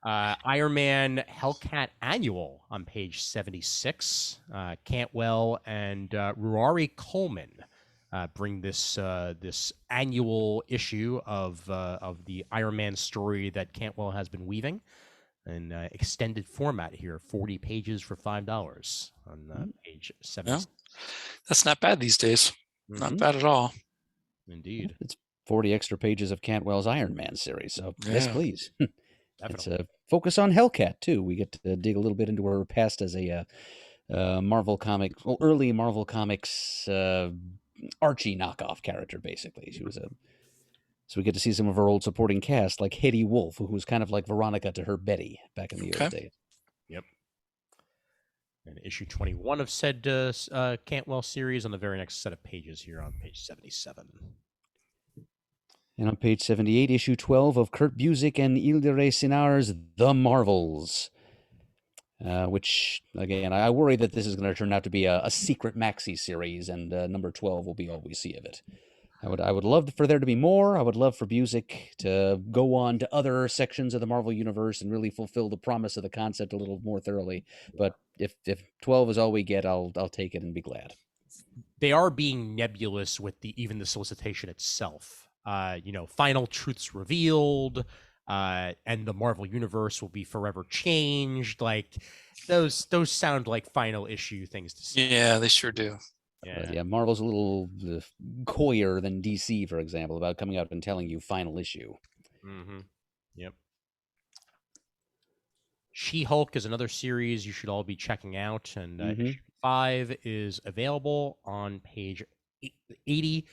S1: Iron Man Hellcat Annual on page 76. Cantwell and Ruari Coleman bring this annual issue of the Iron Man story that Cantwell has been weaving. An extended format here, 40 pages for $5 on page 7.
S2: Yeah. That's not bad these days. Not bad at all.
S1: Indeed.
S3: It's 40 extra pages of Cantwell's Iron Man series, so yes, please. It's a focus on Hellcat, too. We get to dig a little bit into her past as a early Marvel Comics Archie knockoff character, basically. She was So we get to see some of her old supporting cast, like Hetty Wolf, who was kind of like Veronica to her Betty back in the old days.
S1: Yep. And issue 21 of said Cantwell series on the very next set of pages here on page 77.
S3: And on page 78, issue 12 of Kurt Busiek and Ildere Sinar's The Marvels. Which, again, I worry that this is going to turn out to be a secret maxi series, and number 12 will be all we see of it. I would love for there to be more. I would love for Busiek to go on to other sections of the Marvel Universe and really fulfill the promise of the concept a little more thoroughly. But if 12 is all we get, I'll take it and be glad.
S1: They are being nebulous with even the solicitation itself. Final truths revealed, and the Marvel Universe will be forever changed. Like those sound like final issue things to say.
S2: Yeah, they sure do.
S3: Yeah, Marvel's a little coyer than DC, for example, about coming out and telling you final issue.
S1: Mm-hmm. Yep. She-Hulk is another series you should all be checking out, and issue 5 is available on page 80.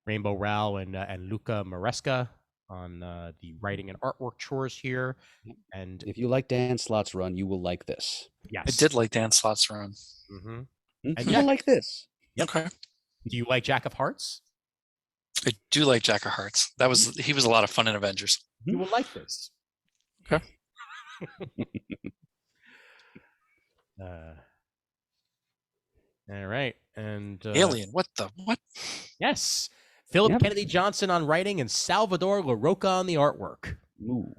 S1: Rainbow Rowell and Luca Maresca on the writing and artwork chores here. And
S3: if you like Dan Slott's run, you will like this.
S1: Yes,
S2: I did like Dan Slott's run.
S3: And you will like this.
S1: Yep. Okay. Do you like Jack of Hearts?
S2: I do like Jack of Hearts. He was a lot of fun in Avengers.
S1: You will like this.
S2: Okay.
S1: All right. And
S2: Alien. What?
S1: Yes. Philip Kennedy Johnson on writing and Salvador LaRocca on the artwork.
S3: Ooh.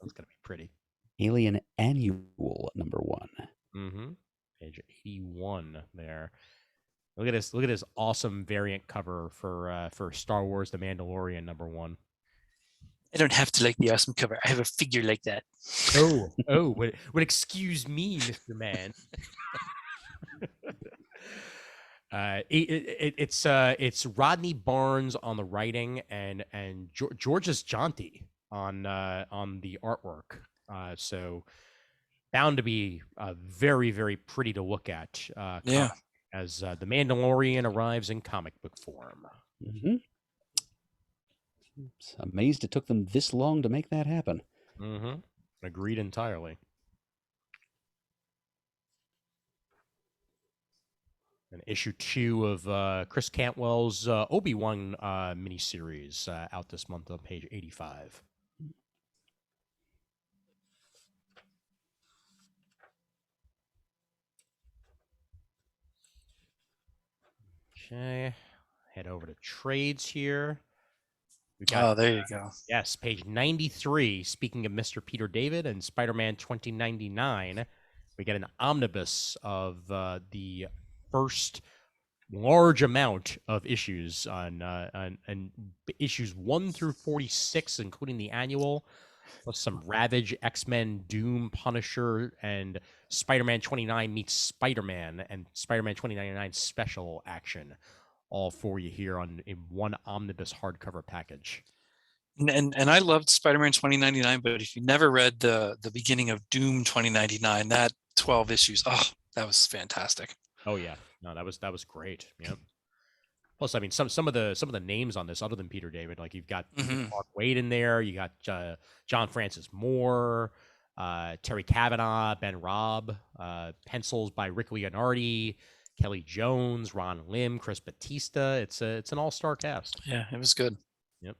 S1: That's going to be pretty.
S3: Alien Annual number 1.
S1: Page 81 there. Look at this awesome variant cover for Star Wars The Mandalorian number 1.
S2: I don't have to like the awesome cover. I have a figure like that.
S1: Would excuse me, Mr. Man. It's Rodney Barnes on the writing and Georges Jonti on the artwork. So bound to be very, very pretty to look at. As The Mandalorian arrives in comic book form.
S3: Amazed it took them this long to make that happen.
S1: Agreed entirely. And issue 2 of Chris Cantwell's Obi-Wan miniseries out this month on page 85. Okay, head over to trades here. We
S2: Oh, there you go.
S1: Yes, page 93. Speaking of Mr. Peter David and Spider-Man 2099, we get an omnibus of the first large amount of issues on issues 1 through 46, including the annual, plus some Ravage, X-Men, Doom, Punisher, and Spider-Man 29 meets Spider-Man and Spider-Man 2099 special action, all for you here in one omnibus hardcover package.
S2: And I loved Spider-Man 2099, but if you never read the beginning of Doom 2099, that 12 issues, oh, that was fantastic.
S1: Oh yeah, no, that was great. Yeah. Plus, I mean, some of the names on this, other than Peter David, like you've got Mark Waid in there, you got John Francis Moore, Terry Kavanagh, Ben Robb, pencils by Rick Leonardi, Kelly Jones, Ron Lim, Chris Batista. It's an all-star cast.
S2: Yeah, it was good.
S1: Yep.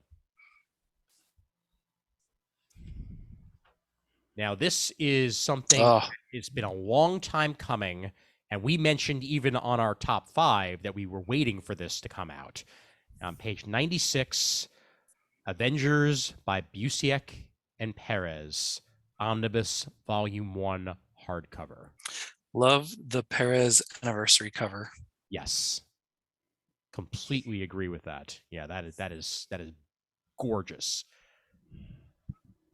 S1: Now, this is something it's been a long time coming, and we mentioned even on our top 5 that we were waiting for this to come out. On page 96, Avengers by Busiek and Perez, Omnibus Volume 1 hardcover.
S2: Love the Perez anniversary cover.
S1: Yes. Completely agree with that. Yeah, that is gorgeous.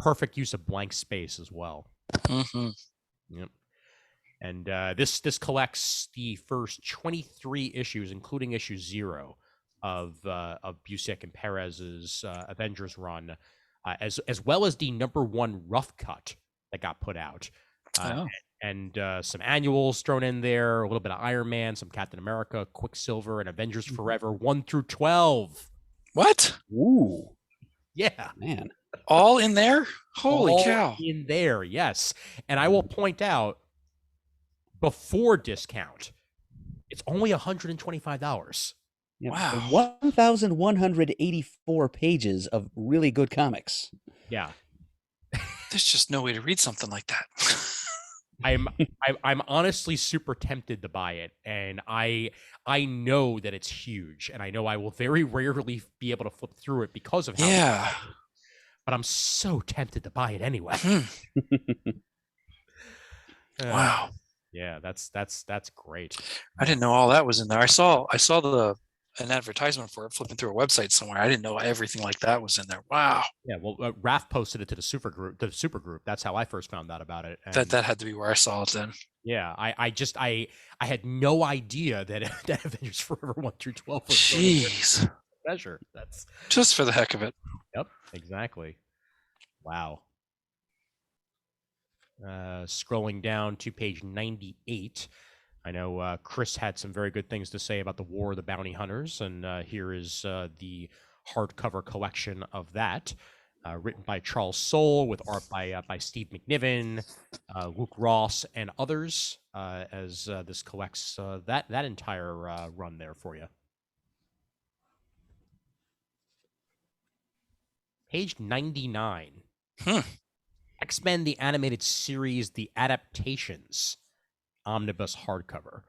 S1: Perfect use of blank space as well. Yep. And this collects the first 23 issues, including issue 0 of Busiek and Perez's Avengers run, as well as the #1 rough cut that got put out, and some annuals thrown in there, a little bit of Iron Man, some Captain America, Quicksilver, and Avengers Forever 1 through 12.
S2: What?
S3: Ooh,
S1: yeah,
S3: man.
S2: All in there? Holy cow.
S1: In there, yes. And I will point out, before discount, it's only $125.
S3: Yeah,
S2: wow.
S3: 1,184 pages of really good comics.
S1: Yeah.
S2: There's just no way to read something like that.
S1: I'm honestly super tempted to buy it, and I know that it's huge, and I know I will very rarely be able to flip through it because of how but I'm so tempted to buy it anyway.
S2: Wow.
S1: Yeah, that's great.
S2: I didn't know all that was in there. I saw an advertisement for it flipping through a website somewhere. I didn't know everything like that was in there. Wow.
S1: Yeah, well, Raph posted it to the super group. That's how I first found out about it. And
S2: that had to be where I saw it then.
S1: Yeah, I had no idea that Avengers Forever 1 through 12 was
S2: Jeez.
S1: Treasure. That's
S2: just for the heck of it.
S1: Yep, exactly. Wow. Scrolling down to page 98, I know Chris had some very good things to say about the War of the Bounty Hunters, and here is the hardcover collection of that, written by Charles Soule with art by Steve McNiven, Luke Ross, and others, as this collects that entire run there for you. Page 99. X-Men the Animated Series, The Adaptations, omnibus hardcover.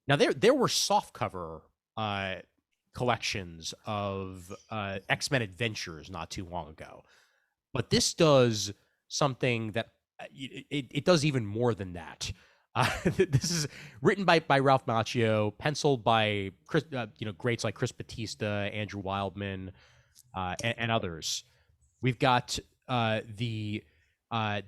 S1: Now, there were softcover collections of X-Men Adventures not too long ago, but this does something that it does even more than that. This is written by Ralph Macchio, penciled by Chris, greats like Chris Batista, Andrew Wildman, and others. We've got the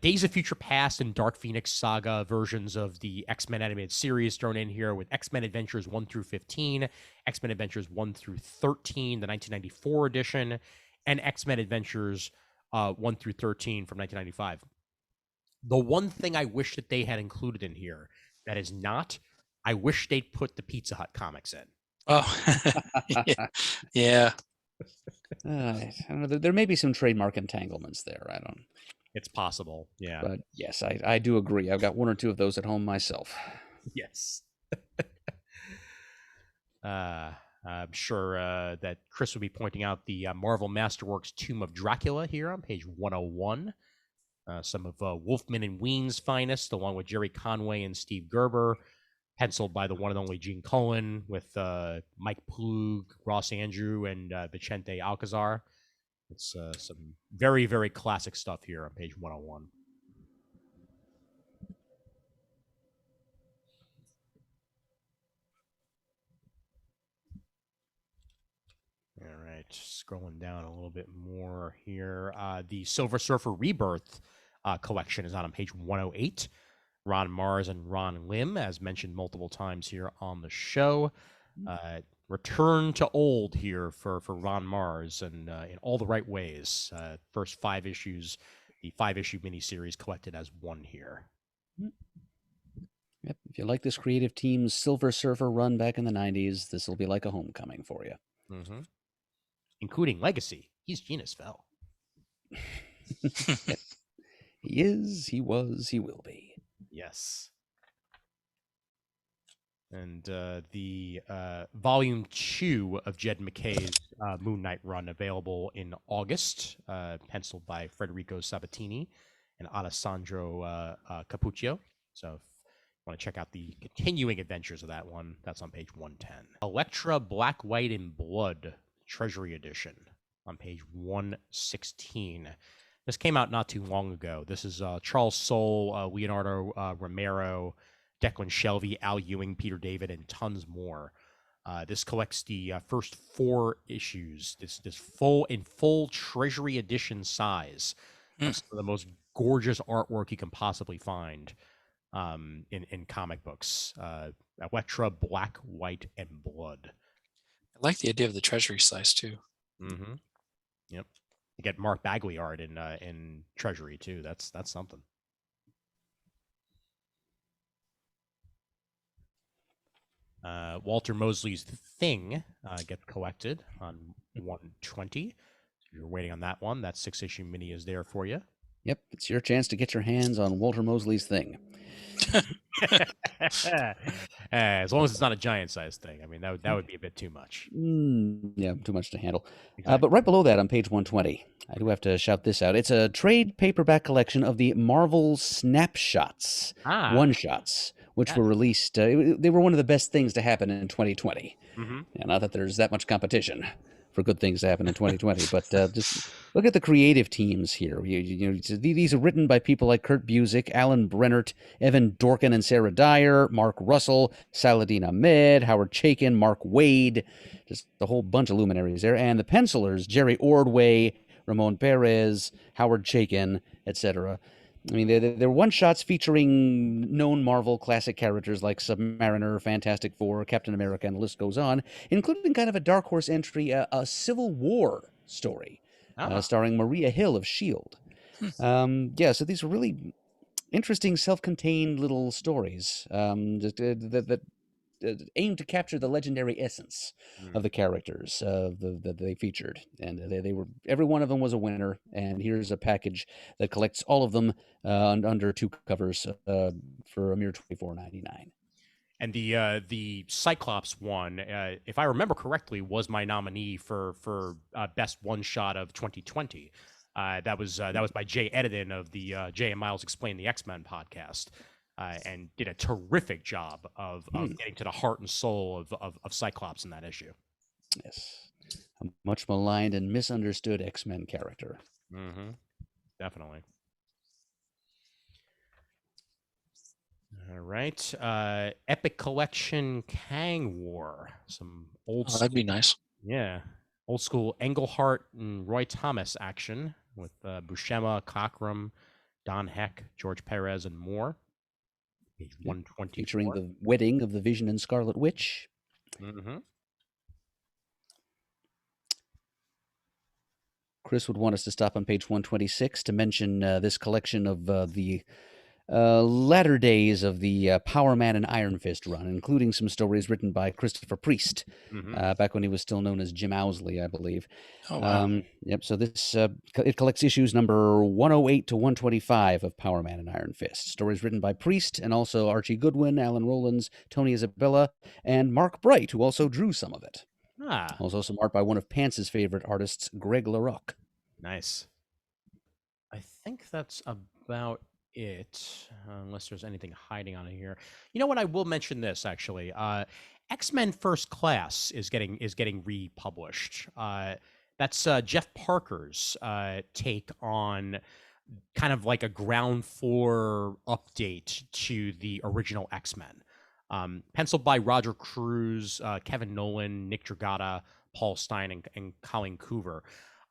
S1: Days of Future Past and Dark Phoenix Saga versions of the X-Men animated series thrown in here, with X-Men Adventures 1 through 15, X-Men Adventures 1 through 13, the 1994 edition, and X-Men Adventures 1 through 13 from 1995. The one thing I wish that they had included in here that is not, I wish they'd put the Pizza Hut comics in.
S2: Oh, yeah.
S3: I don't know. There may be some trademark entanglements there. I don't.
S1: It's possible, yeah.
S3: But yes, I do agree. I've got 1 or 2 of those at home myself.
S1: Yes. I'm sure that Chris will be pointing out the Marvel Masterworks Tomb of Dracula here on page 101. Some of Wolfman and Ween's finest, along with Jerry Conway and Steve Gerber. penciled by the one and only Gene Colan, with Mike Plug, Ross Andrew, and Vicente Alcazar. It's some very, very classic stuff here on page 101. All right, scrolling down a little bit more here. The Silver Surfer Rebirth collection is on page 108. Ron Mars and Ron Lim, as mentioned multiple times here on the show. Return to old here for Ron Mars, and in all the right ways. First 5 issues, the 5-issue miniseries collected as one here.
S3: Yep. If you like this creative team's Silver Surfer run back in the 90s, this will be like a homecoming for you.
S1: Mm-hmm. Including Legacy. He's Genis-Vell.
S3: He is, he was, he will be.
S1: Yes. And the volume 2 of Jed McKay's Moon Knight run available in August, penciled by Federico Sabatini and Alessandro Capuccio. So if you want to check out the continuing adventures of that one, that's on page 110. Elektra Black, White, and Blood Treasury Edition on page 116. This came out not too long ago. This is Charles Soule, Leonardo Romero, Declan Shelvey, Al Ewing, Peter David, and tons more. This collects the first 4 issues. This full Treasury Edition size. That's the most gorgeous artwork you can possibly find in comic books. Elektra, Black, White, and Blood.
S2: I like the idea of the Treasury size too.
S1: Mm-hmm. Yep. You get Mark Bagley art in Treasury too. That's something. Walter Mosley's Thing gets collected on 120. If you're waiting on that one, that 6-issue mini is there for you.
S3: Yep, it's your chance to get your hands on Walter Mosley's Thing.
S1: As long as it's not a giant-sized thing. I mean, that would be a bit too much.
S3: Yeah, too much to handle.
S1: Exactly.
S3: But right below that on page 120, I do have to shout this out. It's a trade paperback collection of the Marvel Snapshots one-shots, which were released. They were one of the best things to happen in 2020.
S1: Mm-hmm.
S3: Yeah, not that there's that much competition for good things to happen in 2020, but just look at the creative teams here. These are written by people like Kurt Busiek, Alan Brennert, Evan Dorkin and Sarah Dyer, Mark Russell, Saladin Ahmed, Howard Chaykin, Mark Wade, just a whole bunch of luminaries there. And the pencilers, Jerry Ordway, Ramon Perez, Howard Chaykin, etc. I mean, they're one-shots featuring known Marvel classic characters like Submariner, Fantastic Four, Captain America, and the list goes on, including kind of a dark horse entry, a Civil War story starring Maria Hill of S.H.I.E.L.D. So these are really interesting, self-contained little stories that aim to capture the legendary essence of the characters that they featured, and they were, every one of them was a winner. And here's a package that collects all of them under 2 covers for a mere $24.99.
S1: And the Cyclops one, if I remember correctly, was my nominee for best one shot of 2020. That was by Jay Edidin of the Jay and Miles Explain the X-Men podcast. And did a terrific job of getting to the heart and soul of Cyclops in that issue.
S3: Yes. A much maligned and misunderstood X-Men character.
S1: Mm-hmm. Definitely. All right. Epic Collection Kang War. Some old
S2: that'd be nice.
S1: Yeah. Old school Englehart and Roy Thomas action with Buscema, Cockrum, Don Heck, George Perez, and more. Page 124.
S3: Featuring the wedding of the Vision and Scarlet Witch.
S1: Mm-hmm.
S3: Chris would want us to stop on page 126 to mention this collection of the latter days of the Power Man and Iron Fist run, including some stories written by Christopher Priest, back when he was still known as Jim Owsley, I believe.
S2: Oh, wow.
S3: Yep. So this it collects issues number 108 to 125 of Power Man and Iron Fist. Stories written by Priest and also Archie Goodwin, Alan Rowlands, Tony Isabella, and Mark Bright, who also drew some of it. Also some art by one of Pants's favorite artists, Greg LaRocque.
S1: Nice. I think that's about it, unless there's anything hiding on it here. You know what? I will mention this actually. X-Men First Class is getting republished. That's Jeff Parker's take on kind of like a ground floor update to the original X-Men. Penciled by Roger Cruz, Kevin Nolan, Nick Dragata, Paul Stein, and Colin Coover.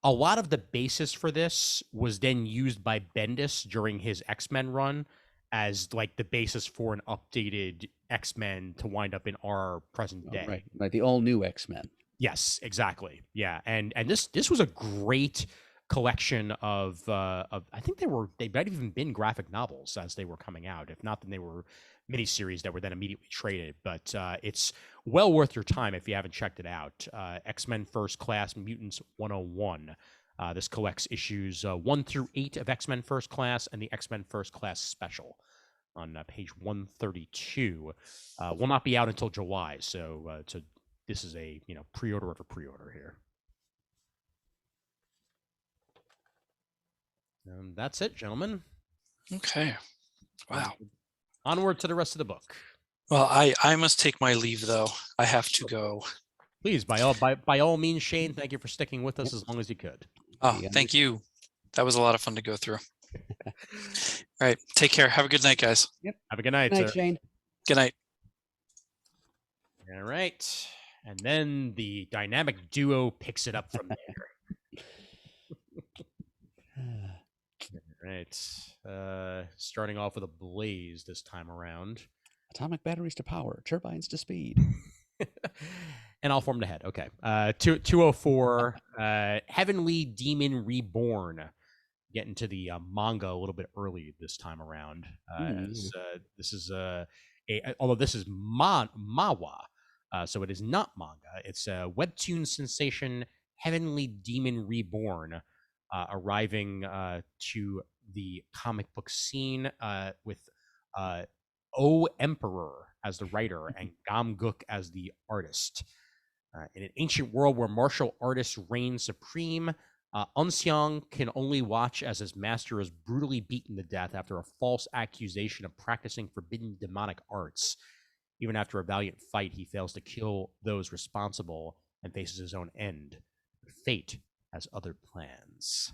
S1: A lot of the basis for this was then used by Bendis during his X-Men run as like the basis for an updated X-Men to wind up in our present day.
S3: Right. The all new X-Men.
S1: Yes, exactly. Yeah, and this was a great collection of I think they might have even been graphic novels as they were coming out. If not, then they were miniseries that were then immediately traded. But it's well worth your time if you haven't checked it out. X-Men First Class Mutants 101. This collects issues 1 through 8 of X-Men First Class and the X-Men First Class Special on page 132. Will not be out until July, so this is a pre-order for pre-order here. And that's it, gentlemen.
S2: Okay. Wow.
S1: Onward to the rest of the book.
S2: Well, I must take my leave though. I have to go.
S1: Please, by all means, Shane, thank you for sticking with us as long as you could.
S2: Oh, thank you. That was a lot of fun to go through. All right. Take care. Have a good night, guys.
S3: Yep.
S1: Have a good night,
S3: Good night,
S1: sir.
S3: Shane.
S2: Good night.
S1: All right. And then the dynamic duo picks it up from there. All right. Starting off with a blaze this time around.
S3: Atomic batteries to power, turbines to speed.
S1: And I'll form the head. Okay. 204. Heavenly Demon Reborn. Getting to the manga a little bit early this time around. As this is although this is Mawa. So it is not manga. It's a webtoon sensation, Heavenly Demon Reborn, arriving to the comic book scene with O Emperor as the writer and Gamguk as the artist. In an ancient world where martial artists reign supreme, Unseong can only watch as his master is brutally beaten to death after a false accusation of practicing forbidden demonic arts. Even after a valiant fight, he fails to kill those responsible and faces his own end. Fate has other plans.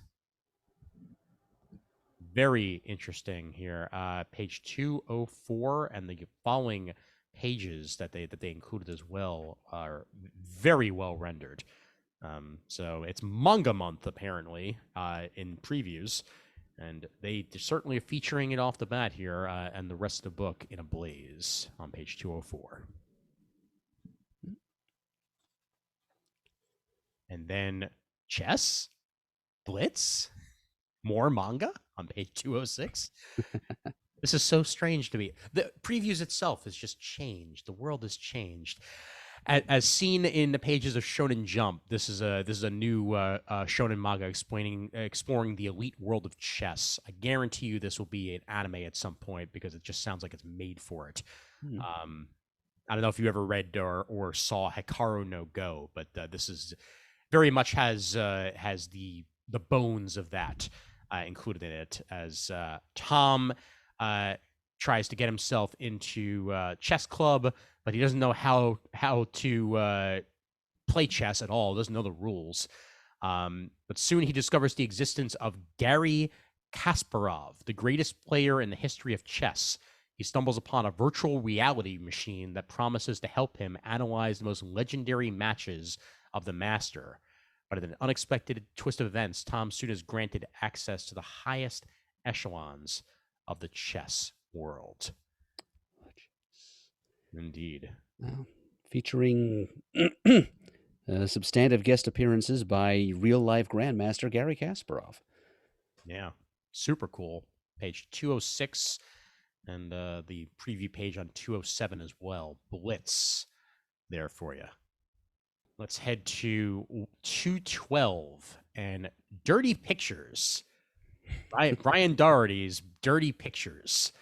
S1: Very interesting here. Page 204 and the following pages that they included as well are very well rendered. So it's manga month apparently in previews, and they certainly are featuring it off the bat here, and the rest of the book in a blaze on page 204. And then chess, Blitz, more manga on page 206. This is so strange to me. The previews itself has just changed. The world has changed. As seen in the pages of Shonen Jump, this is a new shonen manga exploring the elite world of chess. I guarantee you this will be an anime at some point because it just sounds like it's made for it. I don't know if you ever read or saw Hikaru no Go, but this is very much has the bones of that included in it, as Tom tries to get himself into chess club, but he doesn't know how to play chess at all. Doesn't know the rules. But soon he discovers the existence of Garry Kasparov, the greatest player in the history of chess. He stumbles upon a virtual reality machine that promises to help him analyze the most legendary matches of the master. But in an unexpected twist of events, Tom soon is granted access to the highest echelons of the chess world. Indeed.
S3: Featuring substantive guest appearances by real-life Grandmaster Garry Kasparov.
S1: Yeah, super cool. Page 206 and the preview page on 207 as well. Blitz there for you. Let's head to 212 and Dirty Pictures. Brian Doherty's Dirty Pictures.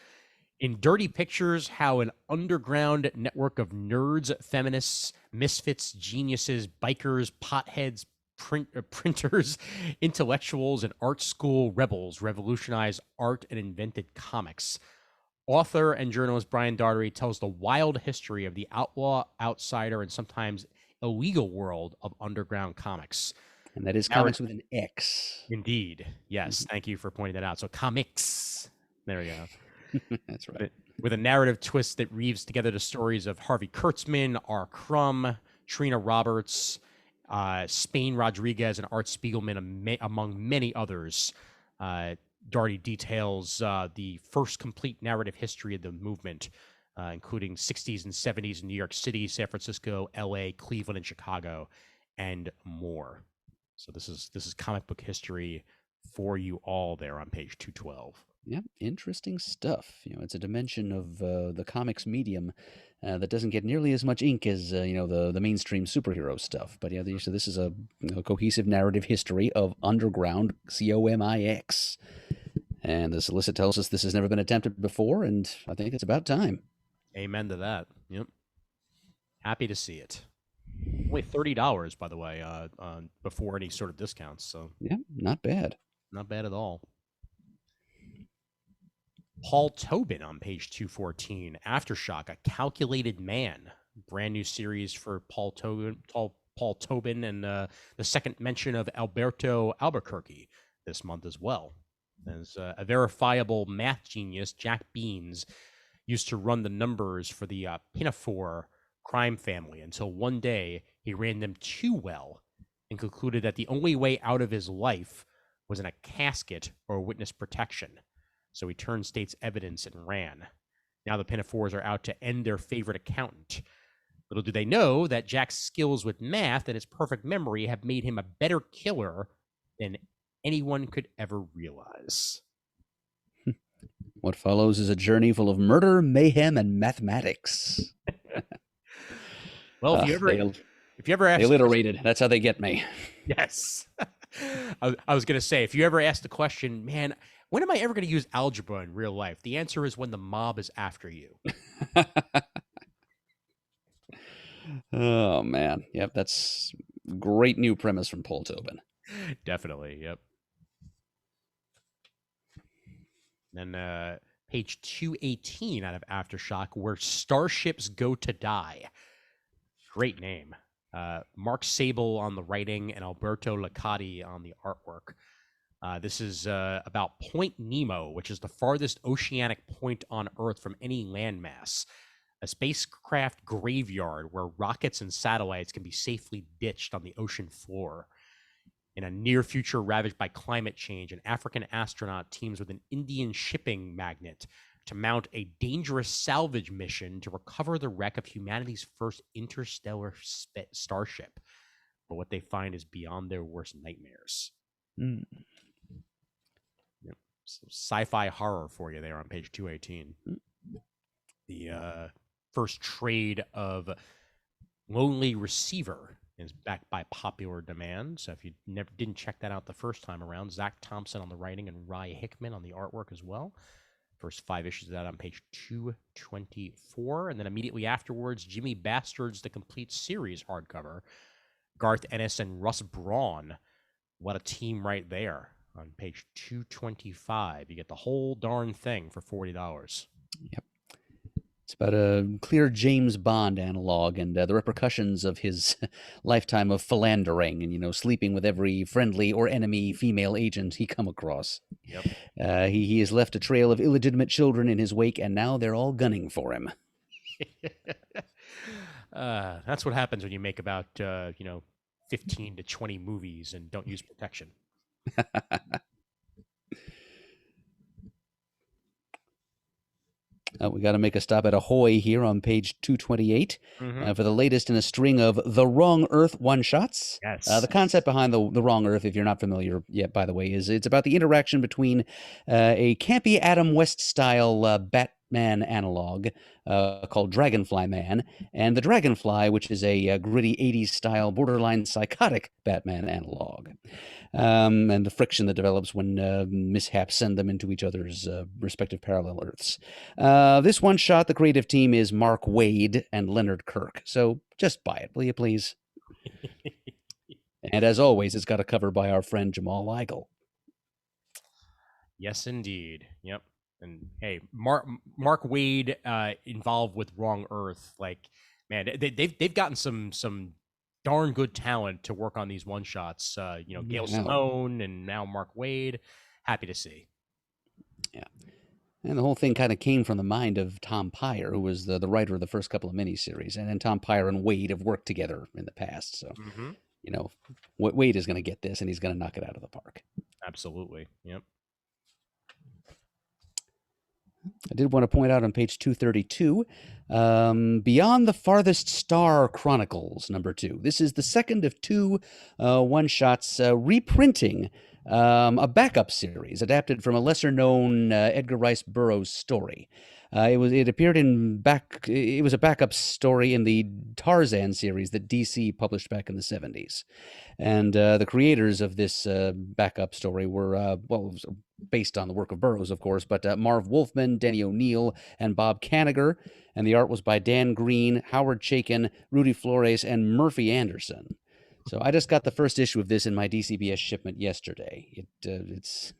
S1: In Dirty Pictures, how an underground network of nerds, feminists, misfits, geniuses, bikers, potheads, printers, intellectuals, and art school rebels revolutionized art and invented comics. Author and journalist Brian Daugherty tells the wild history of the outlaw, outsider, and sometimes illegal world of underground comics.
S3: And that is comics with an X.
S1: Indeed. Yes. Thank you for pointing that out. So comics. There we go.
S3: That's right.
S1: With a narrative twist that weaves together the stories of Harvey Kurtzman, R. Crumb, Trina Roberts, Spain Rodriguez, and Art Spiegelman, among many others. Daugherty details the first complete narrative history of the movement, including 60s and 70s in New York City, San Francisco, LA, Cleveland, and Chicago, and more. So this is comic book history for you all there on page 212.
S3: Yeah, interesting stuff. It's a dimension of the comics medium that doesn't get nearly as much ink as the mainstream superhero stuff. But yeah, so this is a cohesive narrative history of underground comics. And the solicit tells us this has never been attempted before, and I think it's about time.
S1: Amen to that. Yep. Happy to see it. Only $30, by the way, before any sort of discounts. So
S3: yeah, not bad.
S1: Not bad at all. Paul Tobin on page 214. Aftershock, A Calculated Man. Brand new series for Paul Tobin, and the second mention of Alberto Albuquerque this month as well. As a verifiable math genius, Jack Beans used to run the numbers for the Pinafore crime family until one day he ran them too well and concluded that the only way out of his life was in a casket or witness protection. So he turned state's evidence and ran. Now the Pinafores are out to end their favorite accountant. Little do they know that Jack's skills with math and his perfect memory have made him a better killer than anyone could ever realize.
S3: What follows is a journey full of murder, mayhem, and mathematics.
S1: Well, if you ever ask,
S3: they alliterated. That's how they get me.
S1: Yes. I was going to say, if you ever ask the question, man, when am I ever going to use algebra in real life? The answer is when the mob is after you.
S3: Oh, man. Yep, that's great new premise from Paul Tobin.
S1: Definitely, yep. Then page 218 out of Aftershock, Where Starships Go to Die. Great name. Mark Sable on the writing and Alberto Licati on the artwork. This is about Point Nemo, which is the farthest oceanic point on Earth from any landmass. A spacecraft graveyard where rockets and satellites can be safely ditched on the ocean floor. In a near future ravaged by climate change, an African astronaut teams with an Indian shipping magnate to mount a dangerous salvage mission to recover the wreck of humanity's first interstellar starship. But what they find is beyond their worst nightmares.
S3: Mm.
S1: Yep. So sci-fi horror for you there on page 218. The first trade of Lonely Receiver is backed by popular demand. So if you didn't check that out the first time around, Zach Thompson on the writing and Rye Hickman on the artwork as well. First 5 issues of that on page 224. And then immediately afterwards, Jimmy Bastard's The Complete Series hardcover. Garth Ennis and Russ Braun. What a team right there. On page 225, you get the whole darn thing for $40.
S3: Yep. It's about a clear James Bond analog and the repercussions of his lifetime of philandering and, sleeping with every friendly or enemy female agent he come across.
S1: Yep.
S3: He has left a trail of illegitimate children in his wake, and now they're all gunning for him.
S1: That's what happens when you make about, 15 to 20 movies and don't use protection.
S3: We got to make a stop at Ahoy here on page 228 for the latest in a string of The Wrong Earth one-shots.
S1: Yes.
S3: The concept behind the Wrong Earth, if you're not familiar yet, by the way, is it's about the interaction between a campy Adam West-style Batman analog called Dragonfly Man and the Dragonfly, which is a gritty 80s-style, borderline psychotic Batman analog. And the friction that develops when mishaps send them into each other's respective parallel Earths. This one shot, the creative team is Mark Waid and Leonard Kirk. So just buy it, will you please? And as always, it's got a cover by our friend Jamal Weigel.
S1: Yes, indeed. Yep. And hey, Mark Waid involved with Wrong Earth. Like, man, they've gotten some darn good talent to work on these one shots. Gail Simone and now Mark Waid. Happy to see.
S3: Yeah. And the whole thing kind of came from the mind of Tom Peyer, who was the writer of the first couple of miniseries. And then Tom Peyer and Waid have worked together in the past. So, Waid is going to get this, and he's going to knock it out of the park.
S1: Absolutely. Yep.
S3: I did want to point out on page 232, Beyond the Farthest Star Chronicles, #2. This is the second of two one-shots reprinting a backup series adapted from a lesser-known Edgar Rice Burroughs story. It was a backup story in the Tarzan series that DC published back in the 70s. And the creators of this backup story were, it was based on the work of Burroughs, of course, but Marv Wolfman, Denny O'Neil, and Bob Kanigher. And the art was by Dan Green, Howard Chaykin, Rudy Flores, and Murphy Anderson. So I just got the first issue of this in my DCBS shipment yesterday. It's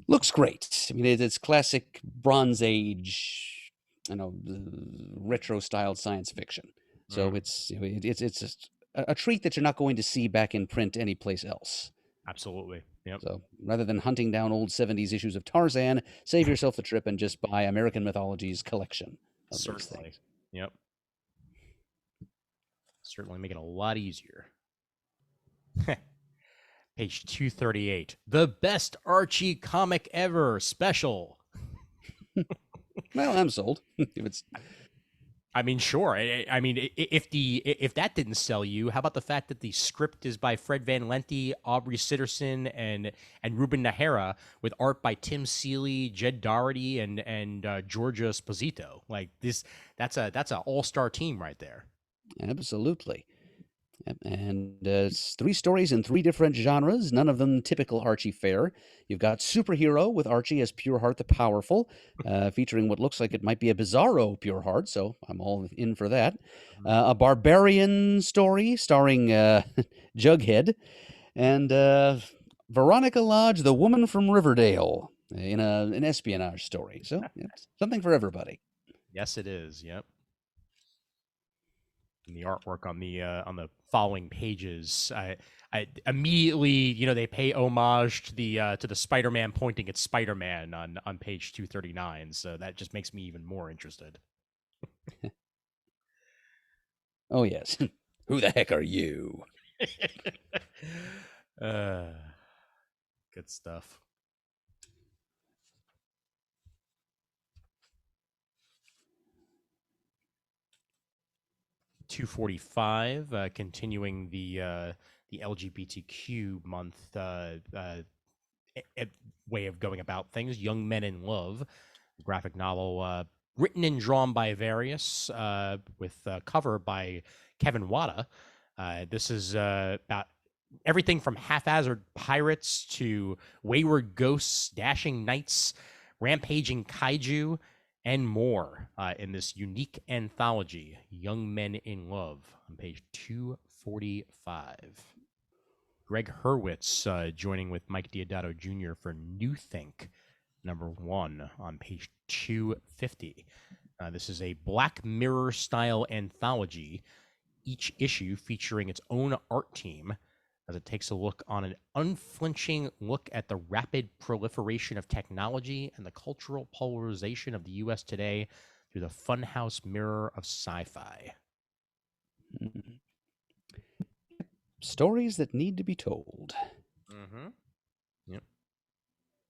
S3: looks great. I mean, it's classic Bronze Age, retro-styled science fiction. So it's just a treat that you're not going to see back in print anyplace else.
S1: Absolutely. Yep.
S3: So rather than hunting down old 70s issues of Tarzan, save yourself the trip and just buy American Mythology's collection of these things.
S1: Yep. Certainly make it a lot easier. Page 238. The best Archie comic ever special.
S3: Well, I'm sold.
S1: I mean, sure. I mean, if that didn't sell you, how about the fact that the script is by Fred Van Lente, Aubrey Sitterson, and Ruben Nahara, with art by Tim Seeley, Jed Doherty, and Georgia Esposito. Like that's an all-star team right there.
S3: Absolutely. And it's 3 stories in 3 different genres, none of them typical Archie fare. You've got Superhero with Archie as Pureheart the Powerful, featuring what looks like it might be a bizarro Pureheart, so I'm all in for that. A Barbarian story starring Jughead, and Veronica Lodge, the Woman from Riverdale, in an espionage story. So it's something for everybody.
S1: Yes, it is. Yep. And the artwork on the following pages, I immediately, they pay homage to the Spider-Man pointing at Spider-Man on page 239. So that just makes me even more interested.
S3: Oh yes, who the heck are you?
S1: Good stuff. $245, continuing the LGBTQ month way of going about things. Young Men in Love, graphic novel written and drawn by Various, with a cover by Kevin Wada. This is about everything from haphazard pirates to wayward ghosts, dashing knights, rampaging kaiju, and more in this unique anthology, Young Men in Love, on page 245. Greg Hurwitz joining with Mike Diodato Jr. for New Think, #1 on page 250. This is a Black Mirror-style anthology, each issue featuring its own art team, as it takes a look on an unflinching look at the rapid proliferation of technology and the cultural polarization of the U.S. today through the funhouse mirror of sci-fi.
S3: Stories that need to be told.
S1: Mm-hmm. Yep.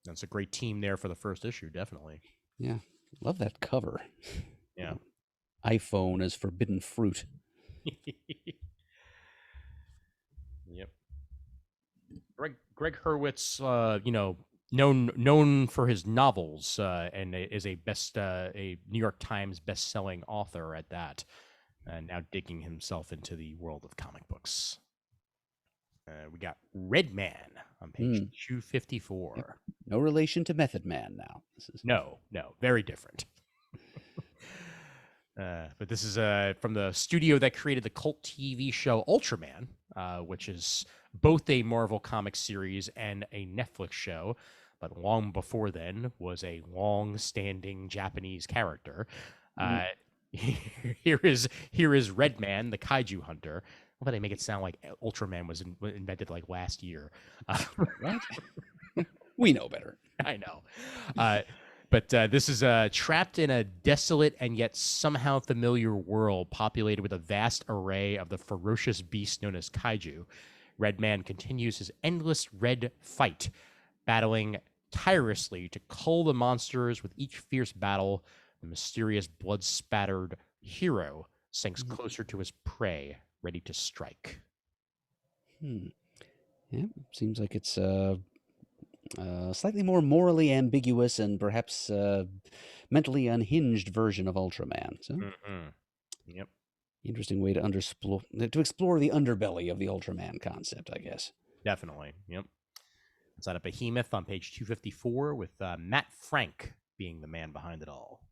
S1: That's a great team there for the first issue, definitely.
S3: Yeah. Love that cover.
S1: Yeah.
S3: iPhone as forbidden fruit.
S1: Yep. Greg Hurwitz, known for his novels, and is a New York Times best-selling author at that, and now digging himself into the world of comic books. We got Red Man on page 254.
S3: Yep. No relation to Method Man now.
S1: No, very different. But this is from the studio that created the cult TV show Ultraman. which is both a Marvel comic series and a Netflix show, but long before then was a long-standing Japanese character. Here is Redman, the kaiju hunter. But they make it sound like Ultraman was invented like last year.
S3: Right? We know better.
S1: I know. But this is trapped in a desolate and yet somehow familiar world populated with a vast array of the ferocious beasts known as kaiju. Redman continues his endless red fight, battling tirelessly to cull the monsters. With each fierce battle, the mysterious blood-spattered hero sinks closer to his prey, ready to strike.
S3: Yeah, seems like it's slightly more morally ambiguous and perhaps mentally unhinged version of Ultraman. So,
S1: Yep.
S3: interesting way to explore the underbelly of the Ultraman concept, I guess.
S1: Definitely. Yep. It's on a Behemoth on page 254 with Matt Frank being the man behind it all.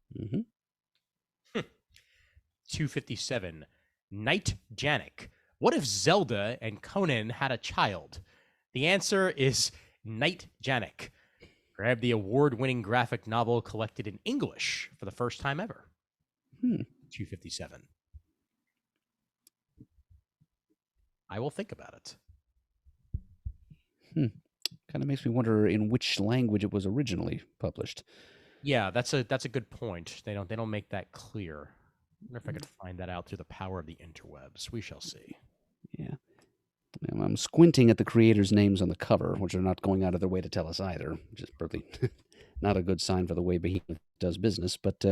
S1: 257. Night Janik. What if Zelda and Conan had a child? The answer is Night Janik. Grab the award-winning graphic novel collected in English for the first time ever. 257. I will think about it.
S3: Kind of makes me wonder in which language it was originally published.
S1: Yeah, that's a good point. They don't make that clear. I wonder if I could find that out through the power of the interwebs. We shall see.
S3: Yeah. I'm squinting at the creators' names on the cover, which are not going out of their way to tell us either, which is probably not a good sign for the way Behemoth does business. But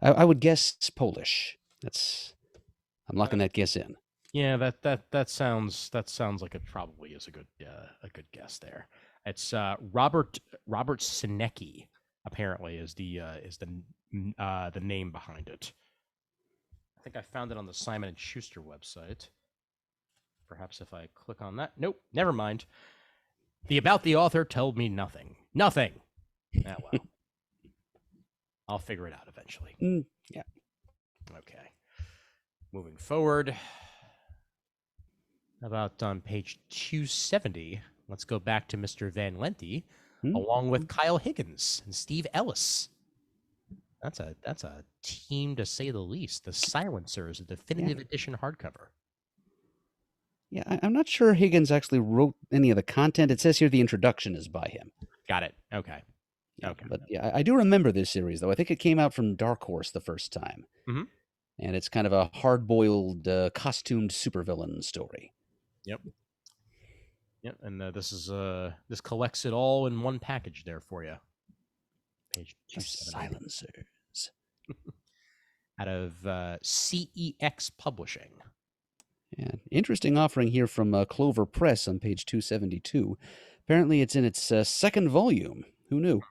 S3: I would guess Polish. I'm locking that guess in.
S1: Yeah, that sounds like it probably is a good guess there. It's Robert Sinecki, apparently is the name behind it. I think I found it on the Simon & Schuster website. Perhaps if I click on that. Nope, never mind. The about the author told me nothing. Nothing. Ah, well. I'll figure it out eventually.
S3: Yeah.
S1: Okay. Moving forward. How about on page 270? Let's go back to Mr. Van Lente, along with Kyle Higgins and Steve Ellis. That's a team to say the least. The Silencers, a definitive edition hardcover.
S3: Yeah, I'm not sure Higgins actually wrote any of the content. It says here the introduction is by him.
S1: Got it. Okay.
S3: Yeah,
S1: Okay.
S3: But yeah, I do remember this series, though. I think it came out from Dark Horse the first time. And it's kind of a hard-boiled, costumed supervillain story.
S1: Yep. Yep. And this collects it all in one package there for you. Page 270.
S3: Silencers.
S1: Out of CEX Publishing.
S3: Yeah, interesting offering here from Clover Press on page 272. Apparently, it's in its second volume. Who knew?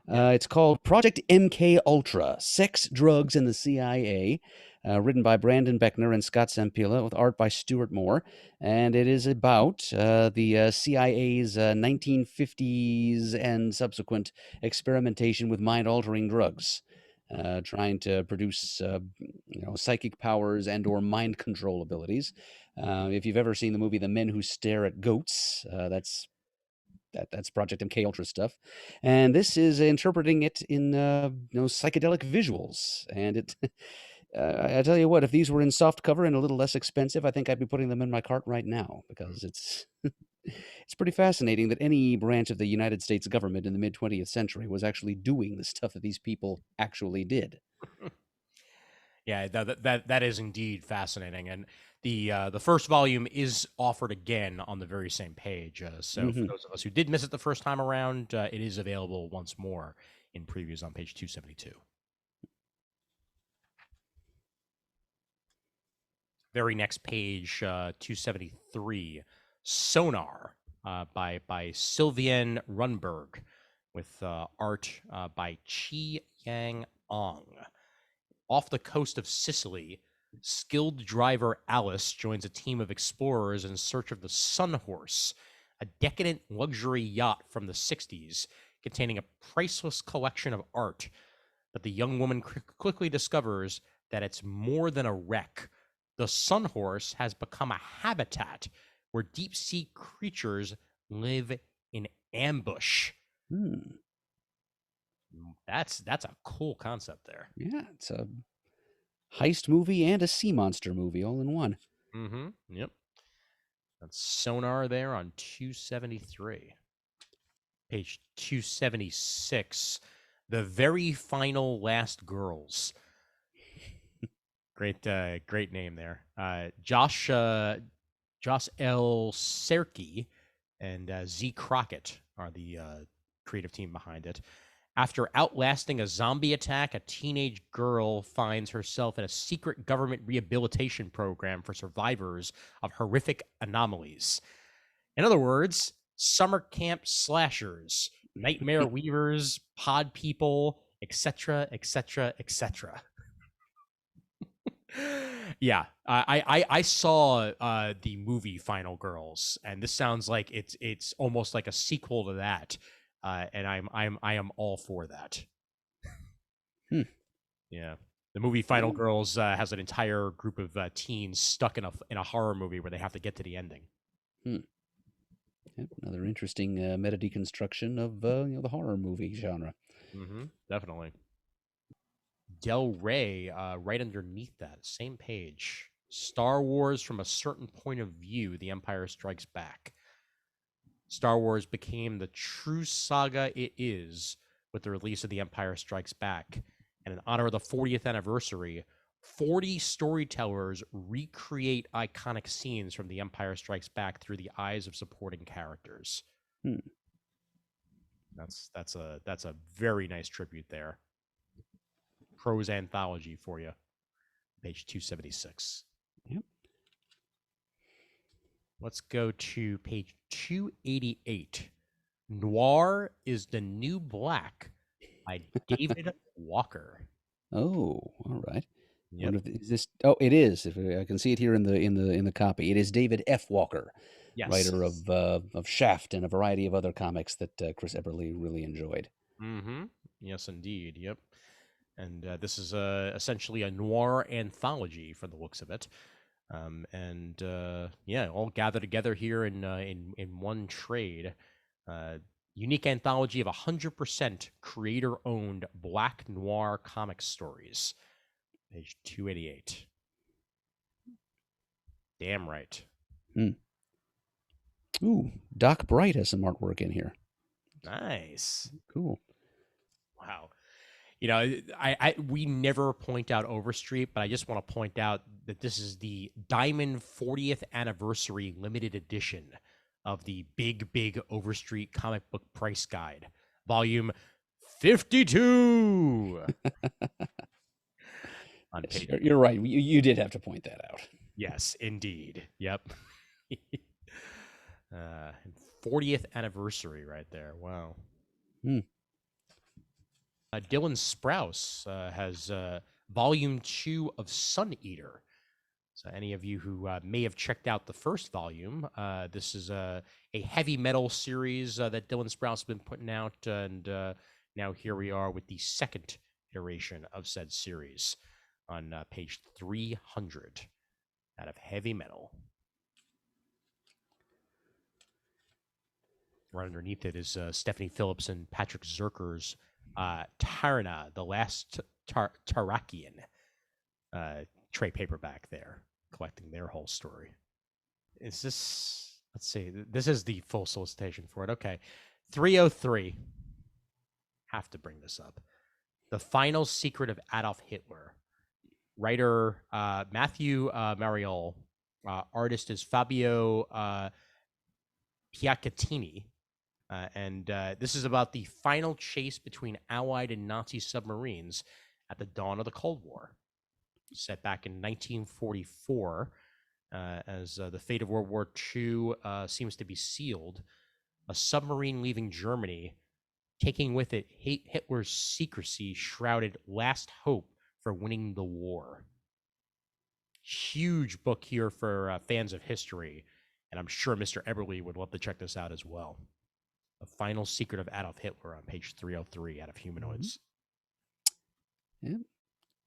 S3: It's called Project MK Ultra: Sex, Drugs, and the CIA. Written by Brandon Beckner and Scott Sampilla, with art by Stuart Moore. And it is about the CIA's 1950s and subsequent experimentation with mind-altering drugs. Trying to produce, psychic powers and or mind control abilities. If you've ever seen the movie The Men Who Stare at Goats, that's Project MK Ultra stuff. And this is interpreting it in, psychedelic visuals. And it, I tell you what, if these were in soft cover and a little less expensive, I think I'd be putting them in my cart right now, because it's it's pretty fascinating that any branch of the United States government in the mid-20th century was actually doing the stuff that these people actually did.
S1: Yeah, that is indeed fascinating. And the first volume is offered again on the very same page. So for those of us who did miss it the first time around, it is available once more in previews on page 272. Very next page, 273, Sonar by Sylvian Runberg, with art by Chi Yang Ong. Off the coast of Sicily, skilled driver Alice joins a team of explorers in search of the Sun Horse, a decadent luxury yacht from the 60s containing a priceless collection of art. But the young woman quickly discovers that it's more than a wreck. The Sun Horse has become a habitat where deep sea creatures live in ambush. That's a cool concept there.
S3: Yeah, it's a heist movie and a sea monster movie all in one.
S1: Yep. That's Sonar there on 273. Page 276. The Very Final Last Girls. Great name there. Josh L. Serkey and Z Crockett are the creative team behind it. After outlasting a zombie attack, a teenage girl finds herself in a secret government rehabilitation program for survivors of horrific anomalies. In other words, summer camp slashers, nightmare weavers, pod people, etc., etc., etc. Yeah, I saw the movie Final Girls, and this sounds like it's almost like a sequel to that, and I am all for that. Yeah, the movie Final Girls has an entire group of teens stuck in a horror movie where they have to get to the ending.
S3: Yep, another interesting meta deconstruction of the horror movie genre.
S1: Definitely. Del Rey, right underneath that, same page. Star Wars from a certain point of view, The Empire Strikes Back. Star Wars became the true saga it is with the release of The Empire Strikes Back. And in honor of the 40th anniversary, 40 storytellers recreate iconic scenes from The Empire Strikes Back through the eyes of supporting characters. That's a very nice tribute there. Prose anthology for you. Page 276.
S3: Yep.
S1: Let's go to page 288. Noir is the New Black by David Walker.
S3: Oh, all right.
S1: Yep.
S3: Is this? Oh, it is. If I can see it here in the copy, it is David F. Walker,
S1: Yes.
S3: writer of Shaft and a variety of other comics that Chris Eberly really enjoyed.
S1: Yes, indeed. Yep. And this is essentially a noir anthology from the looks of it. Yeah, all gathered together here in one trade. Unique anthology of 100% creator-owned black noir comic stories. Page 288. Damn right.
S3: Ooh, Doc Bright has some artwork in here.
S1: Nice.
S3: Cool.
S1: Wow. We never point out Overstreet, but I just want to point out that this is the Diamond 40th Anniversary Limited Edition of the Big Overstreet Comic Book Price Guide, Volume 52. On
S3: Yes,
S1: page.
S3: you're right. You did have to point that out.
S1: Yes, indeed. Yep. 40th anniversary right there. Wow. Dylan Sprouse has Volume 2 of Sun Eater. So any of you who may have checked out the first volume, this is a heavy metal series that Dylan Sprouse has been putting out, and now here we are with the second iteration of said series on page 300 out of Heavy Metal. Right underneath it is Stephanie Phillips and Patrick Zerker's Tarna, the Last Tarakian trade paperback there, collecting their whole story. Is this, let's see, this is the full solicitation for it. Okay. 303. Have to bring this up. The Final Secret of Adolf Hitler. Writer Matthew Mariol. Artist is Fabio Piacatini. And this is about the final chase between Allied and Nazi submarines at the dawn of the Cold War. Set back in 1944, as the fate of World War II seems to be sealed. A submarine leaving Germany, taking with it Hitler's secrecy shrouded last hope for winning the war. Huge book here for fans of history, and I'm sure Mr. Eberly would love to check this out as well. The Final Secret of Adolf Hitler on page 303 out of Humanoids.
S3: Yeah.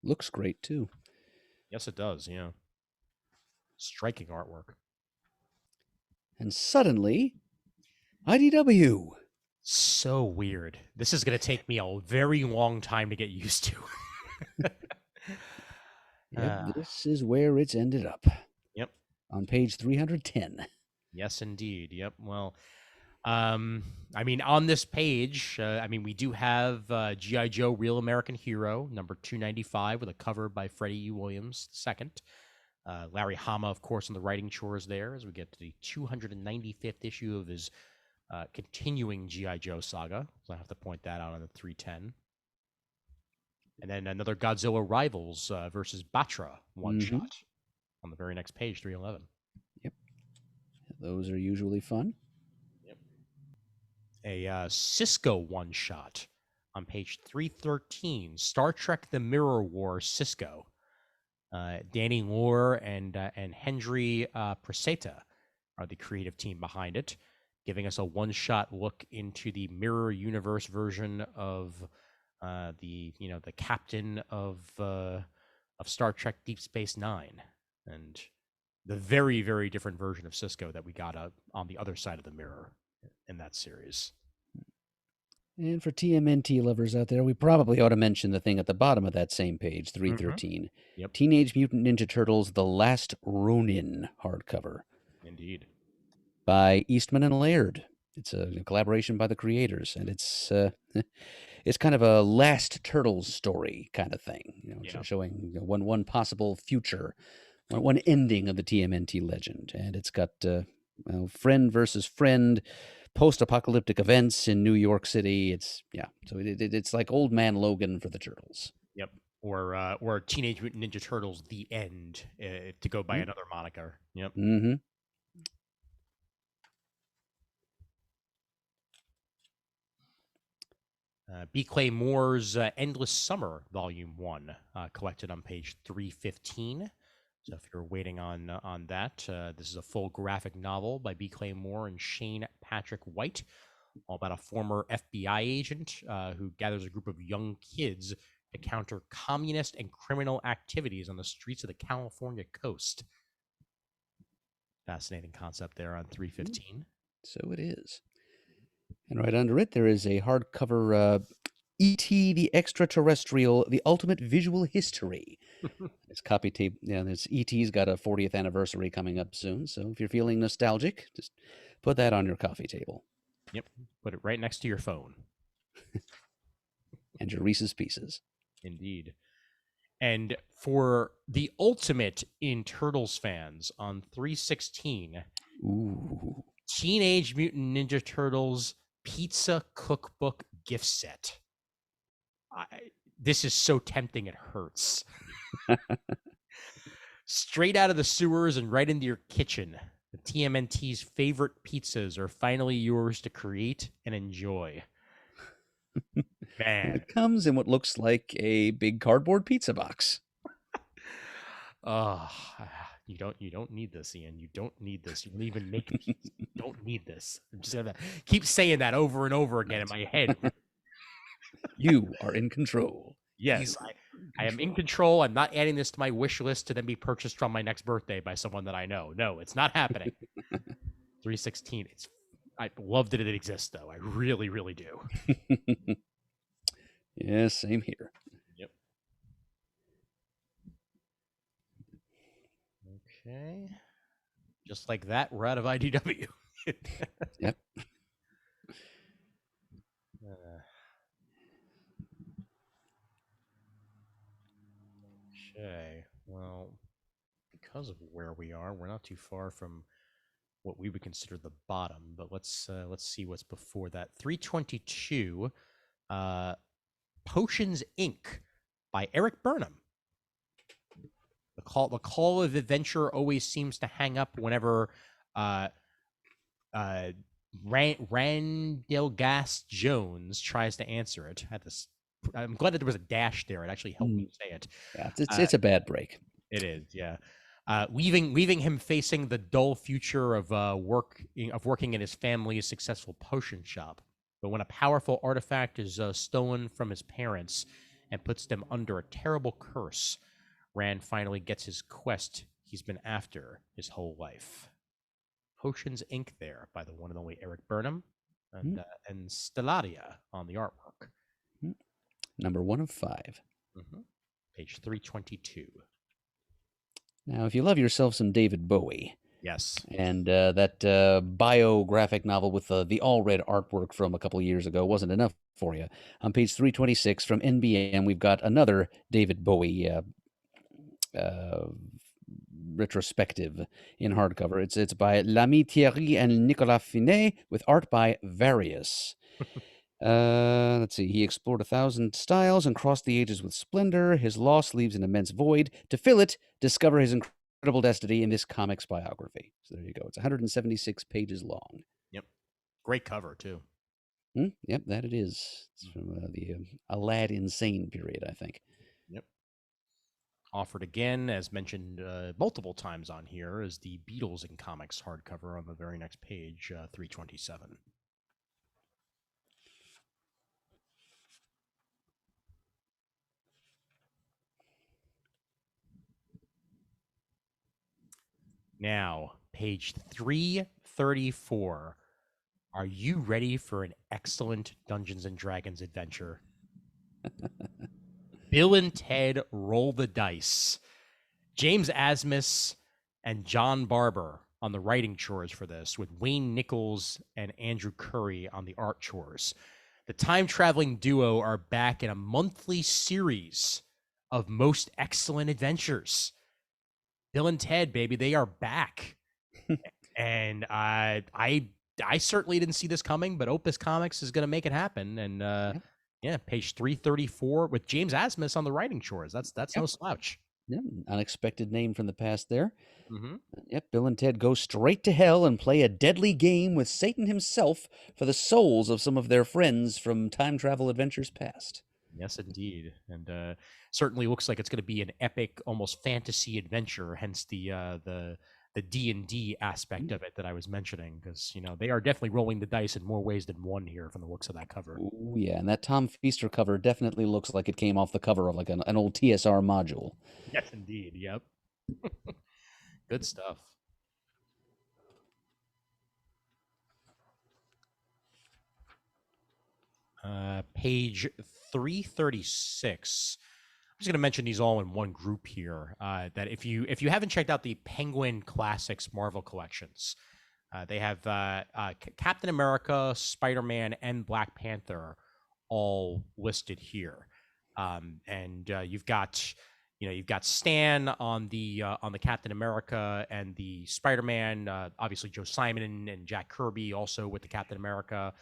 S3: Looks great, too.
S1: Yes, it does, yeah. Striking artwork.
S3: And suddenly, IDW.
S1: So weird. This is going to take me a very long time to get used to.
S3: Yep, this is where it's ended up.
S1: Yep.
S3: On page 310.
S1: Yes, indeed. Yep. Well, I mean, on this page, I mean, we do have G.I. Joe Real American Hero, number 295, with a cover by Freddie E. Williams II. Larry Hama, of course, on the writing chores there as we get to the 295th issue of his continuing G.I. Joe saga. So I have to point that out on the 310. And then another Godzilla Rivals versus Batra one-shot on the very next page, 311.
S3: Yep. Those are usually fun.
S1: Yep. A Cisco one-shot on page 313, Star Trek The Mirror War Cisco. Danny Lohr and Henry Preseta are the creative team behind it, giving us a one-shot look into the mirror universe version of the captain of Star Trek Deep Space Nine, and the very, very different version of Cisco that we got on the other side of the mirror in that series.
S3: And for TMNT lovers out there, we probably ought to mention the thing at the bottom of that same page, 313.
S1: Yep.
S3: Teenage Mutant Ninja Turtles: The Last Ronin hardcover.
S1: Indeed.
S3: By Eastman and Laird. It's a collaboration by the creators, and it's kind of a last Turtles story kind of thing, showing one possible future, one ending of the TMNT legend. And it's got friend versus friend, post-apocalyptic events in New York City. So it's like Old Man Logan for the Turtles.
S1: Yep. Or Teenage Mutant Ninja Turtles: The End, to go by another moniker. Yep.
S3: Mm-hmm.
S1: B. Clay Moore's Endless Summer, Volume 1, collected on page 315. So if you're waiting on that, this is a full graphic novel by B. Clay Moore and Shane Patrick White, all about a former FBI agent who gathers a group of young kids to counter communist and criminal activities on the streets of the California coast. Fascinating concept there on 315.
S3: So it is. And right under it, there is a hardcover E.T. the Extraterrestrial, The Ultimate Visual History. It's copy tape. Yeah, this E.T.'s got a 40th anniversary coming up soon. So if you're feeling nostalgic, just put that on your coffee table.
S1: Yep. Put it right next to your phone.
S3: And your Reese's Pieces.
S1: Indeed. And for the ultimate in Turtles fans on 316,
S3: ooh,
S1: Teenage Mutant Ninja Turtles Pizza Cookbook gift set. This is so tempting, it hurts. Straight out of the sewers and right into your kitchen, the TMNT's favorite pizzas are finally yours to create and enjoy. Man.
S3: It comes in what looks like a big cardboard pizza box.
S1: Oh, you don't need this, Ian. You don't need this. You don't even make pizza. You don't need this. I'm just gonna keep saying that over and over again in my head.
S3: You are in control.
S1: Yes, I am in control. I'm not adding this to my wish list to then be purchased on my next birthday by someone that I know. No, it's not happening. 316. I love that it exists, though. I really, really do.
S3: Yeah, same here.
S1: Yep. Okay. Just like that, we're out of IDW.
S3: Yep.
S1: Okay. Well, because of where we are, we're not too far from what we would consider the bottom. But let's see what's before that. 322. Potions Inc. by Eric Burnham. The call of adventure always seems to hang up whenever Randall Jones tries to answer it. I'm glad that there was a dash there. It actually helped me say it.
S3: Yeah, it's a bad break.
S1: It is, yeah. Leaving him facing the dull future of working in his family's successful potion shop. But when a powerful artifact is stolen from his parents and puts them under a terrible curse, Rand finally gets his quest he's been after his whole life. Potions Inc. there by the one and only Eric Burnham, and Stellaria on the artwork.
S3: Number 1 of 5.
S1: Page 322.
S3: Now, if you love yourself some David Bowie,
S1: yes,
S3: and that biographic novel with the all red artwork from a couple of years ago wasn't enough for you, on page 326 from NBM, we've got another David Bowie retrospective in hardcover. It's by Lamy Thierry and Nicolas Finet with art by Various. Let's see. He explored 1,000 styles and crossed the ages with splendor. His loss leaves an immense void. To fill it, discover his incredible destiny in this comics biography. So there you go. It's 176 pages long.
S1: Yep. Great cover, too.
S3: Yep, that it is. It's from the Aladdin Insane period, I think.
S1: Yep. Offered again, as mentioned multiple times on here, is the Beatles in Comics hardcover on the very next page, 327. Now, page 334. Are you ready for an excellent Dungeons and Dragons adventure? Bill and Ted Roll the Dice. James Asmus and John Barber on the writing chores for this, with Wayne Nichols and Andrew Curry on the art chores. The time-traveling duo are back in a monthly series of Most Excellent Adventures. Bill and Ted, baby, they are back. And I certainly didn't see this coming, but Opus Comics is going to make it happen. And page 334 with James Asmus on the writing chores. That's no slouch.
S3: Yeah, unexpected name from the past there. Yep, Bill and Ted go straight to hell and play a deadly game with Satan himself for the souls of some of their friends from time travel adventures past.
S1: Yes, indeed. And certainly looks like it's going to be an epic, almost fantasy adventure, hence the D&D aspect of it that I was mentioning, because, they are definitely rolling the dice in more ways than one here from the looks of that cover.
S3: Oh, yeah, and that Tom Feaster cover definitely looks like it came off the cover of like an old TSR module.
S1: Yes, indeed. Yep. Good stuff. Page 336. I'm just going to mention these all in one group here. That if you haven't checked out the Penguin Classics Marvel collections, they have Captain America, Spider-Man, and Black Panther all listed here. And you've got Stan on the Captain America and the Spider-Man. Obviously, Joe Simon and Jack Kirby also with the Captain America.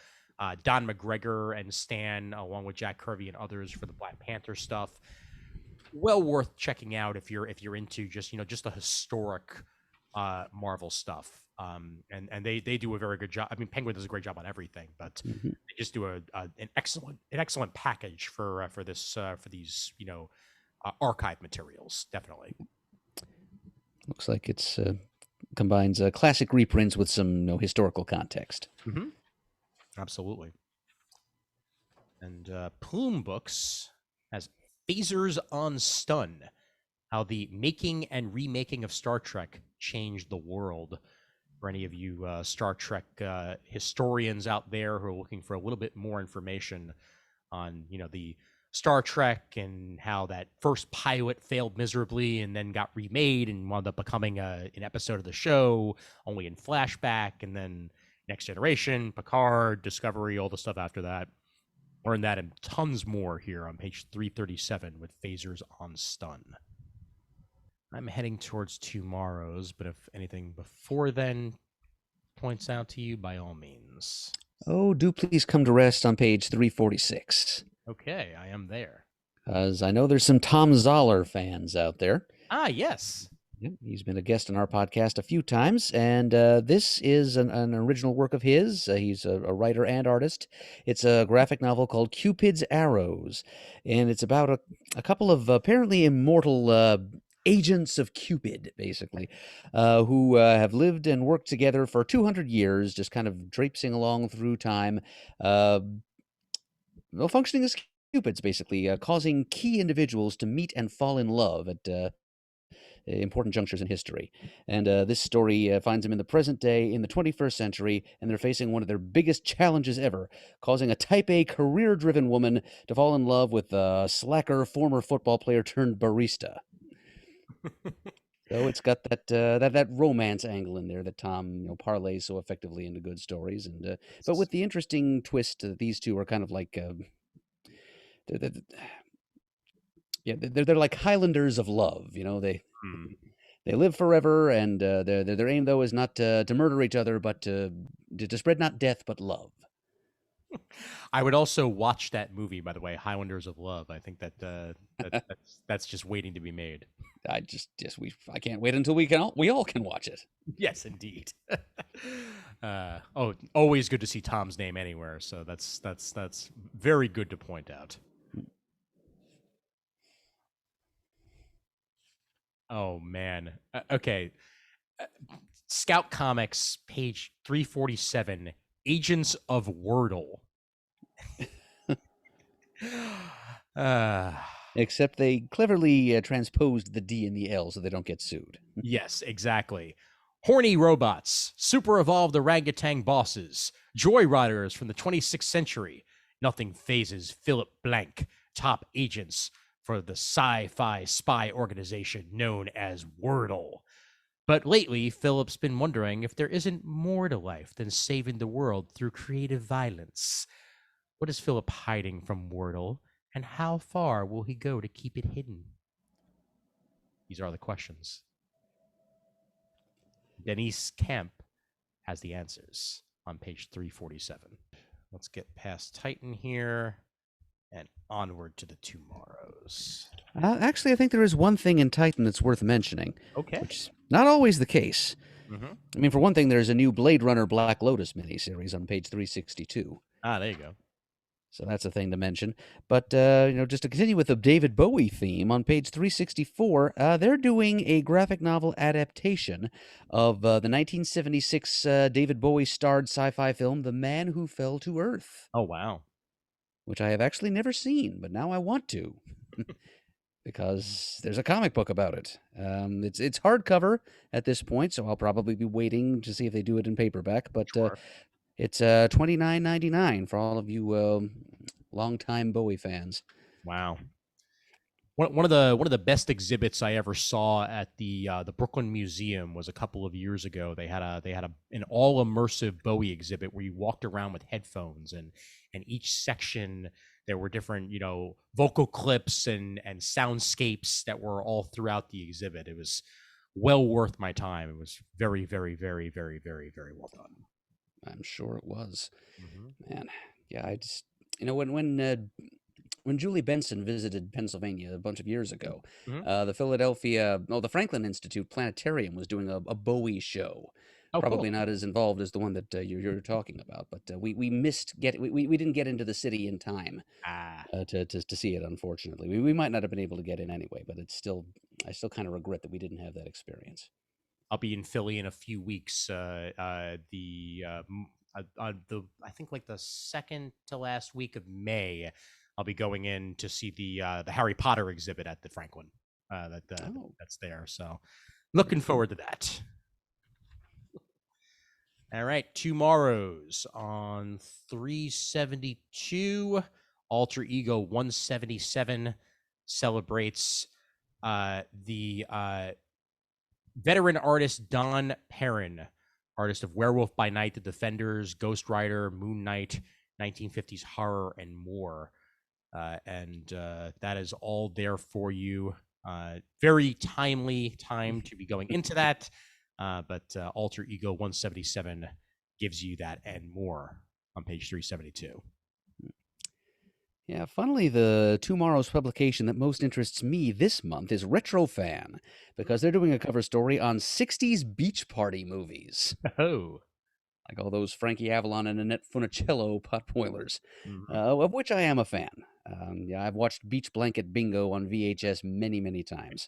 S1: Don McGregor and Stan, along with Jack Kirby and others for the Black Panther stuff. Well worth checking out if you're into just the historic Marvel stuff. And they do a very good job. I mean, Penguin does a great job on everything, but they just do an excellent package for these archive materials. Definitely
S3: looks like it's combines classic reprints with some historical context.
S1: Absolutely. And Plume Books has Phasers on Stun, how the making and remaking of Star Trek changed the world. For any of you Star Trek historians out there who are looking for a little bit more information on, the Star Trek and how that first pilot failed miserably and then got remade and wound up becoming an episode of the show, only in flashback, and then Next Generation, Picard, Discovery, all the stuff after that. Learn that and tons more here on page 337 with Phasers on Stun. I'm heading towards tomorrow's, but if anything before then points out to you, by all means.
S3: Oh, do please come to rest on page 346.
S1: Okay, I am there.
S3: Because I know there's some Tom Zoller fans out there.
S1: Ah, yes.
S3: Yeah, he's been a guest on our podcast a few times, and this is an original work of his. He's a writer and artist. It's a graphic novel called Cupid's Arrows, and it's about a couple of apparently immortal agents of Cupid, basically, who have lived and worked together for 200 years, just kind of traipsing along through time, functioning as Cupids, basically, causing key individuals to meet and fall in love at important junctures in history. And this story finds them in the present day, in the 21st century, and they're facing one of their biggest challenges ever, causing a Type A career-driven woman to fall in love with a slacker former football player turned barista. So it's got that romance angle in there that Tom parlays so effectively into good stories, and but with the interesting twist that these two are kind of like they're, they're like Highlanders of love. They live forever, and their aim though is not to murder each other, but to spread not death but love.
S1: I would also watch that movie, by the way, Highlanders of Love. I think that's just waiting to be made.
S3: I can't wait until we all can watch it.
S1: Yes, indeed. Always good to see Tom's name anywhere. So that's very good to point out. Oh man. Okay. Scout Comics, page 347. Agents of Wordle.
S3: Except they cleverly transposed the D and the L so they don't get sued.
S1: Yes, exactly. Horny robots, super evolved orangutan bosses, joyriders from the 26th century. Nothing phases Philip Blank, top agents for the sci-fi spy organization known as Wordle. But lately, Philip's been wondering if there isn't more to life than saving the world through creative violence. What is Philip hiding from Wordle, and how far will he go to keep it hidden? These are the questions. Denise Kemp has the answers on page 347. Let's get past Titan here and onward to the Tomorrows.
S3: Actually, I think there is one thing in Titan that's worth mentioning.
S1: Okay.
S3: Which is not always the case.
S1: Mm-hmm.
S3: I mean, for one thing, there's a new Blade Runner Black Lotus miniseries on page 362.
S1: There you go.
S3: So that's a thing to mention. But, just to continue with the David Bowie theme, on page 364, they're doing a graphic novel adaptation of the 1976 David Bowie starred sci-fi film, The Man Who Fell to Earth.
S1: Oh, wow.
S3: Which I have actually never seen, but now I want to. Because there's a comic book about it. It's hardcover at this point, so I'll probably be waiting to see if they do it in paperback. But
S1: Sure.
S3: It's $29.99 for all of you longtime Bowie fans.
S1: Wow. One of the best exhibits I ever saw at the Brooklyn Museum was a couple of years ago. They had an all immersive Bowie exhibit where you walked around with headphones, and each section there were different vocal clips and soundscapes that were all throughout the exhibit. It was well worth my time. It was very, very, very, very, very, very well done.
S3: I'm sure it was.
S1: Mm-hmm.
S3: Man, yeah, I just when Julie Benson visited Pennsylvania a bunch of years ago,
S1: Mm-hmm.
S3: the Franklin Institute Planetarium was doing a Bowie show.
S1: Oh,
S3: Probably
S1: cool.
S3: not as involved as the one that you're talking about, but we didn't get into the city in time to see it. Unfortunately, we might not have been able to get in anyway, but I still kind of regret that we didn't have that experience.
S1: I'll be in Philly in a few weeks. I think like the second to last week of May, I'll be going in to see the Harry Potter exhibit at the Franklin. That's there. So, looking forward to that. All right, Tomorrows on 372. Alter Ego 177 celebrates the veteran artist Don Perrin, artist of Werewolf by Night, The Defenders, Ghost Rider, Moon Knight, 1950s horror, and more. And that is all there for you. Very timely time to be going into that. But Alter Ego 177 gives you that and more on page 372.
S3: Yeah, funnily, the Tomorrow's publication that most interests me this month is Retro Fan, because they're doing a cover story on 60s beach party movies.
S1: Oh.
S3: Like all those Frankie Avalon and Annette Funicello potboilers,
S1: Mm-hmm.
S3: of which I am a fan. I've watched Beach Blanket Bingo on VHS many, many times.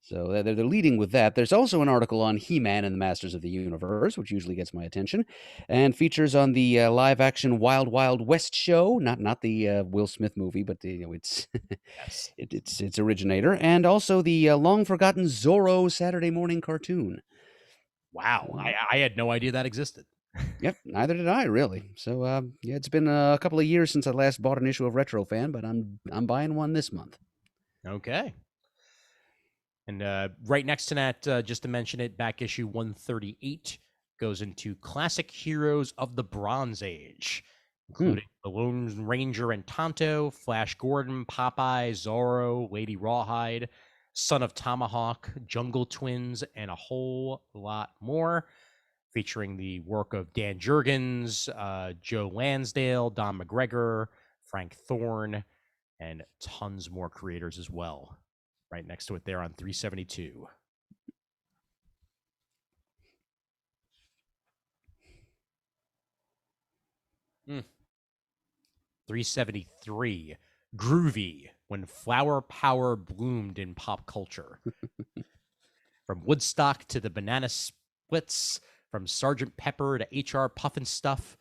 S3: So they're leading with that. There's also an article on He-Man and the Masters of the Universe, which usually gets my attention, and features on the live-action Wild Wild West show, not the Will Smith movie, but it's
S1: Yes.
S3: its originator, and also the long-forgotten Zorro Saturday morning cartoon.
S1: Wow, I had no idea that existed.
S3: Yep, neither did I really. So yeah, it's been a couple of years since I last bought an issue of Retro Fan, but I'm buying one this month.
S1: Okay. And right next to that, just to mention it, back issue 138 goes into classic heroes of the Bronze Age, including the Lone Ranger and Tonto, Flash Gordon, Popeye, Zorro, Lady Rawhide, Son of Tomahawk, Jungle Twins, and a whole lot more, featuring the work of Dan Jurgens, Joe Lansdale, Don McGregor, Frank Thorne, and tons more creators as well. Right next to it there on 372. Mm. 373. Groovy, when flower power bloomed in pop culture. From Woodstock to the Banana Splits, from Sergeant Pepper to HR Pufnstuf,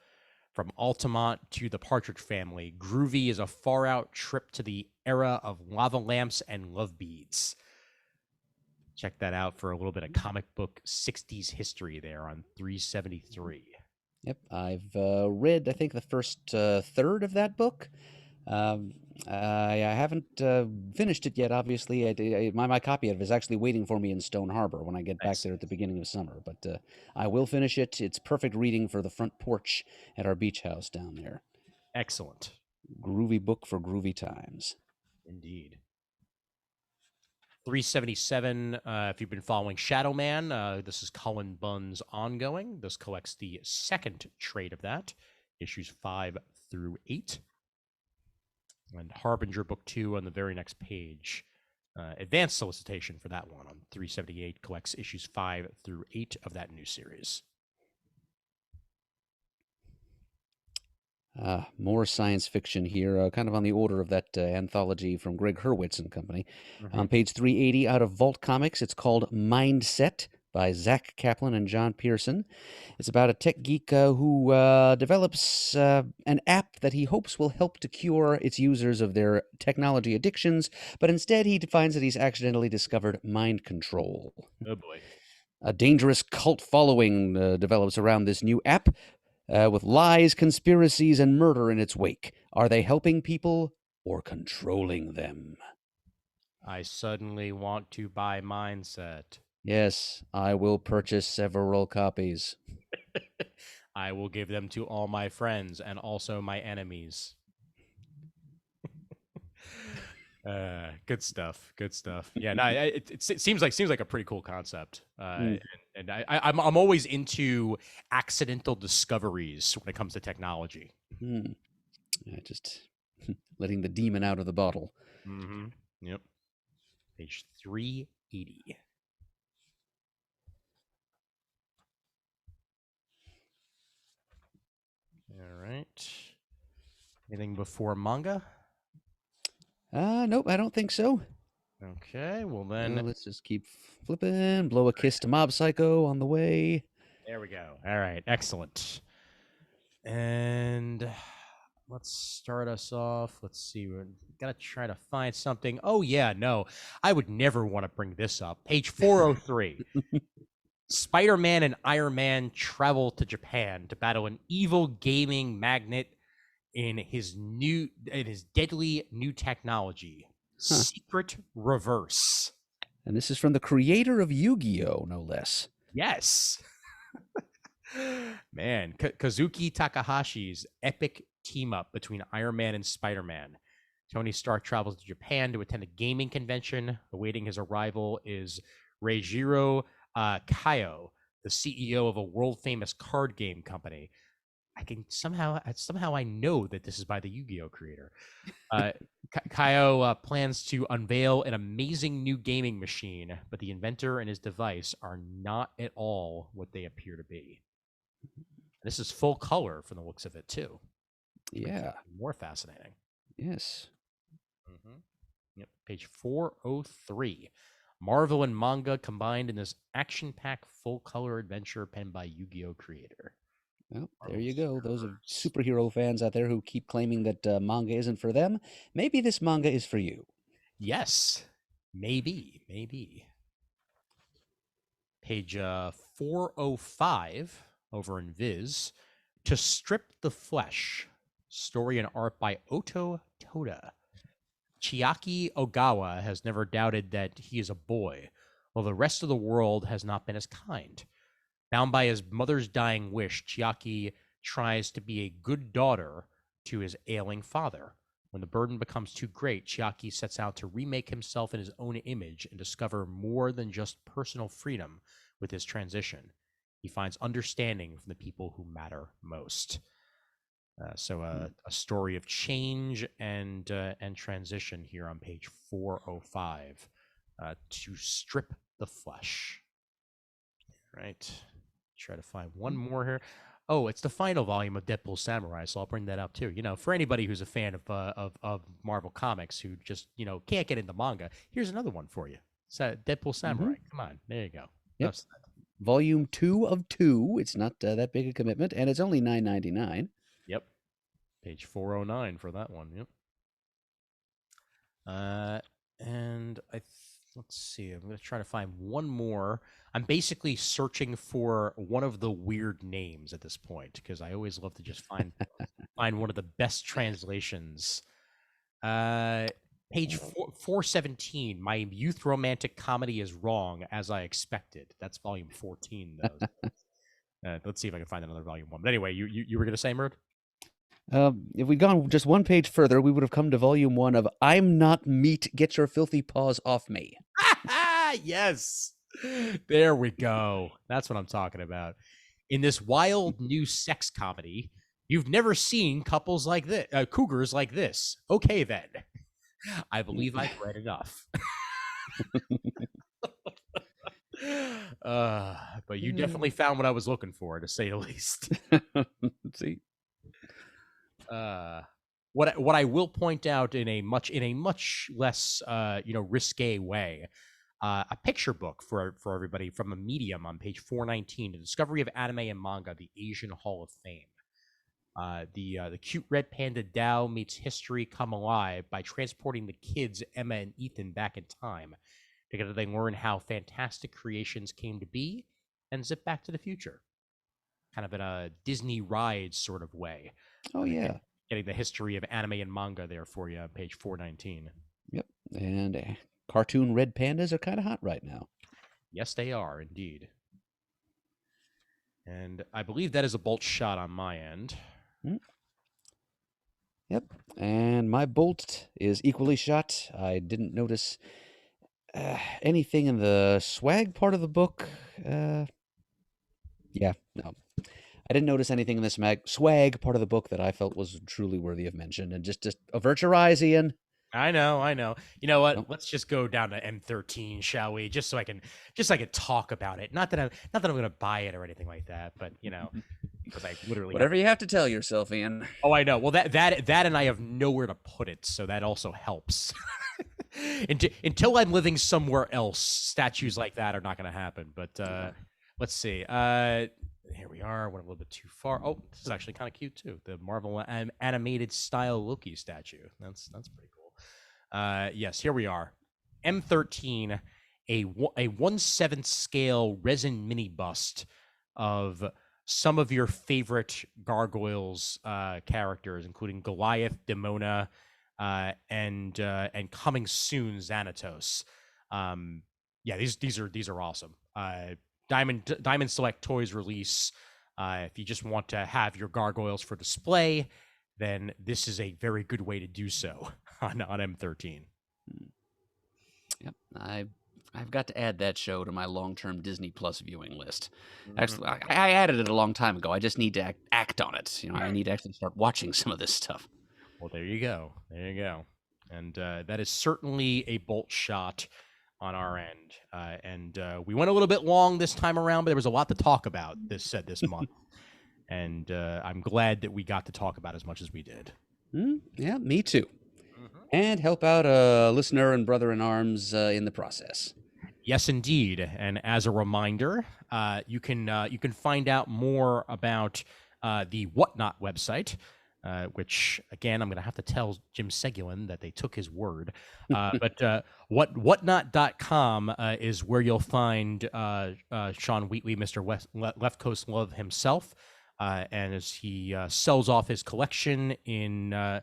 S1: from Altamont to the Partridge Family, Groovy is a far-out trip to the era of lava lamps and love beads. Check that out for a little bit of comic book 60s history there on 373.
S3: Yep, I've read, I think, the first third of that book. I haven't finished it yet, obviously. My copy of it is actually waiting for me in Stone Harbor when I get back there at the beginning of summer. But I will finish it. It's perfect reading for the front porch at our beach house down there.
S1: Excellent.
S3: Groovy book for groovy times.
S1: Indeed. 377, if you've been following Shadow Man, this is Cullen Bunn's ongoing. This collects the second trade of that, issues 5 through 8. And Harbinger Book 2 on the very next page. Advanced solicitation for that one on 378 collects issues 5 through 8 of that new series.
S3: More science fiction here, kind of on the order of that anthology from Greg Hurwitz and Company. On page 380 out of Vault Comics, it's called Mindset by Zach Kaplan and John Pearson. It's about a tech geek who develops an app that he hopes will help to cure its users of their technology addictions, but instead he finds that he's accidentally discovered mind control.
S1: Oh boy.
S3: A dangerous cult following develops around this new app, with lies, conspiracies, and murder in its wake. Are they helping people or controlling them?
S1: I suddenly want to buy Mindset.
S3: Yes, I will purchase several copies.
S1: I will give them to all my friends and also my enemies. Good stuff. Good stuff. Yeah, no, it seems like a pretty cool concept. And I'm always into accidental discoveries when it comes to technology.
S3: Just letting the demon out of the bottle.
S1: Mm-hmm. Yep. Page 380. All right. Anything before manga?
S3: Nope, I don't think so.
S1: Okay, well then...
S3: let's just keep flipping. Blow a kiss to Mob Psycho on the way.
S1: There we go. All right, excellent. And let's start us off. Let's see. We're got to try to find something. Oh, yeah, no. I would never want to bring this up. Page 403. Spider-Man and Iron Man travel to Japan to battle an evil gaming magnate in his deadly new technology, Secret Reverse.
S3: And this is from the creator of Yu-Gi-Oh, no less.
S1: Yes. Man, Kazuki Takahashi's epic team-up between Iron Man and Spider-Man. Tony Stark travels to Japan to attend a gaming convention. Awaiting his arrival is Reijiro Kaio, the CEO of a world-famous card game company. I can somehow I know that this is by the Yu-Gi-Oh creator. Kaio plans to unveil an amazing new gaming machine, but the inventor and his device are not at all what they appear to be. This is full color from the looks of it too.
S3: Yeah.
S1: More fascinating.
S3: Yes.
S1: Yep. Page 403. Marvel and manga combined in this action-packed full-color adventure penned by Yu-Gi-Oh! Creator.
S3: Well, there you go. Those are superhero fans out there who keep claiming that manga isn't for them. Maybe this manga is for you.
S1: Yes, maybe. Page 405 over in Viz. To Strip the Flesh. Story and art by Oto Toda. Chiaki Ogawa has never doubted that he is a boy, while the rest of the world has not been as kind. Bound by his mother's dying wish, Chiaki tries to be a good daughter to his ailing father. When the burden becomes too great, Chiaki sets out to remake himself in his own image and discover more than just personal freedom with his transition. He finds understanding from the people who matter most. So a story of change and transition here on page 405. To Strip the Flesh. Right. Try to find one more here. Oh, it's the final volume of Deadpool Samurai, so I'll bring that up too. For anybody who's a fan of Marvel Comics who just can't get into manga, here's another one for you. It's Deadpool Samurai. Come on, there you go.
S3: Yep. Volume 2 of 2. It's not that big a commitment, and it's only $9.99.
S1: Yep. Page 409 for that one. Yep. And let's see. I'm going to try to find one more. I'm basically searching for one of the weird names at this point because I always love to just find one of the best translations. Page 417. My youth romantic comedy is wrong as I expected. That's volume 14, though. Let's see if I can find another volume 1. But anyway, you were going to say, Murd?
S3: If we'd gone just one page further, we would have come to volume 1 of I'm Not Meat, Get Your Filthy Paws Off Me.
S1: Yes. There we go. That's what I'm talking about. In this wild new sex comedy, you've never seen couples like this, cougars like this. Okay, then. I believe I've read enough. But you definitely found what I was looking for, to say the least.
S3: Let's see.
S1: What I will point out in a much less risque way, a picture book for everybody from a Medium on page 419, The Discovery of Anime and Manga, the Asian Hall of Fame. The cute red panda Dao meets history come alive by transporting the kids Emma and Ethan back in time. Together they learn how fantastic creations came to be and zip back to the future. Kind of in a Disney ride sort of way.
S3: Oh, yeah.
S1: Getting the history of anime and manga there for you on page 419.
S3: Yep. And cartoon red pandas are kind of hot right now.
S1: Yes, they are, indeed. And I believe that is a bolt shot on my end.
S3: Yep. And my bolt is equally shot. I didn't notice anything in the swag part of the book. No. I didn't notice anything in the swag part of the book that I felt was truly worthy of mention. And just avert your eyes, Ian.
S1: I know. You know what? Nope. Let's just go down to M13, shall we? Just so I can talk about it. Not that I'm going to buy it or anything like that, but because I literally
S3: whatever you have to tell yourself, Ian.
S1: Oh, I know. Well, that and I have nowhere to put it, so that also helps. Until I'm living somewhere else, statues like that are not going to happen. But let's see. Here we are. Went a little bit too far. Oh, this is actually kind of cute too. The Marvel animated style Loki statue. That's pretty cool. Yes, here we are. M13, a 1/7 scale resin mini bust of some of your favorite Gargoyles characters, including Goliath, Demona, and coming soon Xanatos. These are awesome. Diamond Select Toys release. If you just want to have your Gargoyles for display, then this is a very good way to do so on M13.
S3: Yep, I've got to add that show to my long-term Disney Plus viewing list. Actually, I added it a long time ago. I just need to act on it. I need to actually start watching some of this stuff.
S1: Well, there you go. And that is certainly a bolt shot on our end. And we went a little bit long this time around, but there was a lot to talk about this month. And I'm glad that we got to talk about as much as we did.
S3: Yeah, me too. And help out a listener and brother in arms in the process.
S1: Yes, indeed. And as a reminder, you can find out more about the Whatnot website, which again I'm going to have to tell Jim Seguin that they took his word. But whatnot.com is where you'll find Sean Wheatley, Mr. Left Coast Love himself, and as he sells off his collection in.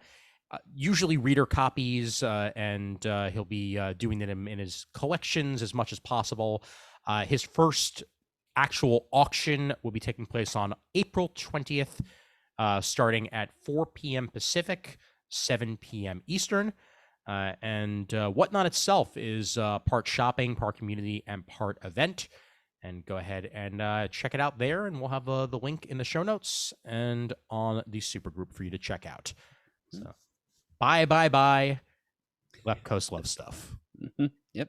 S1: Usually reader copies, and he'll be doing it in his collections as much as possible. His first actual auction will be taking place on April 20th, starting at 4 p.m. Pacific, 7 p.m. Eastern. And Whatnot itself is part shopping, part community, and part event. And go ahead and check it out there, and we'll have the link in the show notes and on the supergroup for you to check out. So. Bye. Left Coast Love stuff.
S3: Yep.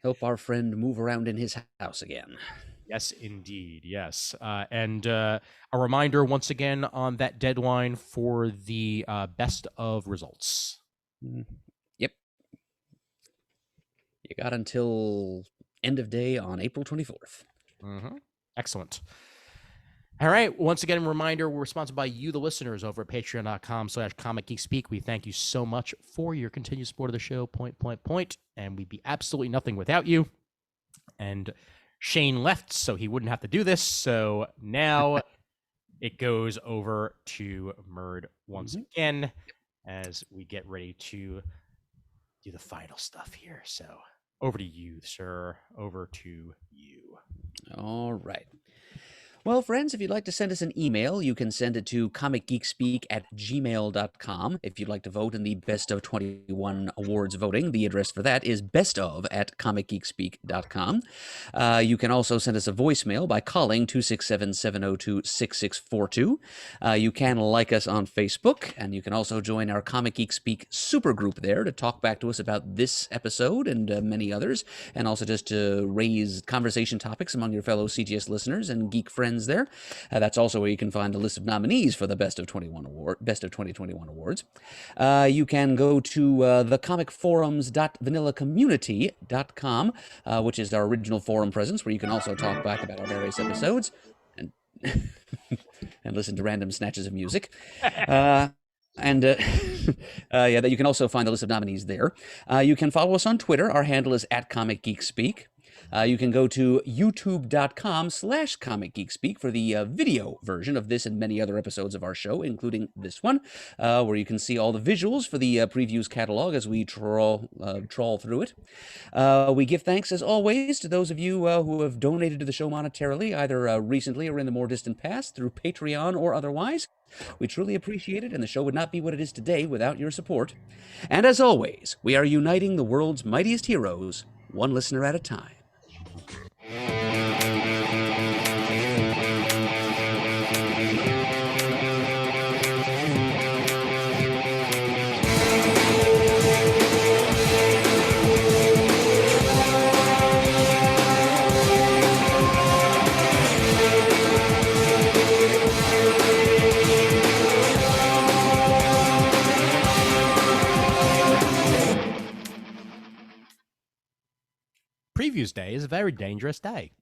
S3: Help our friend move around in his house again.
S1: Yes, indeed. Yes. And a reminder once again on that deadline for the best of results.
S3: Yep. You got until end of day on April 24th.
S1: Excellent. All right. Once again, a reminder, we're sponsored by you, the listeners, over at patreon.com/comicgeekspeak. We thank you so much for your continued support of the show, point. And we'd be absolutely nothing without you. And Shane left, so he wouldn't have to do this. So now it goes over to Murd once again as we get ready to do the final stuff here. So over to you, sir. Over to you.
S3: All right. Well, friends, if you'd like to send us an email, you can send it to comicgeekspeak@gmail.com. If you'd like to vote in the Best of 21 awards voting, the address for that is bestof@comicgeekspeak.com. You can also send us a voicemail by calling 267-702-6642. You can like us on Facebook, and you can also join our Comic Geek Speak supergroup there to talk back to us about this episode and many others, and also just to raise conversation topics among your fellow CGS listeners and geek friends there. That's also where you can find the list of nominees for the Best of 2021 awards. You can go to thecomicforums.vanillacommunity.com, which is our original forum presence, where you can also talk back about our various episodes and and listen to random snatches of music. That you can also find the list of nominees there. You can follow us on Twitter. Our handle is @ComicGeekSpeak. You can go to youtube.com/comicgeekspeak for the video version of this and many other episodes of our show, including this one, where you can see all the visuals for the previews catalog as we trawl through it. We give thanks, as always, to those of you who have donated to the show monetarily, either recently or in the more distant past, through Patreon or otherwise. We truly appreciate it, and the show would not be what it is today without your support. And as always, we are uniting the world's mightiest heroes, one listener at a time.
S1: Previews day is a very dangerous day.